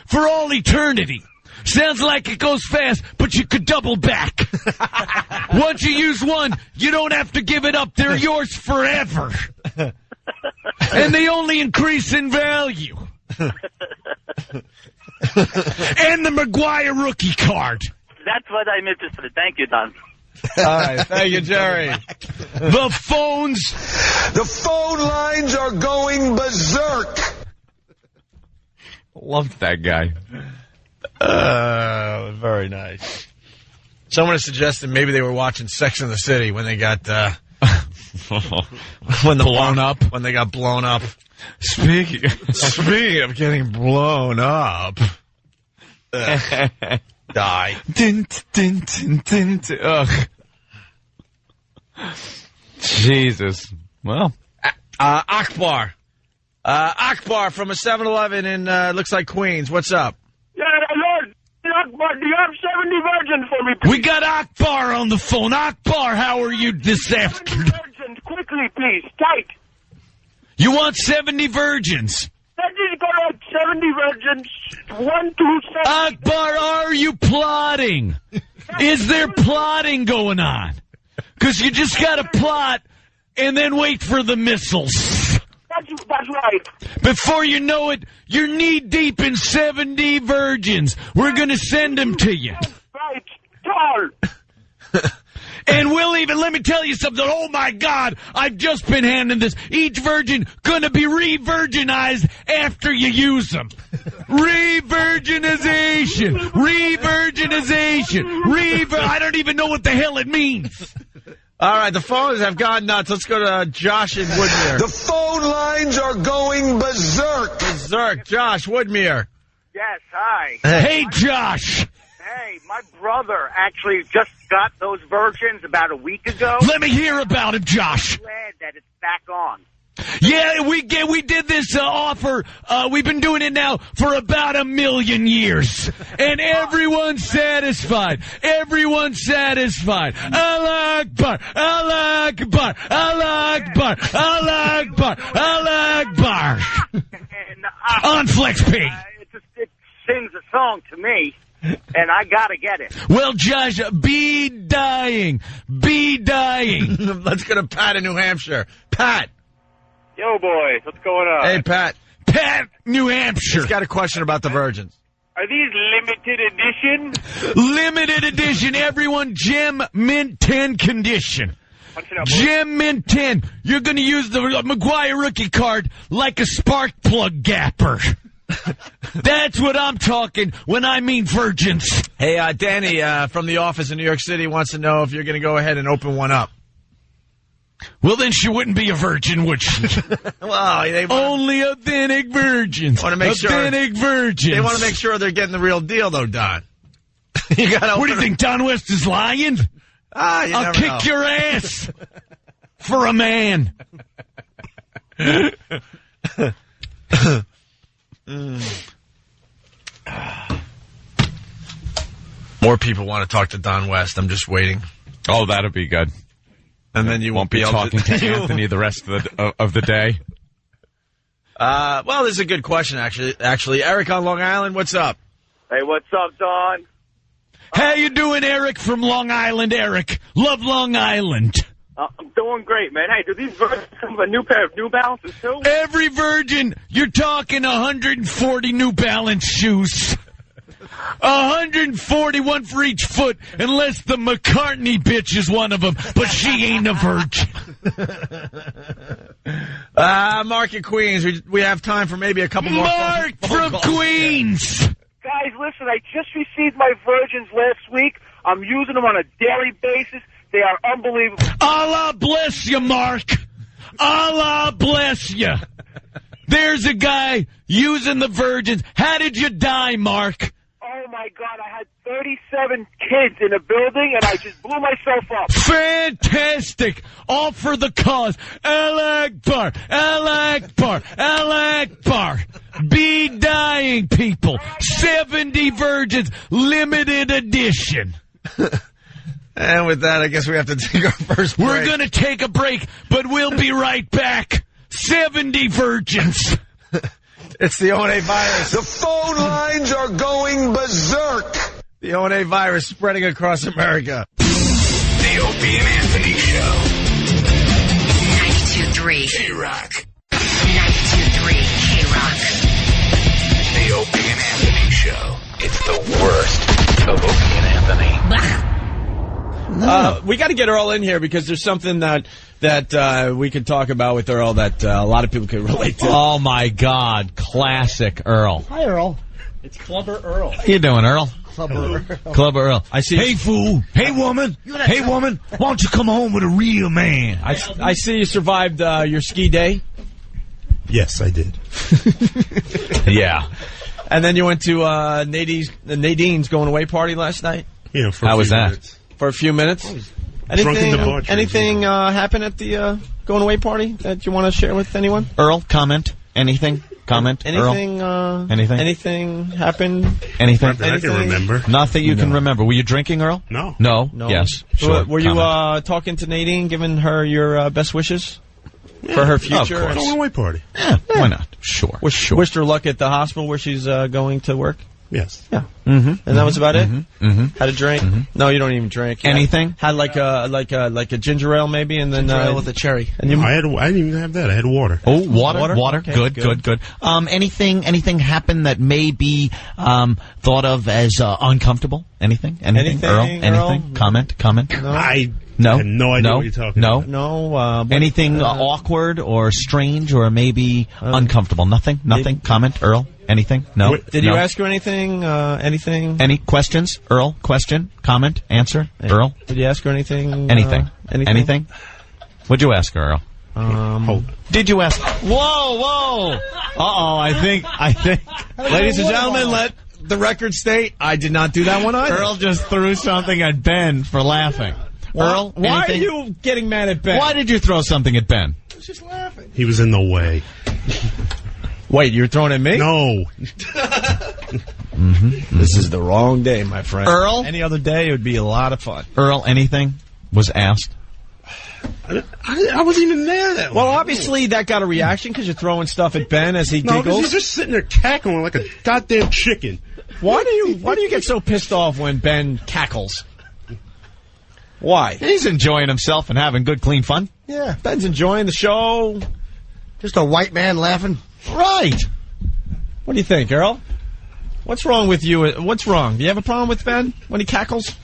for all eternity. Sounds like it goes fast, but you could double back. Once you use one, you don't have to give it up. They're yours forever. And they only increase in value. And the McGuire rookie card. That's what I'm interested in. Thank you, Don. All right, thank you, Jerry. The phone lines are going berserk. Loved that guy. Very nice. Someone has suggested maybe they were watching Sex and the City when they got blown up. When they got blown up. Speaking of getting blown up. Die. Ugh. Jesus. Well. Akbar. Akbar from a 7-Eleven in, looks like Queens. What's up? Yeah, Lord. Akbar, do you have 70 virgins for me, please? We got Akbar on the phone. Akbar, how are you this afternoon? Virgins, quickly, please. Tight. You want 70 virgins? That is correct. 70 virgins. 1, 2, 7. Akbar, are you plotting? Is there plotting going on? Because you just got to plot and then wait for the missiles. That's right. Before you know it, you're knee-deep in 70 virgins. We're going to send them to you. Right. Tall. And we'll even, let me tell you something. Oh, my God, I've just been handing this. Each virgin gonna be re-virginized after you use them. Re-virginization. Re-virginization. I don't even know what the hell it means. All right, the phones have gone nuts. Let's go to Josh in Woodmere. The phone lines are going berserk. Berserk. Josh, Woodmere. Yes, hi. Hey, Josh. Hey, my brother actually just got those virgins about a week ago. Let me hear about it, Josh. I'm glad that it's back on. Yeah, we did this offer. We've been doing it now for about 1 million years. And everyone's satisfied. Everyone's satisfied. Allah Akbar. Allah Akbar. Allah Akbar. Allah Akbar. Allah Akbar. On Flex P. It sings a song to me, and I gotta get it. Well, Josh, be dying. Be dying. Let's go to Pat in New Hampshire. Pat. Yo, boys, what's going on? Hey, Pat. Pat, New Hampshire. He's got a question about the virgins. Are these limited edition? Limited edition, everyone. Gem Mint 10 condition. Gem Mint 10. You're going to use the McGuire rookie card like a spark plug gapper. That's what I'm talking when I mean virgins. Hey, Danny from the office in New York City wants to know if you're going to go ahead and open one up. Well, then she wouldn't be a virgin, would she? Well, only authentic virgins. Want to make authentic virgins. They want to make sure they're getting the real deal, though, Don. You gotta what do you think, Don West is lying? I'll kick your ass for a man. More people want to talk to Don West. I'm just waiting. Oh, that'll be good. And then you won't be talking to Anthony the rest of the day. Well, this is a good question, actually. Eric on Long Island, what's up? Hey, what's up, Don? How you doing, Eric from Long Island, Eric? Love Long Island. I'm doing great, man. Hey, do these virgins come with a new pair of New Balances, too? Every virgin, you're talking 140 New Balance shoes. 141 for each foot, unless the McCartney bitch is one of them, but she ain't a virgin. Mark in Queens, we have time for maybe a couple more. Mark from Queens. Guys, listen, I just received my virgins last week. I'm using them on a daily basis. They are unbelievable. Allah bless you, Mark. Allah bless you. There's a guy using the virgins. How did you die, Mark? Oh, my God, I had 37 kids in a building, and I just blew myself up. Fantastic. All for the cause. Allah Akbar. Allah Akbar. Allah Akbar. Be dying, people. 70 virgins, limited edition. And with that, I guess we have to take our first break. We're going to take a break, but we'll be right back. 70 virgins. It's the O&A virus. The phone lines are going berserk. The O&A virus spreading across America. The Opie and Anthony Show. 92.3 K-Rock. 92.3 K-Rock. The Opie and Anthony Show. It's the worst of Opie and Anthony. We got to get Earl in here because there's something that we could talk about with Earl that a lot of people could relate to. Oh, my God. Classic Earl. Hi, Earl. It's Clubber Earl. How you doing, Earl? Clubber Earl. I see. Hey, fool. Hey, woman. Hey, woman. Why don't you come home with a real man? I see you survived your ski day. Yes, I did. Yeah. And then you went to Nadine's going away party last night. Yeah, for How was that? Minutes. For a few minutes. Drunken debauchery. Anything happen at the going away party that you want to share with anyone? Earl, comment. Anything? Comment. Anything? Earl? Anything? Anything happened? Anything? I can remember. Nothing you can remember. Were you drinking, Earl? No. No? Yes. Sure. Were you talking to Nadine, giving her your best wishes for her future? Of course. Going away party. Yeah, why not? Sure. Wished her luck at the hospital where she's going to work. Yes. Yeah. Mm-hmm. And that was about it? Mm-hmm. Had a drink? No, you don't even drink. Yeah. Anything? Had like a ginger ale maybe, and then Ginger ale with a cherry. And you, I didn't even have that. I had water. Oh, water. Okay, Good. Anything happened that may be thought of as uncomfortable? Anything? Earl? Anything? Comment? No. I No. have no idea what you're talking about. No. Anything awkward or strange or maybe uncomfortable? Nothing? Comment? Earl? Anything? No. Did you ask her anything? Anything? Any questions? Earl? Question? Comment? Answer? Earl? Did you ask her anything? Anything? Anything? What'd you ask her, Earl? Hold on. Did you ask? Whoa! Uh-oh, I think. Ladies and gentlemen, let the record state, I did not do that one either. Earl just threw something at Ben for laughing. Earl, why anything? are you getting mad at Ben? Why did you throw something at Ben? I was just laughing. He was in the way. Wait, you're throwing at me? No. This is the wrong day, my friend. Earl? Any other day, it would be a lot of fun. Earl, anything was asked? I wasn't even there that Well, long. obviously, that got a reaction because you're throwing stuff at Ben as he No, because giggles. he's just sitting there cackling like a goddamn chicken. Why do you get so pissed off when Ben cackles? Why? He's enjoying himself and having good, clean fun. Yeah, Ben's enjoying the show. Just a white man laughing. Right. What do you think, Earl? What's wrong with you? What's wrong? Do you have a problem with Ben when he cackles?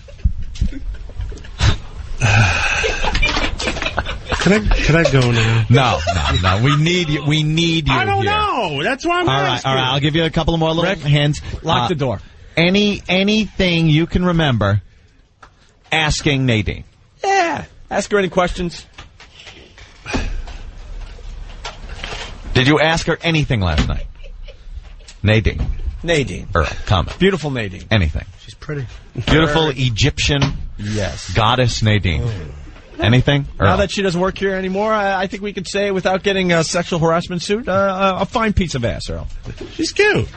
Can I go now? No. We need you. We need you. I don't here. know. That's why I'm asking. All right. I'll give you a couple of more little hints. Lock the door. Anything you can remember asking Nadine? Yeah. Ask her any questions. Did you ask her anything last night? Nadine. Earl, comment. Beautiful Nadine. Anything. She's pretty. Beautiful Egyptian goddess Nadine. Anything? Earl. Now that she doesn't work here anymore, I think we could say, without getting a sexual harassment suit, a fine piece of ass, Earl. She's cute.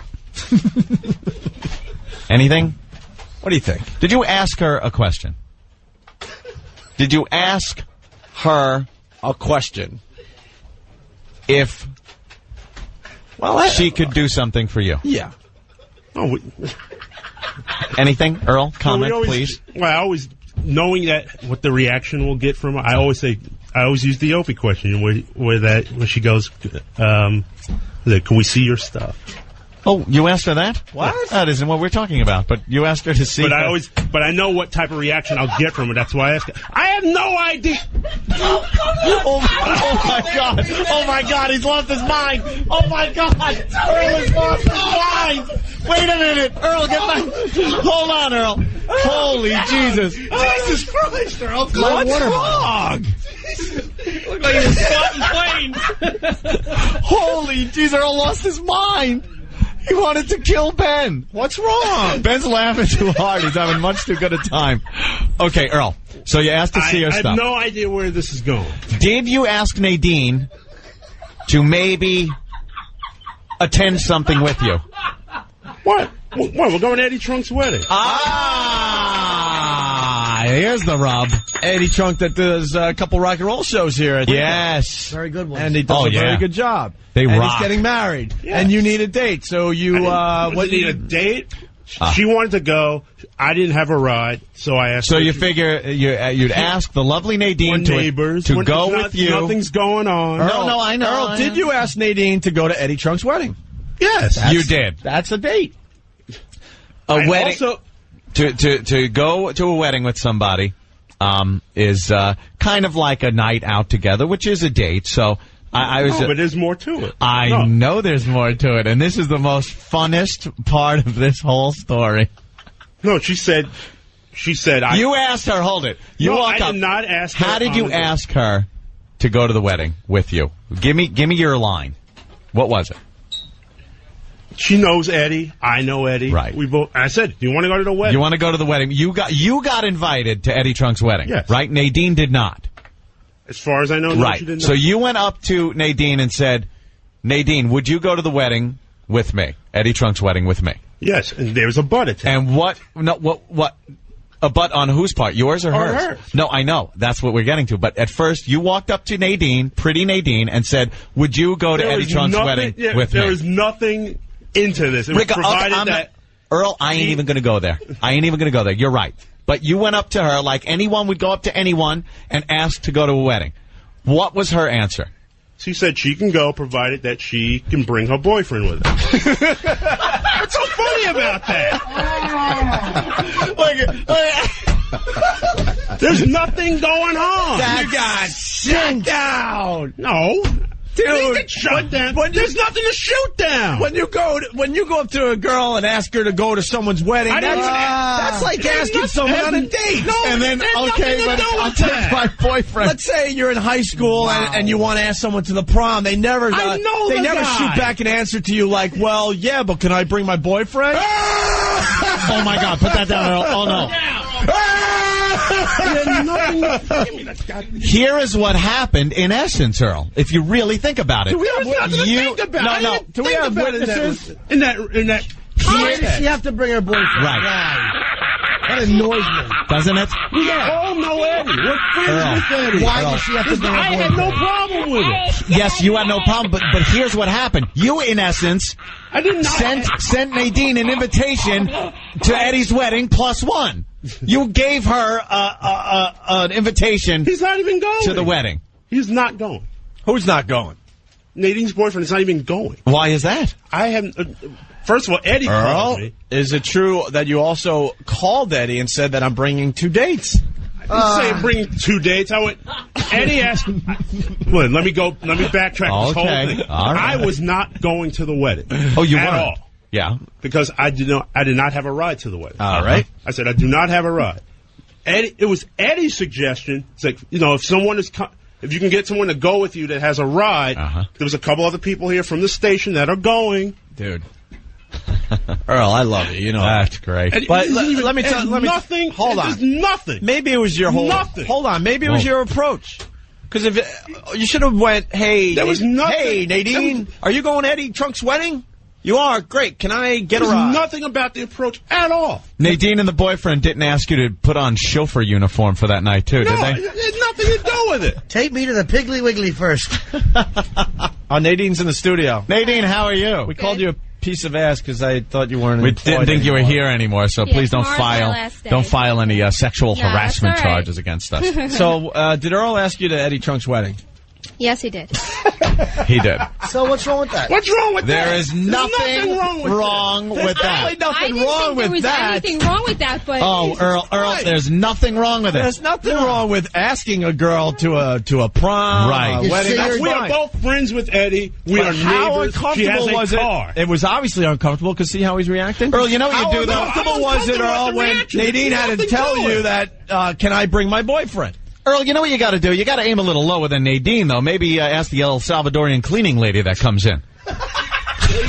Anything? What do you think? Did you ask her a question? Did you ask her a question? If she could do something for you? Yeah. Oh, anything? Earl, comment, please. Well, I always, knowing that what the reaction will get from her, I always use the Opie question where she goes, can we see your stuff? Oh, you asked her that? What? That isn't what we're talking about. But you asked her to see. But I know what type of reaction I'll get from her. That's why I asked her. I have no idea. Oh my God! Oh my God! He's lost his mind! Oh my God! Earl has lost his mind! Wait a minute, Earl, get back! Hold on, Earl! Holy Jesus! Jesus Christ, Earl! What's wrong? Look like he's squatting planes. Holy jeez! Earl lost his mind. He wanted to kill Ben. What's wrong? Ben's laughing too hard. He's having much too good a time. Okay, Earl. So you asked to see her stuff. I have no idea where this is going. Did you ask Nadine to maybe attend something with you? What? We're going to Eddie Trunk's wedding. Here's the rub. Eddie Trunk that does a couple rock and roll shows here. Yes. Very good one. And he does a very good job. They and rock. he's getting married. Yes. And you need a date. So you, what need a date? She wanted to go. I didn't have a ride, so I asked. So you figure you'd ask the lovely Nadine to go with you. Nothing's going on. No, I know. Earl, did you ask Nadine to go to Eddie Trunk's wedding? Yes, you did. That's a date. A wedding. Also, to go to a wedding with somebody is kind of like a night out together, which is a date. So but there's more to it. I know there's more to it, and this is the most funnest part of this whole story. No, she said. You asked her. Hold it. You walk I up. did not ask her. How did you ask her to go to the wedding with you? Give me your line. What was it? She knows Eddie. I know Eddie. Right. We both. I said, "Do you want to go to the wedding?" You want to go to the wedding? You got invited to Eddie Trunk's wedding. Yes. Right. Nadine did not. As far as I know, no, right. she did not. So you went up to Nadine and said, "Nadine, would you go to the wedding with me? Eddie Trunk's wedding with me?" Yes, and there's a butt attached. And what? No, what? A butt on whose part? Yours or hers? No, I know. That's what we're getting to. But at first, you walked up to Nadine, pretty Nadine, and said, "Would you go to Eddie Trunk's wedding with me?" There was nothing into this. It was provided that Earl, I ain't even going to go there. You're right. But you went up to her like anyone would go up to anyone and ask to go to a wedding. What was her answer? She said she can go, provided that she can bring her boyfriend with her. What's so funny about that? There's nothing going on. You got shut down. No. Dude, shut down. There's nothing to shoot down. When you go up to a girl and ask her to go to someone's wedding, that's like asking someone on a date. No, and then okay, but I'll take my boyfriend. Let's say you're in high school and you want to ask someone to the prom. They never shoot back an answer to you like, well, yeah, but can I bring my boyfriend? Oh my God! Put that down, Earl. Oh no. Here is what happened in essence, Earl. If you really think about it, Do we have witnesses in that? Why does she have to bring her boyfriend? Right. That annoys me. Doesn't it? We all know Eddie. We're friends with Eddie. Why does she have to bring her I boyfriend? had no problem with it. Yes, you had no problem, but here's what happened. You, in essence, I did not sent Nadine an invitation to Eddie's wedding +1. You gave her an invitation. He's not even going to the wedding. He's not going. Who's not going? Nadine's boyfriend is not even going. Why is that? I haven't. First of all, Eddie called me. Is it true that you also called Eddie and said that I'm bringing 2 dates? I didn't say bring 2 dates. I went. Eddie asked. Well, let me backtrack this whole thing. All right. I was not going to the wedding. Oh, you at weren't? all. Yeah. Because I did not have a ride to the wedding. All right. I said I do not have a ride. Eddie, it was Eddie's suggestion. It's like, if you can get someone to go with you that has a ride. There was a couple other people here from the station that are going. Dude. Earl, I love you. You know that's great. But let me tell you. Nothing. Hold on. There's nothing. Maybe it was your whole. Nothing. Hold on. Maybe it was your approach. Because if you should have went, hey, there was nothing. Hey, Nadine, are you going to Eddie Trunk's wedding? You are? Great. Can I get a ride? Nothing about the approach at all. Nadine and the boyfriend didn't ask you to put on chauffeur uniform for that night, too, did they? It had nothing to do with it. Take me to the Piggly Wiggly first. Nadine's in the studio. Nadine, how are you? We called you a piece of ass because I thought you weren't. We didn't think you were here anymore, so please don't tomorrow's my file any sexual harassment that's all right. charges against us. So, did Earl ask you to Eddie Trunk's wedding? Yes, he did. He did. So what's wrong with that? What's wrong with that? There is nothing wrong with that. Nothing I wrong didn't with think there was that. anything wrong with that, but Oh, Earl, there's nothing wrong with it. There's nothing wrong with asking a girl to a prom, Right. a wedding. see We are both friends with Eddie. We are How neighbors. She uncomfortable has was a car. it? It was obviously uncomfortable because see how he's reacting? Earl, you know what you do, though? How uncomfortable was it, Earl, when Nadine had to tell you that, can I bring my boyfriend? Earl, you know what you got to do? You got to aim a little lower than Nadine, though. Maybe ask the El Salvadorian cleaning lady that comes in.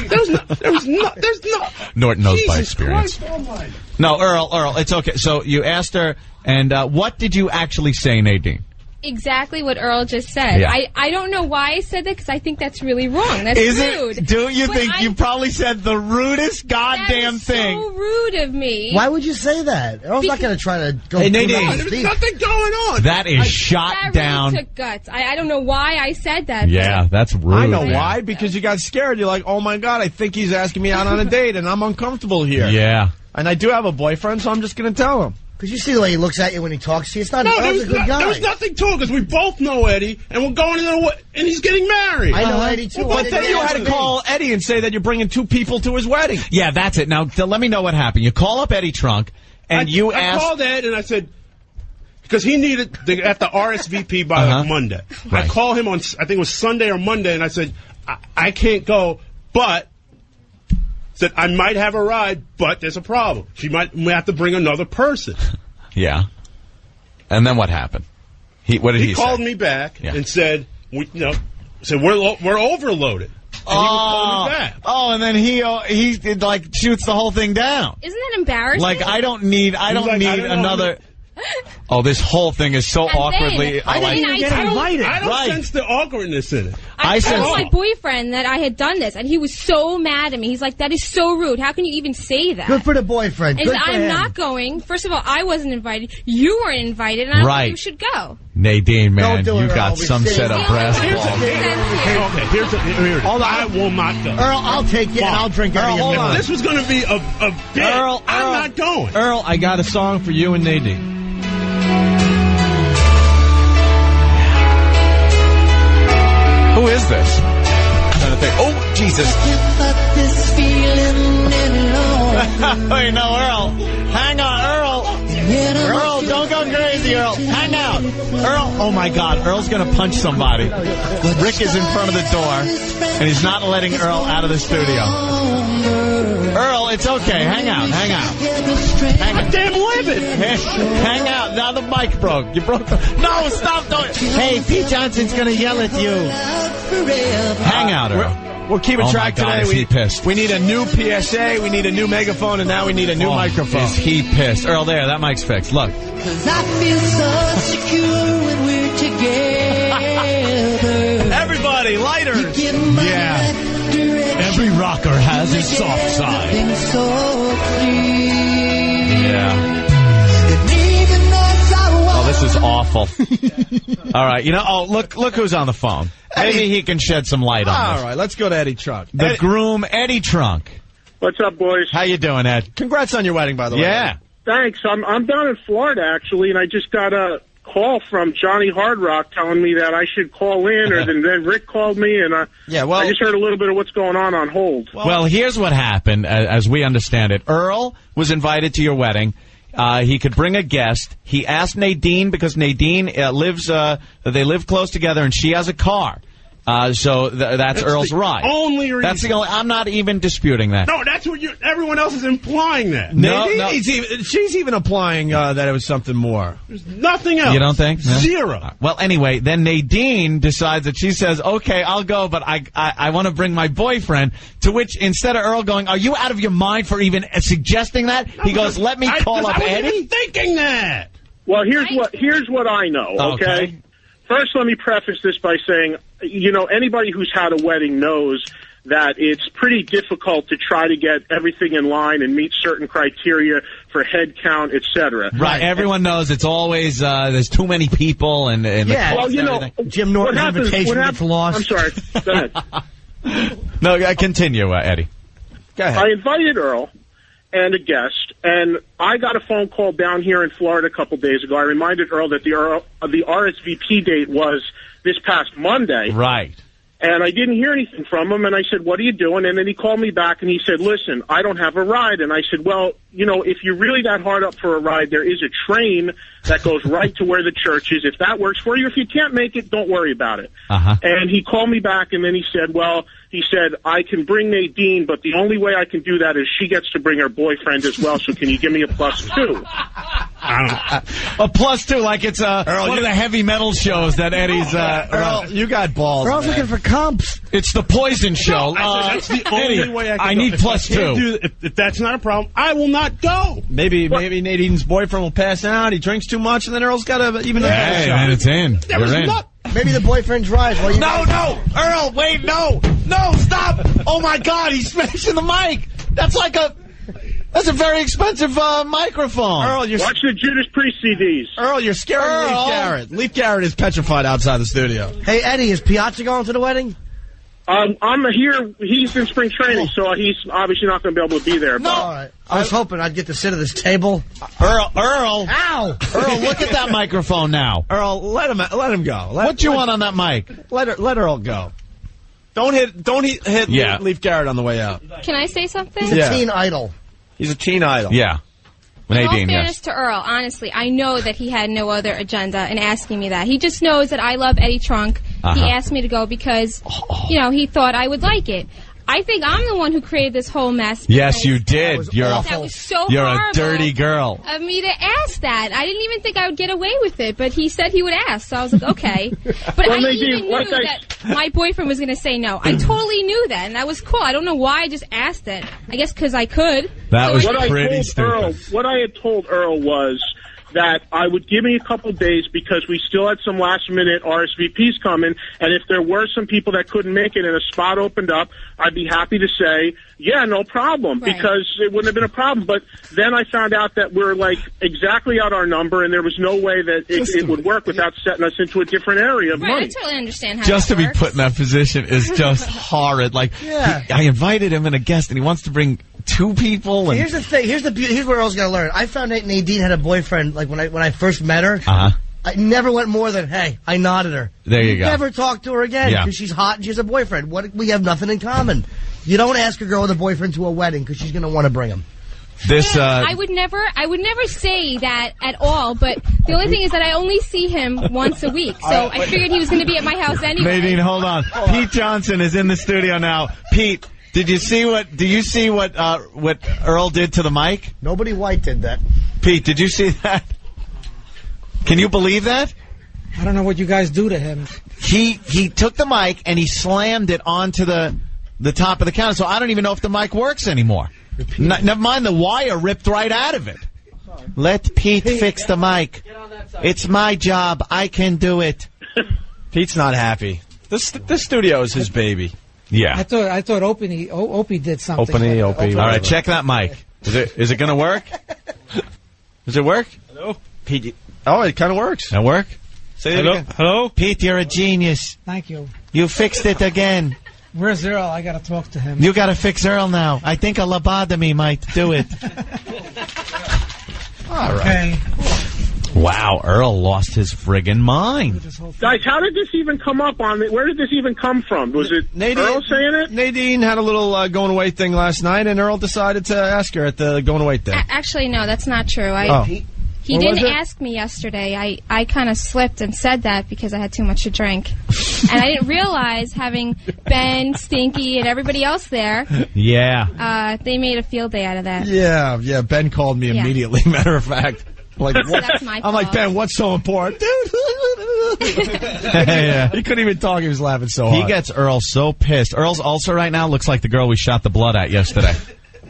There's no. Norton knows by Jesus experience. Christ almighty. No, Earl, it's okay. So you asked her, and what did you actually say, Nadine? exactly what Earl just said. Yeah. I don't know why I said that because I think that's really wrong. That's Is rude. it? Do you But think you probably said the rudest goddamn thing? So rude of me. Why would you say that? Earl's not going to try to go. Hey, Nadine. There's nothing going on. That is shot that down. Really took guts. I don't know why I said that. Yeah, that's rude. I know man. why. Because you got scared. You're like, oh my God, I think he's asking me out on a date, and I'm uncomfortable here. Yeah. And I do have a boyfriend, so I'm just going to tell him. Because you see the way he looks at you when he talks to you. It's not. No, Earl's a good guy. there was nothing to it because we both know Eddie, and we're going to and he's getting married. I know Eddie too. But then you had to call Eddie and say that you're bringing two people to his wedding. Yeah, that's it. Now, let me know what happened. You call up Eddie Trunk, and I asked... called Ed, and I said, because he needed at the RSVP by like Monday. Right. I called him on, I think it was Sunday or Monday, and I said, I can't go, but... said, I might have a ride, but there's a problem. We have to bring another person. Yeah. And then what happened? What did he say? He called me back and said, we're overloaded. And he would call me back. Oh, and then he like shoots the whole thing down. Isn't that embarrassing? Like I don't need another. Oh, this whole thing is so awkwardly. I don't sense the awkwardness in it. I told my boyfriend that I had done this, and he was so mad at me. He's like, that is so rude. How can you even say that? Good for the boyfriend. And Good for I'm him. not going. First of all, I wasn't invited. You weren't invited, and I don't think you should go. Nadine, man, Don't do you it, got Earl. some We set of see. brass Here's the balls. deal. Okay, here it is. Hold on. I will not go. Earl, I'll take you and I'll drink Earl, every hold on. This was going to be a bit. Earl, I'm not going. Earl, I got a song for you and Nadine. Who is this? I'm trying to think. Oh, Jesus. Wait, no, Earl. Hang on, Earl. Earl, don't go crazy, Earl. Hang out. Earl, oh my God, Earl's going to punch somebody. Rick is in front of the door, and he's not letting Earl out of the studio. Earl, it's okay. Hang out. Hang out. Hang out. Damn livid. Hang out. Now the mic broke. You broke the... No, stop doing it. Hey, Pete Johnson's going to yell at you. Hang out, Earl. We're keeping Oh, track my God, today. is he pissed? We need a new PSA, we need a new megaphone, and now we need a new microphone. Is he pissed? Earl, there, that mic's fixed. Look. Cause I feel so secure when we're together. Everybody, lighters. Yeah. Every rocker has his soft side. Yeah. Oh, this is awful. All right, look who's on the phone. Maybe he can shed some light on this. All right, let's go to Eddie Trunk. The groom, Eddie Trunk. What's up, boys? How you doing, Ed? Congrats on your wedding, by the way. Yeah. Thanks. I'm down in Florida, actually, and I just got a call from Johnny Hardrock telling me that I should call in, or then Rick called me, and I just heard a little bit of what's going on hold. Well, here's what happened, as we understand it. Earl was invited to your wedding. He could bring a guest. He asked Nadine because Nadine they live close together, and she has a car. So that's Earl's ride. Only reason. That's the only. I'm not even disputing that. No, that's what everyone else is implying that. Nadine, she's even implying that it was something more. There's nothing else. You don't think? No? Zero. Well, anyway, then Nadine decides that she says, okay, I'll go, but I want to bring my boyfriend, to which instead of Earl going, are you out of your mind for even suggesting that? He goes, let me call up I wasn't Eddie? even thinking that. Well, here's what I know, okay? First, let me preface this by saying, anybody who's had a wedding knows that it's pretty difficult to try to get everything in line and meet certain criteria for head count, etc. Right. Everyone knows it's always there's too many people and the cost and everything. Jim Norton's invitation gets lost. I'm sorry. Go ahead. No, continue, Eddie. Go ahead. I invited Earl and a guest, and I got a phone call down here in Florida a couple days ago. I reminded Earl that the RSVP date was this past Monday. Right. And I didn't hear anything from him, and I said, what are you doing? And then he called me back, and he said, listen, I don't have a ride. And I said, well, if you're really that hard up for a ride, there is a train that goes right to where the church is. If that works for you, if you can't make it, don't worry about it. Uh-huh. And he called me back, and then he said, I can bring Nadine, but the only way I can do that is she gets to bring her boyfriend as well, so can you give me a +2? A +2, like it's one of the heavy metal shows that Eddie's... Earl, you got balls. Earl's looking for comps. It's the Poison Show. That's the only Eddie, way I can I go. need If I +2. can't do it, if that's not a problem, I will not go. Maybe Nadine's boyfriend will pass out. He drinks too much, and then Earl's got to even Hey, man, it's in. You're in. Maybe the boyfriend's right. Well, No, Earl, wait, no, stop. Oh, my God, he's smashing the mic. That's a very expensive microphone. Earl, Watch the Judas Priest CDs. Earl, you're scaring Leif Garrett. Leif Garrett is petrified outside the studio. Hey, Eddie, is Piazza going to the wedding? I'm here. He's in spring training, so he's obviously not going to be able to be there. No. All right. I was hoping I'd get to sit at this table. Earl. Ow! Earl, look at that microphone now. Earl, let him go. What you want on that mic? Let Earl go. Don't hit Leif Garrett on the way out. Can I say something? He's a teen idol. He's a teen idol. Yeah. In all Nadine, fairness yes. to Earl, honestly, I know that he had no other agenda in asking me that. He just knows that I love Eddie Trunk. He asked me to go because, he thought I would like it. I think I'm the one who created this whole mess. Yes, you did. That was so You're horrible a dirty girl. of me to ask that. I didn't even think I would get away with it, but he said he would ask, so I was like, okay. But I even knew that my boyfriend was going to say no. I totally knew that, and that was cool. I don't know why I just asked it. I guess because I could. That was what pretty I told stupid. Earl, what I had told Earl was that I would give me a couple days because we still had some last-minute RSVPs coming, and if there were some people that couldn't make it and a spot opened up, I'd be happy to say, yeah, no problem, because it wouldn't have been a problem. But then I found out that we're, like, exactly at our number, and there was no way that it would work without setting us into a different area of money. I totally understand how Just that to be works. put in that position is just horrid. Like, I invited him and a guest, and he wants to bring 2 people. And Here's the thing. Here's where Earl's got to learn. I found out Nadine had a boyfriend. Like when I first met her, I never went more than, hey, I nodded her. There you go. Never talked to her again because she's hot and she has a boyfriend. We have nothing in common. You don't ask a girl with a boyfriend to a wedding because she's going to want to bring him. I would never say that at all, but the only thing is that I only see him once a week, so I figured he was going to be at my house anyway. Nadine, hold on. Pete Johnson is in the studio now. Pete, do you see what Earl did to the mic? Nobody white did that. Pete, did you see that? Can you believe that? I don't know what you guys do to him. He took the mic and he slammed it onto the top of the counter, so I don't even know if the mic works anymore. Never mind, the wire ripped right out of it. Let Pete fix the mic. It's my job. I can do it. Pete's not happy. This studio is his baby. Yeah. I thought Opie did something. Opie. All right, check that mic. Is it going to work? Does it work? Hello? Pete. Oh, it kind of works. That work? Say it again. Hello? Pete, you're a genius. Thank you. You fixed it again. Where's Earl? I got to talk to him. You got to fix Earl now. I think a lobotomy might do it. All right. Okay. Wow, Earl lost his friggin' mind. Guys, how did this even come up on it? Where did this even come from? Was it Earl saying it? Nadine had a little going away thing last night, and Earl decided to ask her at the going away thing. Actually, no, that's not true. He What didn't was it? ask me yesterday. I kind of slipped and said that because I had too much to drink. And I didn't realize, having Ben, Stinky, and everybody else there, Yeah. they made a field day out of that. Yeah. Ben called me immediately, matter of fact. Like, So that's my I'm like, fault. Ben, what's so important? Yeah. He couldn't even talk. He was laughing so hard. He gets Earl so pissed. Earl's ulcer right now looks like the girl we shot the blood at yesterday.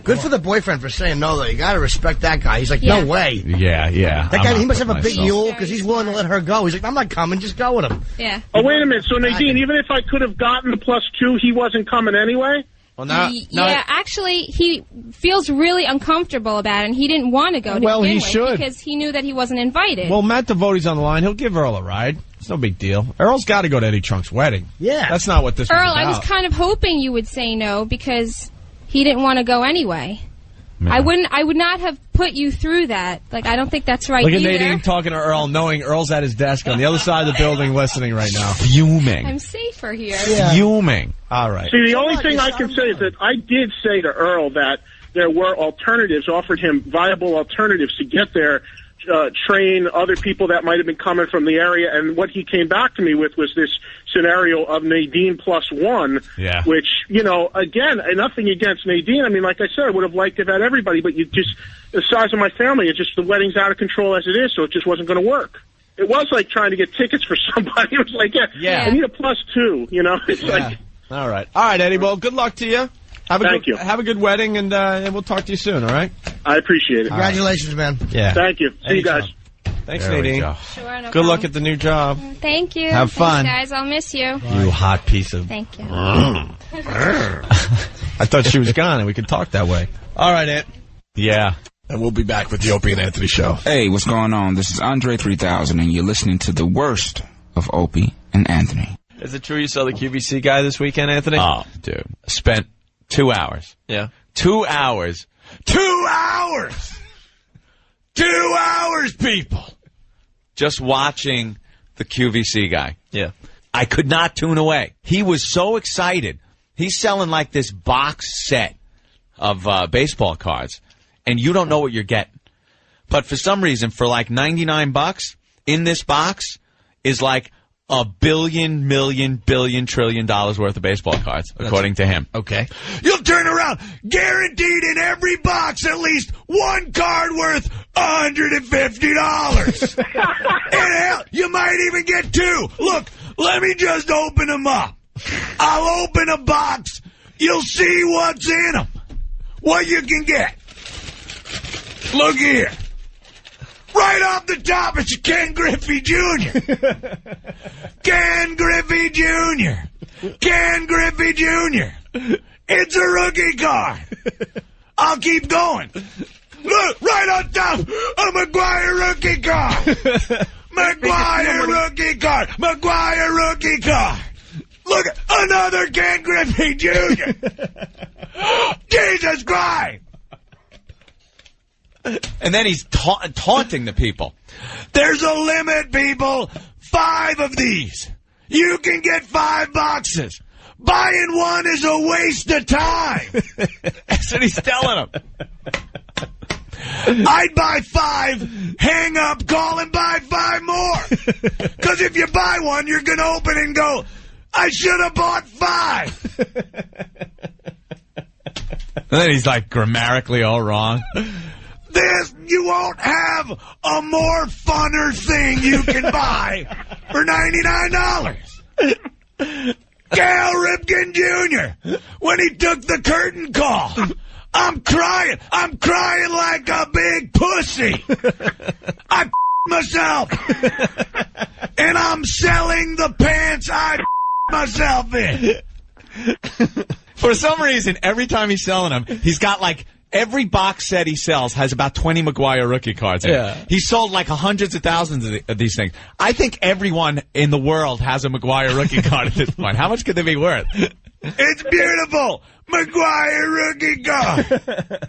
Good for the boyfriend for saying no, though. You got to respect that guy. He's like, Yeah. no way. Yeah. That guy, he must have a big myself. mule because he's willing to let her go. He's like, I'm not coming. Just go with him. Yeah. Oh, wait a minute. So, Nadine, even if I could have gotten the +2, he wasn't coming anyway? Well, now, Actually, he feels really uncomfortable about it, and he didn't want to go to Well, begin he with should. because he knew that he wasn't invited. Well, Matt Devote's on the line. He'll give Earl a ride. It's no big deal. Earl's got to go to Eddie Trunk's wedding. Yeah. That's not what this was Earl, about. I was kind of hoping you would say no because he didn't want to go anyway. I would not have put you through that. Like, I don't think that's right Look at either. Nadine talking to Earl, knowing Earl's at his desk on the other side of the building listening right now. Fuming. I'm safer here. Fuming. All right. See, the only thing I can say is that I did say to Earl that there were alternatives, offered him viable alternatives to get there, train other people that might have been coming from the area, and what he came back to me with was this scenario of Nadine +1, which, again, nothing against Nadine. I mean, like I said, I would have liked to have had everybody, but you just, the size of my family, the wedding's out of control as it is, so it just wasn't going to work. It was like trying to get tickets for somebody. It was like, I need a +2, It's like... All right, Eddie. Well, good luck to you. Thank you. Have a good wedding, and we'll talk to you soon, all right? I appreciate it. Congratulations, man. Yeah. Thank you. See you guys. Thanks, There we Nadine. go. Sure, no Good luck at the new job. Thank you. Have fun. Thanks, guys. I'll miss you. You hot piece of... Thank you. I thought she was gone, and we could talk that way. All right, Ant. Yeah. And we'll be back with the Opie and Anthony Show. Hey, what's going on? This is Andre 3000, and you're listening to the worst of Opie and Anthony. Is it true you saw the QVC guy this weekend, Anthony? Oh, dude. Spent 2 hours. Yeah. 2 hours. 2 hours! 2 hours, people! Just watching the QVC guy. Yeah. I could not tune away. He was so excited. He's selling like this box set of baseball cards, and you don't know what you're getting. But for some reason, for like $99 in this box is like $1 billion, million, billion, trillion worth of baseball cards, according to him. Okay. You'll turn around, guaranteed in every box at least one card worth $150. And hell, you might even get two. Look, let me just open them up. I'll open a box. You'll see what's in them. What you can get. Look here. Right off the top, it's Ken Griffey Jr. Ken Griffey Jr. Ken Griffey Jr. It's a rookie card. I'll keep going. Look, right on top, a McGuire rookie card. McGuire rookie card. McGuire rookie card. Look, another Ken Griffey Jr. Jesus Christ. And then he's taunting the people. There's a limit, people. 5 of these. You can get 5 boxes. Buying one is a waste of time. That's what he's telling them. I'd buy 5, hang up, call and buy 5 more. Because if you buy one, you're going to open and go, I should have bought 5. And then he's like grammatically all wrong. You won't have a more funner thing you can buy for $99. Cal Ripken Jr., when he took the curtain call, I'm crying like a big pussy. I myself, and I'm selling the pants I myself in. For some reason, every time he's selling them, he's got like every box set he sells has about 20 McGuire rookie cards in it. He sold like hundreds of thousands of these things. I think everyone in the world has a McGuire rookie card at this point. How much could they be worth? It's beautiful. McGuire rookie card.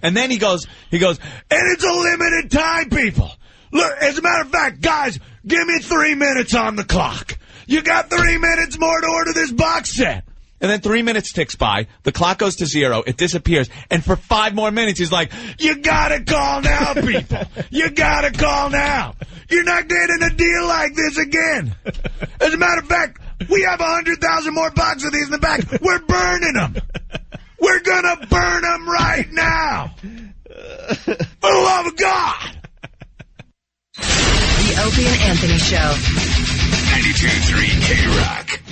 And then he goes, and it's a limited time, people. Look, as a matter of fact, guys, give me 3 minutes on the clock. You got 3 minutes more to order this box set. And then 3 minutes ticks by, the clock goes to 0, it disappears, and for 5 more minutes he's like, you gotta call now, people. You gotta call now. You're not getting a deal like this again. As a matter of fact, we have 100,000 more boxes of these in the back. We're burning them. We're gonna burn them right now. For the love of God. The Opie and Anthony Show. 92.3 K-Rock.